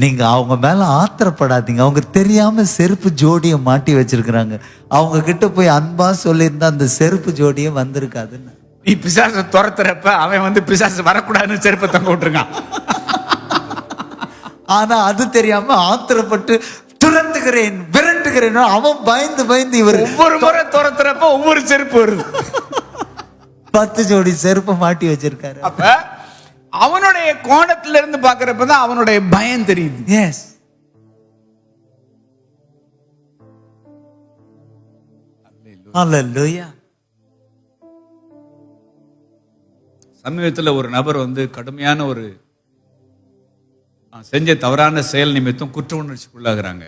நீங்க அவங்க மேல ஆத்திரப்படாதீங்க, அவங்க தெரியாம செருப்பு ஜோடியை மாட்டி வச்சிருக்கிறாங்க. அவங்க கிட்ட போய் அன்பா சொல்லியிருந்தா அந்த செருப்பு ஜோடியே வந்திருக்காதுன்னு. நீ பிசாசை துரத்துறப்ப அவன் வந்து பிசாசு வரக்கூடாதுன்னு செருப்பை தொங்க விட்டுருக்கான். ஆனா அது தெரியாம ஆத்திரப்பட்டு துரத்துகிறேன் விரட்டுகிறேன். அவன் பயந்து பயந்து இவர் ஒவ்வொரு முறை துரத்துறப்ப ஒவ்வொரு செருப்பு வருது. 10 ஜோடி செருப்பு மாட்டி வச்சிருக்காரு. அப்ப அவனுடைய கோணத்துல இருந்து பாக்குறப்பதான் அவனுடைய பயம் தெரியுது. எஸ், ஹல்லேலூயா. சமீபத்துல ஒரு நபர் வந்து கடுமையான ஒரு செஞ்ச தவறான செயல் நிமித்தம் குற்ற உணர்ச்சிக்குள்ளாகிறாங்க.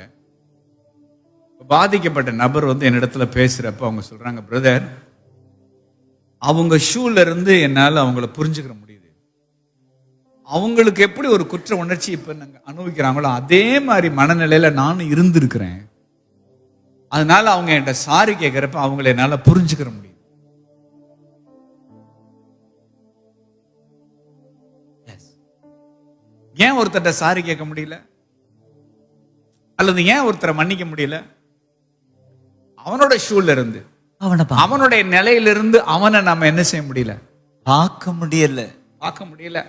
பாதிக்கப்பட்ட நபர் வந்து என்னிடத்துல பேசுறப்ப அவங்க சொல்றாங்க, பிரதர் அவங்க ஷூல இருந்து என்னால அவங்கள புரிஞ்சுக்கிற முடியுது. அவங்களுக்கு எப்படி ஒரு குற்ற உணர்ச்சி இப்ப நாங்க அனுபவிக்கிறாங்களோ அதே மாதிரி மனநிலையில நானும் இருந்திருக்கிறேன். அதனால அவங்க என்கிட்ட சாரி கேட்கிறப்ப அவங்களை என்னால புரிஞ்சுக்கிற முடியுது. ஏன் ஒருத்தட்ட சாரி கேட்க முடியல, அல்லது ஏன் ஒருத்தரை மன்னிக்க முடியல? அவனோட ஷூல இருந்து, அவனுடைய நிலையிலிருந்து அவனை நாம என்ன செய்ய முடியல, பார்க்க முடியல.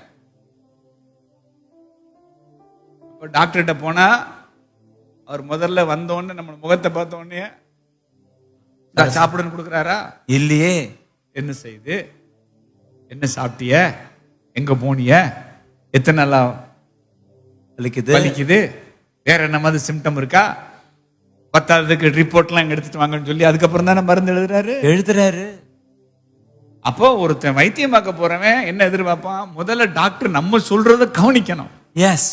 டாக்டர்கிட்ட போனா அவர் முதல்ல வந்தோடனே நம்ம முகத்தை பார்த்த உடனே சாப்பிடுன்னு கொடுக்குறாரா? இல்லையே. என்ன செய்யுது, என்ன சாப்பிட்டிய, எங்க போனிய, எத்தனை நாளா வலிக்குது, வேற என்ன மாதிரி சிம்டம் இருக்கா, 10வது ரிப்போர்ட்லாம் எங்க எடுத்துட்டு வாங்கன்னு சொல்லி அதுக்கப்புறம் தானே மருந்து எழுதுறாரு. அப்போ ஒருத்தன் வைத்தியம் பார்க்க போறவன் என்ன எதிர்பார்ப்பான், முதல்ல டாக்டர் நம்ம சொல்றத கவனிக்கணும். எஸ்,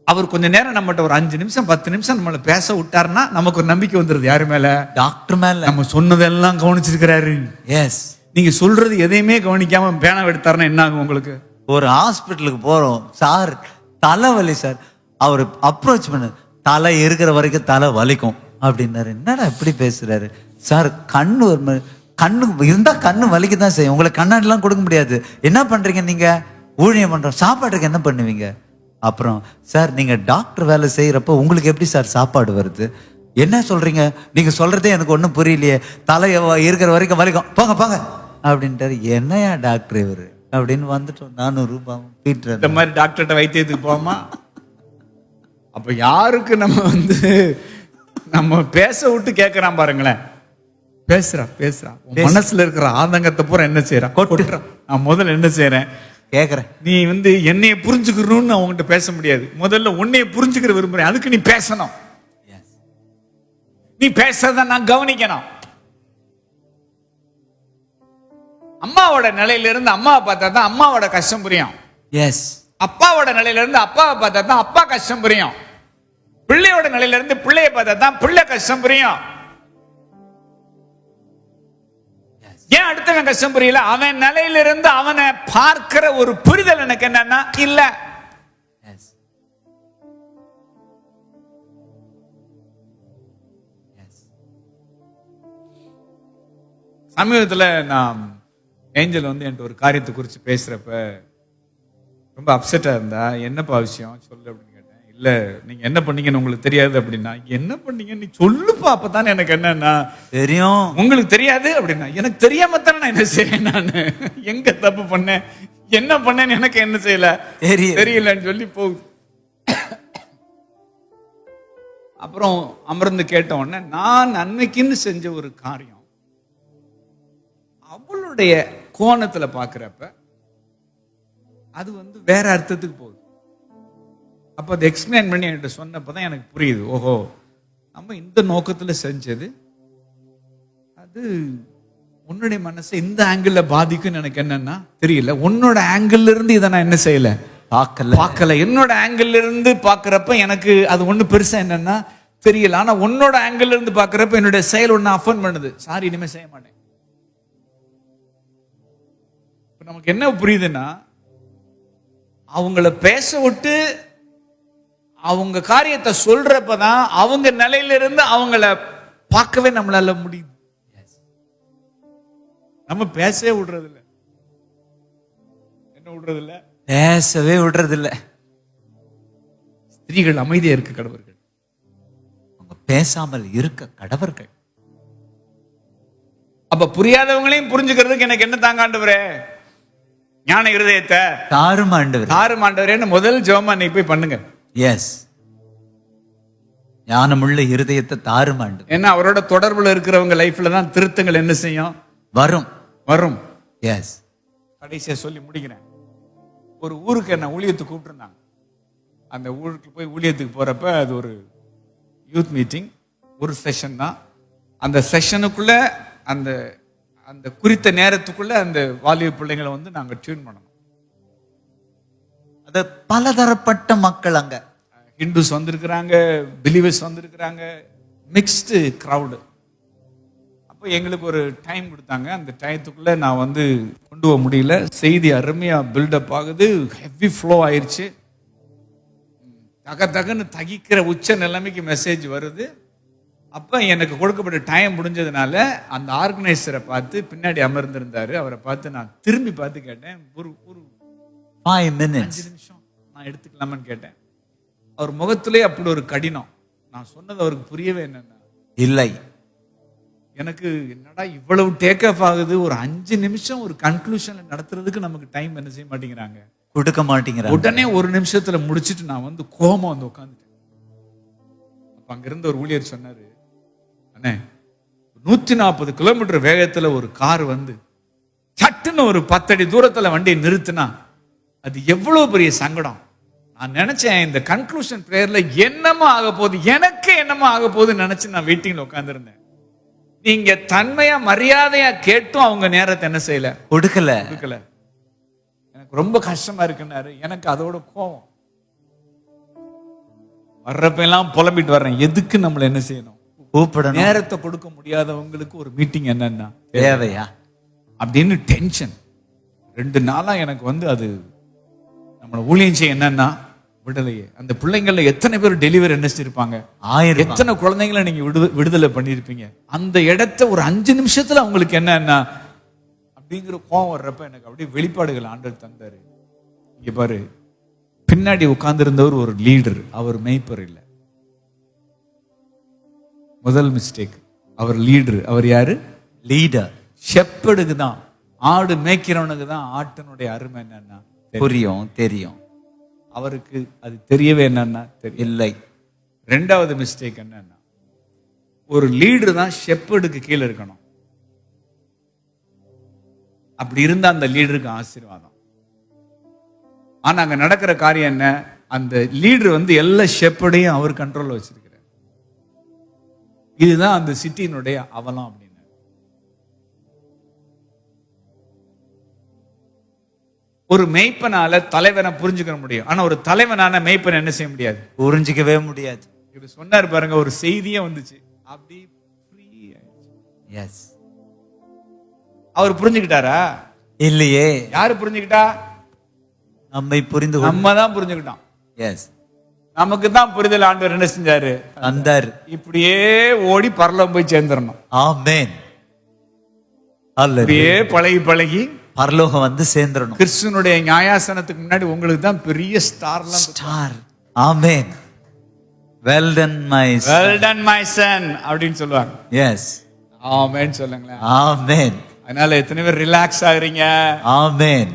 அவர் கொஞ்ச நேரம் நம்மகிட்ட ஒரு 5 நிமிஷம் 10 நிமிஷம் நம்மள பேச விட்டாருன்னா நமக்கு ஒரு நம்பிக்கை வந்துருது. யாரு மேல? டாக்டர் மேல. நம்ம சொன்னதெல்லாம் கவனிச்சிருக்கிறாரு. எஸ், நீங்க சொல்றது எதையுமே கவனிக்காம பேனா எடுத்தாருன்னா என்ன ஆகும் உங்களுக்கு? ஒரு ஹாஸ்பிட்டலுக்கு போறோம், சார் தலைவலி சார், அவர் அப்ரோச் பண்ண தலை இருக்கிற வரைக்கும் தலை வலிக்கும் அப்படின்னாரு. என்னடா இப்படி பேசுறாரு சார், கண்ணு இருந்தா கண்ணு வலிக்க தான் செய்யும், உங்களுக்கு கண்ணாடி எல்லாம் கொடுக்க முடியாது, என்ன பண்றீங்க நீங்க? ஊழியம் பண்றோம். சாப்பாட்டுக்கு என்ன பண்ணுவீங்க? அப்புறம் சார் நீங்க டாக்டர் வேலை செய்யறப்ப உங்களுக்கு எப்படி சார் சாப்பாடு வருது? என்ன சொல்றீங்க, நீங்க சொல்றதே எனக்கு ஒன்றும் புரியலையே, தலை இருக்கிற வரைக்கும் வலிக்கும், போங்க போங்க அப்படின்ட்டாரு. என்னையா டாக்டர் இவரு அப்படின்னு வந்துட்டோம். 400 ரூபாய் இந்த மாதிரி டாக்டர்கிட்ட வைத்தியத்துக்கு போமா? அப்ப யாருக்கு நம்ம வந்து நம்ம பேச விட்டு கேட்கறான் பாருங்களேன். பேசுறான் மனசுல இருக்கிற ஆதங்கத்தை பூரா என்ன செய்யறான், கொட்டுறான். நான் முதல்ல என்ன செய்யறேன் கேக்குறேன், நீ வந்து என்னைய புரிஞ்சுக்கணும்னு அவங்ககிட்ட பேச முடியாது. முதல்ல உன்னைய புரிஞ்சுக்கிற விரும்புறேன், அதுக்கு நீ பேசணும். நீ பேசுறத நான் கவனிக்கணும். அம்மாவோட நிலையில இருந்து அம்மாவை பார்த்தா தான் அம்மாவோட கஷ்டம் புரியும். எஸ், அப்பாவோட நிலையில இருந்து அப்பாவை பார்த்தா தான் அப்பா கஷ்டம் புரியும். பிள்ளையோட நிலையில இருந்து பிள்ளைய பார்த்தா தான் பிள்ளை கஷ்டம் புரியும். ஏன் அடுத்தவன் கஷ்டம் புரியல? அவன் நிலையில இருந்து அவனை பார்க்கிற ஒரு புரிதல் எனக்கு என்னன்னா இல்ல. சமீபத்துல நான் ஏஞ்சல் வந்து என்கிட்ட ஒரு காரியத்தை குறித்து பேசுறப்ப ரொம்ப அப்செட்டா இருந்தா. என்னப்பா விஷயம் சொல்லு அப்படின்னு கேட்டேன். இல்ல நீங்க என்ன பண்ணீங்கன்னு உங்களுக்கு தெரியாது அப்படின்னா. என்ன பண்ணீங்க நீ சொல்லுப்பா, அப்பதானே எனக்கு என்னன்னா தெரியும். உங்களுக்கு தெரியாது அப்படின்னா எனக்கு தெரியாம தானே நான் என்ன செய்யறேன், நான் எங்க தப்பு பண்ணேன், என்ன பண்ணேன்னு எனக்கு என்ன செய்யல தெரியலன்னு சொல்லி போகுது. அப்புறம் அமர்ந்து கேட்ட உடனே நான் நன்மைக்குன்னு செஞ்ச ஒரு காரியம் அவளுடைய கோணத்துல பாக்குறப்ப அது வந்து வேற அர்த்தத்துக்கு போகுது. அப்ப அதை எக்ஸ்பிளைன் பண்ணி என்கிட்ட சொன்னப்பதான் எனக்கு புரியுது, ஓஹோ நம்ம இந்த நோக்கத்துல செஞ்சது அது உன்னுடைய மனசை இந்த ஆங்கிள் பாதிக்கும். எனக்கு என்னன்னா தெரியல, உன்னோட ஆங்கிள் இருந்து இதை நான் என்ன செய்யல, பார்க்கல. என்னோட ஆங்கிள் இருந்து பாக்குறப்ப எனக்கு அது ஒண்ணு பெருசா என்னன்னா தெரியல. ஆனா உன்னோட ஆங்கிள் இருந்து பாக்குறப்ப என்னுடைய செயல் ஒண்ணு அஃபன் பண்ணுது, சாரி இனிமே செய்ய மாட்டேன். நமக்கு என்ன புரியுதுன்னா, அவங்கள பேச விட்டு அவங்க காரியத்தை சொல்றப்பதான் அவங்க நிலையில இருந்து அவங்கள பார்க்கவே நம்மளால முடியுது. நம்ம பேசவே விடுறது இல்ல. என்ன விடுறது இல்ல? பேசவே விடுறது இல்ல. ஸ்திரீகள் அமைதியா இருக்க கடவர்கள், அவங்க பேசாமல் இருக்க கடவர்கள். அப்ப புரியாதவங்களையும் புரிஞ்சுக்கிறதுக்கு எனக்கு என்ன தாங்க ஆண்டவரே, ஞான இருதயத்தை தாரும் ஆண்டவரே, தாரும் ஆண்டவரேன்னு முதல் ஜெபமா நீ போய் பண்ணுங்க. எஸ், ஞானமுள்ள இருதயத்தை தாரும் ஆண்டவரே. ஏன்னா அவரோட தொடர்புல இருக்கிறவங்க லைஃப்ல தான் திருத்தங்கள் என்ன செய்யும், வரும் வரும். எஸ். கடைசியா சொல்லி முடிக்கிறேன். ஒரு ஊருக்கு என்ன ஊழியத்துக்கு கூப்பிட்டுருந்தாங்க. அந்த ஊருக்கு போய் ஊழியத்துக்கு போறப்ப அது ஒரு யூத் மீட்டிங், ஒரு செஷன் தான். அந்த செஷனுக்குள்ள அந்த அந்த குறித்த நேரத்துக்குள்ள அந்த வாலிப பிள்ளைங்களை வந்து நாங்க டியூன் பண்ணணும். அது பலதரப்பட்ட மக்கள், அங்க ஹிந்துஸ் வந்திருக்கிறாங்க, பிலீவர்ஸ் வந்திருக்கிறாங்க, மிக்ஸ்டு கிரவுடு. அப்போ எங்களுக்கு ஒரு டைம் கொடுத்தாங்க. அந்த டயத்துக்குள்ள நான் வந்து கொண்டு போக முடியல. செய்தி அருமையா பில்டப் ஆகுது, ஹெவி ஃப்ளோ ஆயிடுச்சு. தகன்னு தகிக்கிற உச்ச நிலைமைக்கு மெசேஜ் வருது. அப்ப எனக்கு கொடுக்கப்பட்ட டைம் முடிஞ்சதுனால அந்த ஆர்கனைசரை பார்த்து, பின்னாடி அமர்ந்திருந்தாரு, அவரை பார்த்து நான் திரும்பி பார்த்து கேட்டேன், ஒரு 5 minutes 5 நிமிஷம் நான் எடுத்துக்கலாமான்னு கேட்டேன். அவர் முகத்திலே அப்படி ஒரு கடினம். நான் சொன்னது அவருக்கு புரியவே என்னன்னா, இல்லை, எனக்கு என்னடா இவ்வளவு டேக் ஆஃப் ஆகுது, ஒரு 5 நிமிஷம் ஒரு கன்க்ளூஷன்ல நடத்துறதுக்கு நமக்கு டைம் என்ன செய்ய மாட்டேங்கிறாங்க, கொடுக்க மாட்டேங்கிறாங்க. உடனே 1 நிமிஷத்துல முடிச்சிட்டு நான் வந்து கோமா வந்து உட்காந்துட்டேன். அப்ப அங்க இருந்த ஒரு ஊழியர் சொன்னாரு, அண்ணே 140 கிலோமீட்டர் வேகத்துல ஒரு கார் வந்து சட்டுன்னு ஒரு 10 அடி தூரத்துல வண்டியை நிறுத்தினா அது எவ்வளவு பெரிய சங்கடம். நான் நினைச்சேன் இந்த கன்க்ளூஷன் பிரேயர்ல என்னமோ ஆக போகுது, எனக்கு என்னமோ ஆக போகுதுன்னு நினைச்சு நான் வெயிட்டிங்ல உட்கார்ந்துருந்தேன். நீங்க தன்மையா மரியாதையா கேட்டும் அவங்க நேரத்தை என்ன செய்யல, கொடுக்கல. எனக்கு ரொம்ப கஷ்டமா இருக்குன்னாரு. எனக்கு அதோட கோவம். வர்றப்ப எல்லாம் புலம்பிட்டு வர்றேன், எதுக்கு நம்மள என்ன செய்யணும், கூப்பிடணும். நேரத்தை கொடுக்க முடியாதவங்களுக்கு ஒரு மீட்டிங் என்னன்னா தேவையா அப்படின்னு டென்ஷன். 2 நாளா எனக்கு வந்து அது நம்மள ஊழியம் செய்ய என்னன்னா விடலையே. அந்த பிள்ளைங்கள்ல எத்தனை பேர் டெலிவரி என்ன செஞ்சிருப்பாங்க, 1000. எத்தனை குழந்தைங்களை நீங்க விடுதலை பண்ணிருப்பீங்க. அந்த இடத்த ஒரு 5 நிமிஷத்துல அவங்களுக்கு என்னன்னா அப்படிங்கிற கோவம் வர்றப்ப எனக்கு அப்படியே வெளிப்பாடுகள் ஆண்டவர் தந்தாரு. இங்க பாரு, பின்னாடி உட்கார்ந்து இருந்தவர் ஒரு லீடர், அவர் மேய்ப்பர் இல்லை. முதல் மிஸ்டேக், அவர் லீடர். அவர் யாரு? லீடர். ஷெப்பர்டுக்கு தான், ஆடு மேய்க்கிறவனுக்கு தான் ஆட்டினுடைய அருமை என்னன்னா தெரியும். அவருக்கு அது தெரியவே என்னன்னா இல்லை. 2வது மிஸ்டேக் என்னன்னா, ஒரு லீடர் தான் ஷெப்பர்டுக்கு கீழே இருக்கணும். அப்படி இருந்தா அந்த லீடருக்கு ஆசீர்வாதம். ஆனா அங்க நடக்கிற காரியம் என்ன, அந்த லீடர் வந்து எல்லா ஷெப்பர்டையும் அவர் கண்ட்ரோல்ல வச்சிருக்கிறார். இதுதான் அந்த சிட்டியினுடைய அவலம் அப்படின்னு. ஒரு மேய்ப்பனால தலைவனை புரிஞ்சுக்க முடியும், ஆனா ஒரு தலைவனான மேய்ப்பனை என்ன செய்ய முடியாது, புரிஞ்சிக்கவே முடியாது. இது சொன்னார் பாருங்க, ஒரு செய்தியே வந்துச்சு, அப்படி ஃப்ரீ ஆயிடுச்சு. எஸ். அவர் புரிஞ்சுக்கிட்டாரா? இல்லையே. யாரு புரிஞ்சுக்கிட்டா? நம்மை புரிந்து நம்ம தான் புரிஞ்சுக்கிட்டோம். எஸ். நமக்கு தான் புரிதல் ஆண்டவர் என்ன செஞ்சாரு, அந்தார். இப்படியே ஓடி பரலோகம் போய் சேர்ந்துடணும். ஆமென். அப்படியே பழகி பரலோகம் வந்து சேர்ந்துடணும். கிறிஸ்துவனுடைய நியாயாசனத்துக்கு முன்னாடி உங்களுக்கு தான் பெரிய star. Amen. Well done my son அப்படின்னு சொல்லுவாங்க. எஸ். ஆமென் சொல்லுங்களேன். ஆமென். அதனால எத்தனை பேர் ரிலாக்ஸ் ஆகுறீங்க? ஆமென்.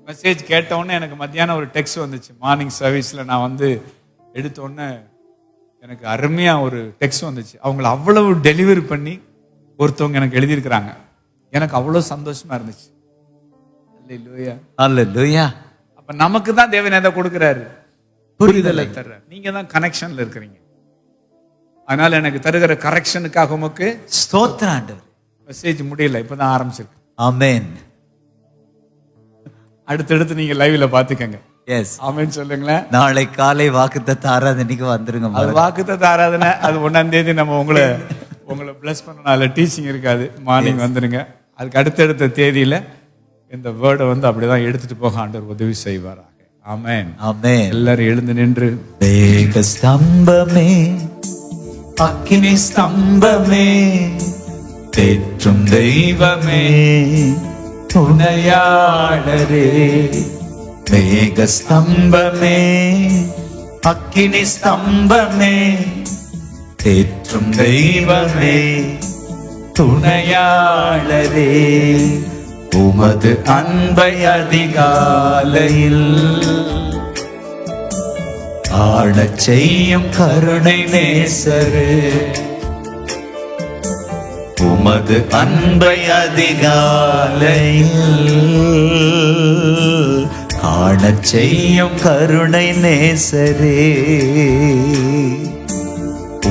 மெசேஜ் கேட்ட உடனே எனக்கு மத்தியானம் ஒரு டெக்ஸ்ட் வந்துச்சு. மார்னிங் சர்வீஸில் நான் வந்து எடுத்த உடனே எனக்கு அருமையாக ஒரு டெக்ஸ்ட் வந்துச்சு. அவங்கள அவ்வளவு டெலிவரி பண்ணி ஒருத்தவங்க எனக்கு எழுதியிருக்கிறாங்க. எனக்கு அவ்வளோ சந்தோஷமா இருந்துச்சு. அல்லேலூயா. அல்லேலூயா. அப்ப நமக்கு தான் தேவன் எதை கொடுக்கிறாரு? புரிதலை தர்றாரு. நீங்க தான் கனெக்ஷன்ல இருக்கிறீங்க. அதனால எனக்கு தருகிற கரெக்ஷனுக்காக உமக்கு ஸ்தோத்திரம் ஆண்டவரே. மெசேஜ் முடியல, இப்பதான் ஆரம்பிச்சிருக்கு. ஆமென். அடுத்தடுத்து நீங்க லைவ்ல பாத்துக்கங்க. எஸ். ஆமென் சொல்லுங்களேன். நாளை காலை வாக்குத்தத்த ஆராதனைக்கு வந்துருங்க. அது வாக்குத்தத்த ஆராதனை, அது 1ஆம் தேதி நம்ம உங்களை பிளஸ் பண்ணனால டீச்சிங் இருக்காது. மார்னிங் வந்துருங்க. அதுக்கு அடுத்தடுத்த தேதியில இந்த வேர்டை வந்து அப்படிதான் எடுத்துட்டு போக ஆண்டவர் உதவி செய்வாராக. ஆமென். ஆமென். எல்லாரும் எழுந்து நின்று மேக ஸ்தம்பமே, அக்கினி ஸ்தம்பமே, தேற்றும் தெய்வமே, துணையாளரே. மேக ஸ்தம்பமே, அக்கினி ஸ்தம்பமே, தேற்றும் தெய்வமே, துணையாளரே. உமது அன்பை அதிகாலையில் ஆடச் செய்யும் கருணை நேசரே. உமது அன்பை அதிகாலையில் ஆடச் செய்யும் கருணை நேசரே.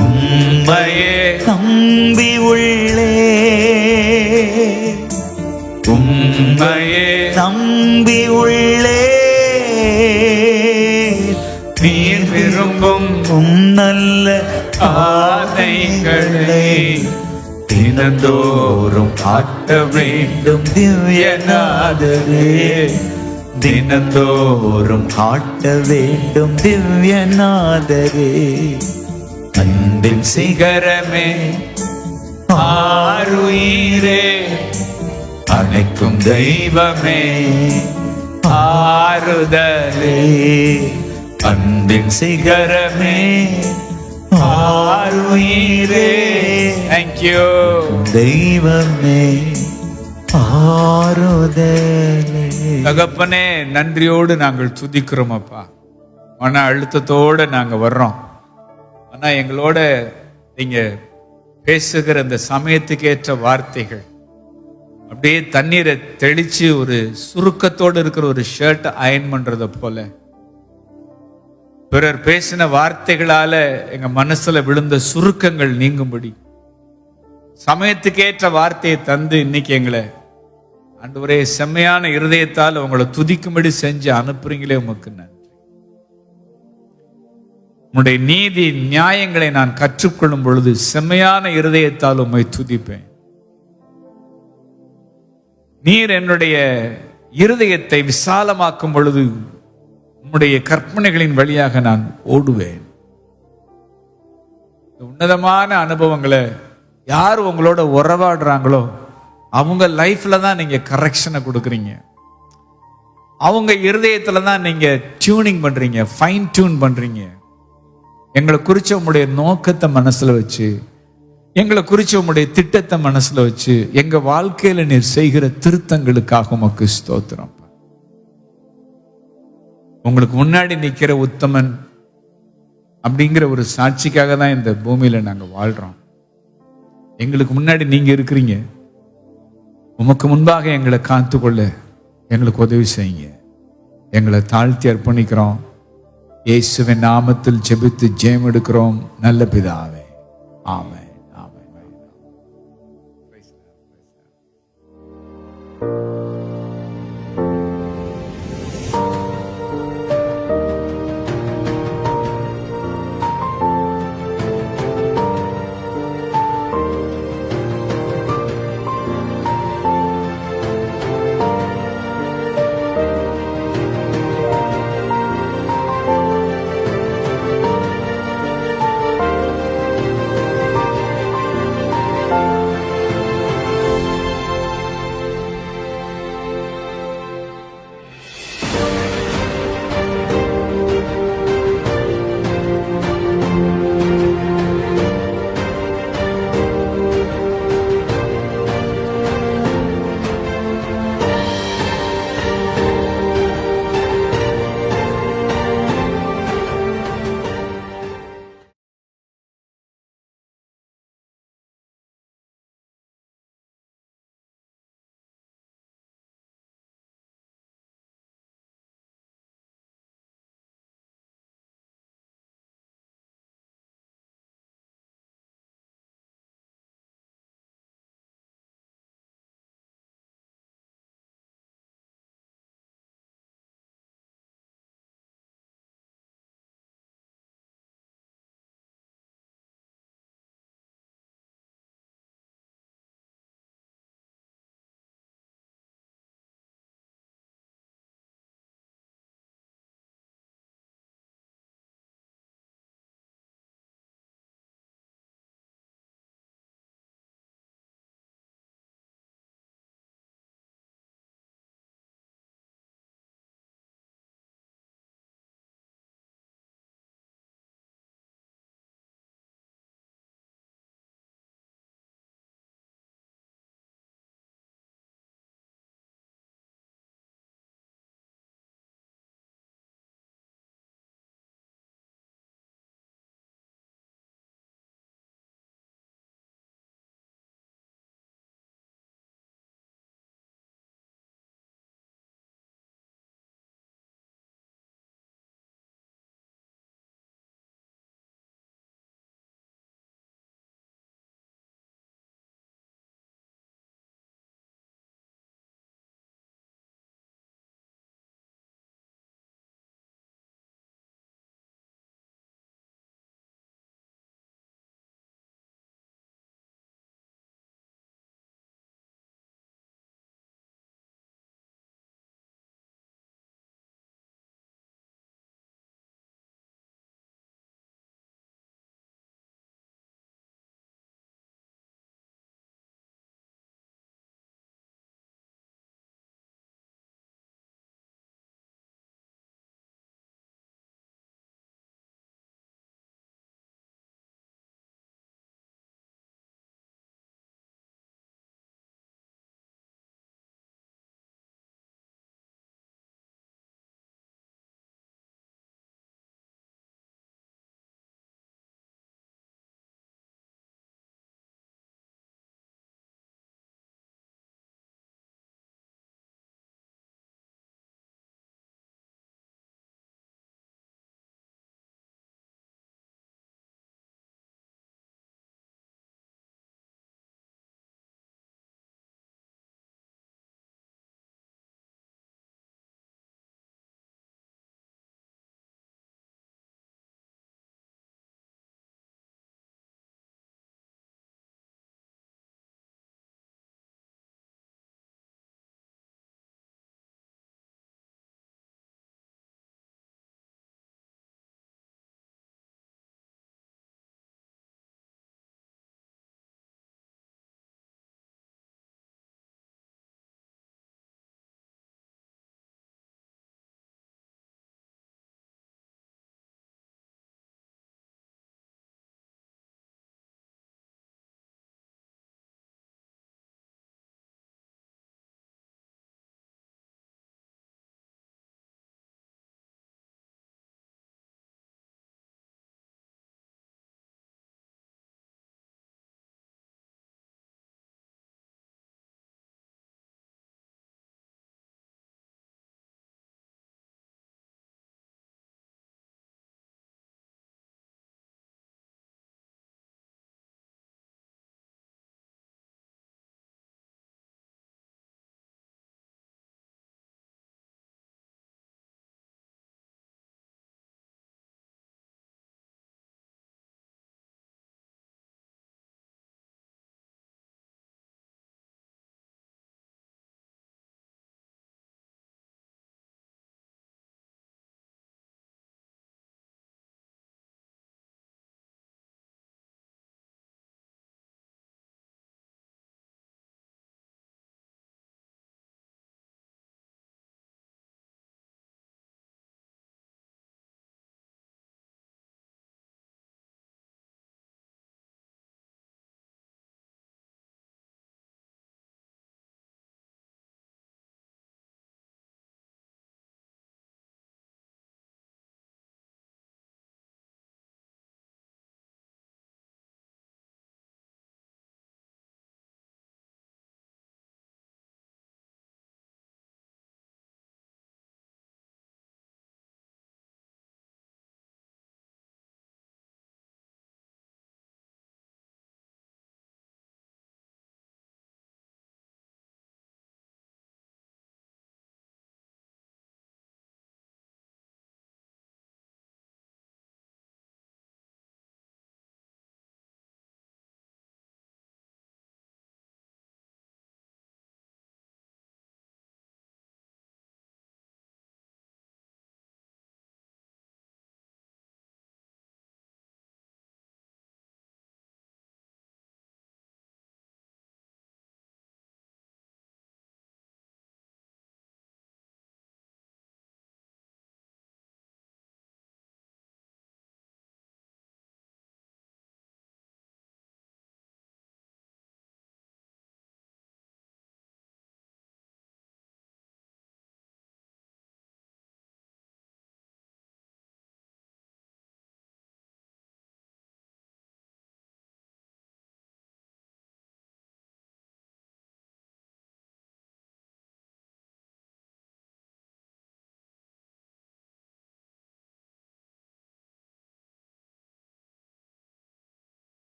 உம்மையே நம்பி உள்ளே, உம்மையே நம்பி உள்ளே, நீர் விரும்பும் நல்ல ஆணைகளை தினந்தோறும் காட்ட வேண்டும் திவ்யநாதரே. தினந்தோறும் காட்ட வேண்டும் திவ்யநாதரே. அன்பின் சிகரமே, ஆருயிரே, அணைக்கும் தெய்வமே, ஆறுதலே. அன்பின் சிகரமே, ஆருயிரே, தேங்க்யூ தெய்வமே, ஆறுதலே. தகப்பனே, நன்றியோடு நாங்கள் துதிக்கிறோம் அப்பா. மன அழுத்தத்தோடு நாங்க வர்றோம். ஆனா எங்களோட நீங்க பேசுகிற இந்த சமயத்துக்கு ஏற்ற வார்த்தைகள் அப்படியே தண்ணீரை தெளிச்சு ஒரு சுருக்கத்தோடு இருக்கிற ஒரு ஷர்ட் அயன் பண்றத போல பிறர் பேசின வார்த்தைகளால எங்க மனசுல விழுந்த சுருக்கங்கள் நீங்கும்படி சமயத்துக்கேற்ற வார்த்தையை தந்து இன்னைக்கு எங்களை ஆண்டவரே செம்மையான இருதயத்தால் உங்களை துதிக்கும்படி செஞ்சு அனுப்புறீங்களே, உமக்கு நன்றி. உம்முடைய நீதி நியாயங்களை நான் கற்றுக்கொள்ளும் பொழுது செம்மையான இருதயத்தால் உம்மை துதிப்பேன். நீர் என்னுடைய இருதயத்தை விசாலமாக்கும் பொழுது உம்முடைய கற்பனைகளின் வழியாக நான் ஓடுவேன். உன்னதமான அனுபவங்களை யார் உங்களோட உறவாடுறாங்களோ அவங்க லைஃப்ல தான் நீங்க கரெக்ஷனை கொடுக்குறீங்க. அவங்க இருதயத்துல தான் நீங்க டியூனிங் பண்றீங்க, ஃபைன் டியூன் பண்றீங்க. எங்களை குறிச்ச உங்களுடைய நோக்கத்தை மனசுல வச்சு, எங்களை குறிச்ச உங்களுடைய திட்டத்தை மனசுல வச்சு எங்க வாழ்க்கையில நீர் செய்கிற திருத்தங்களுக்காக உமக்கு ஸ்தோத்திரம். உங்களுக்கு முன்னாடி நிக்கிற உத்தமன் அப்படிங்கிற ஒரு சாட்சிக்காக தான் இந்த பூமியில நாங்க வாழ்றோம். எங்களுக்கு முன்னாடி நீங்க இருக்கிறீங்க. உமக்கு முன்பாக எங்களை காத்துக்கொள்ள எங்களுக்கு உதவி செய்யுங்க. எங்களை தாழ்த்தி அர்ப்பணிக்கிறோம். இயேசுவின் நாமத்தில் ஜெபித்து ஜெயம் எடுக்கிறோம் நல்ல பிதாவே, ஆமென்.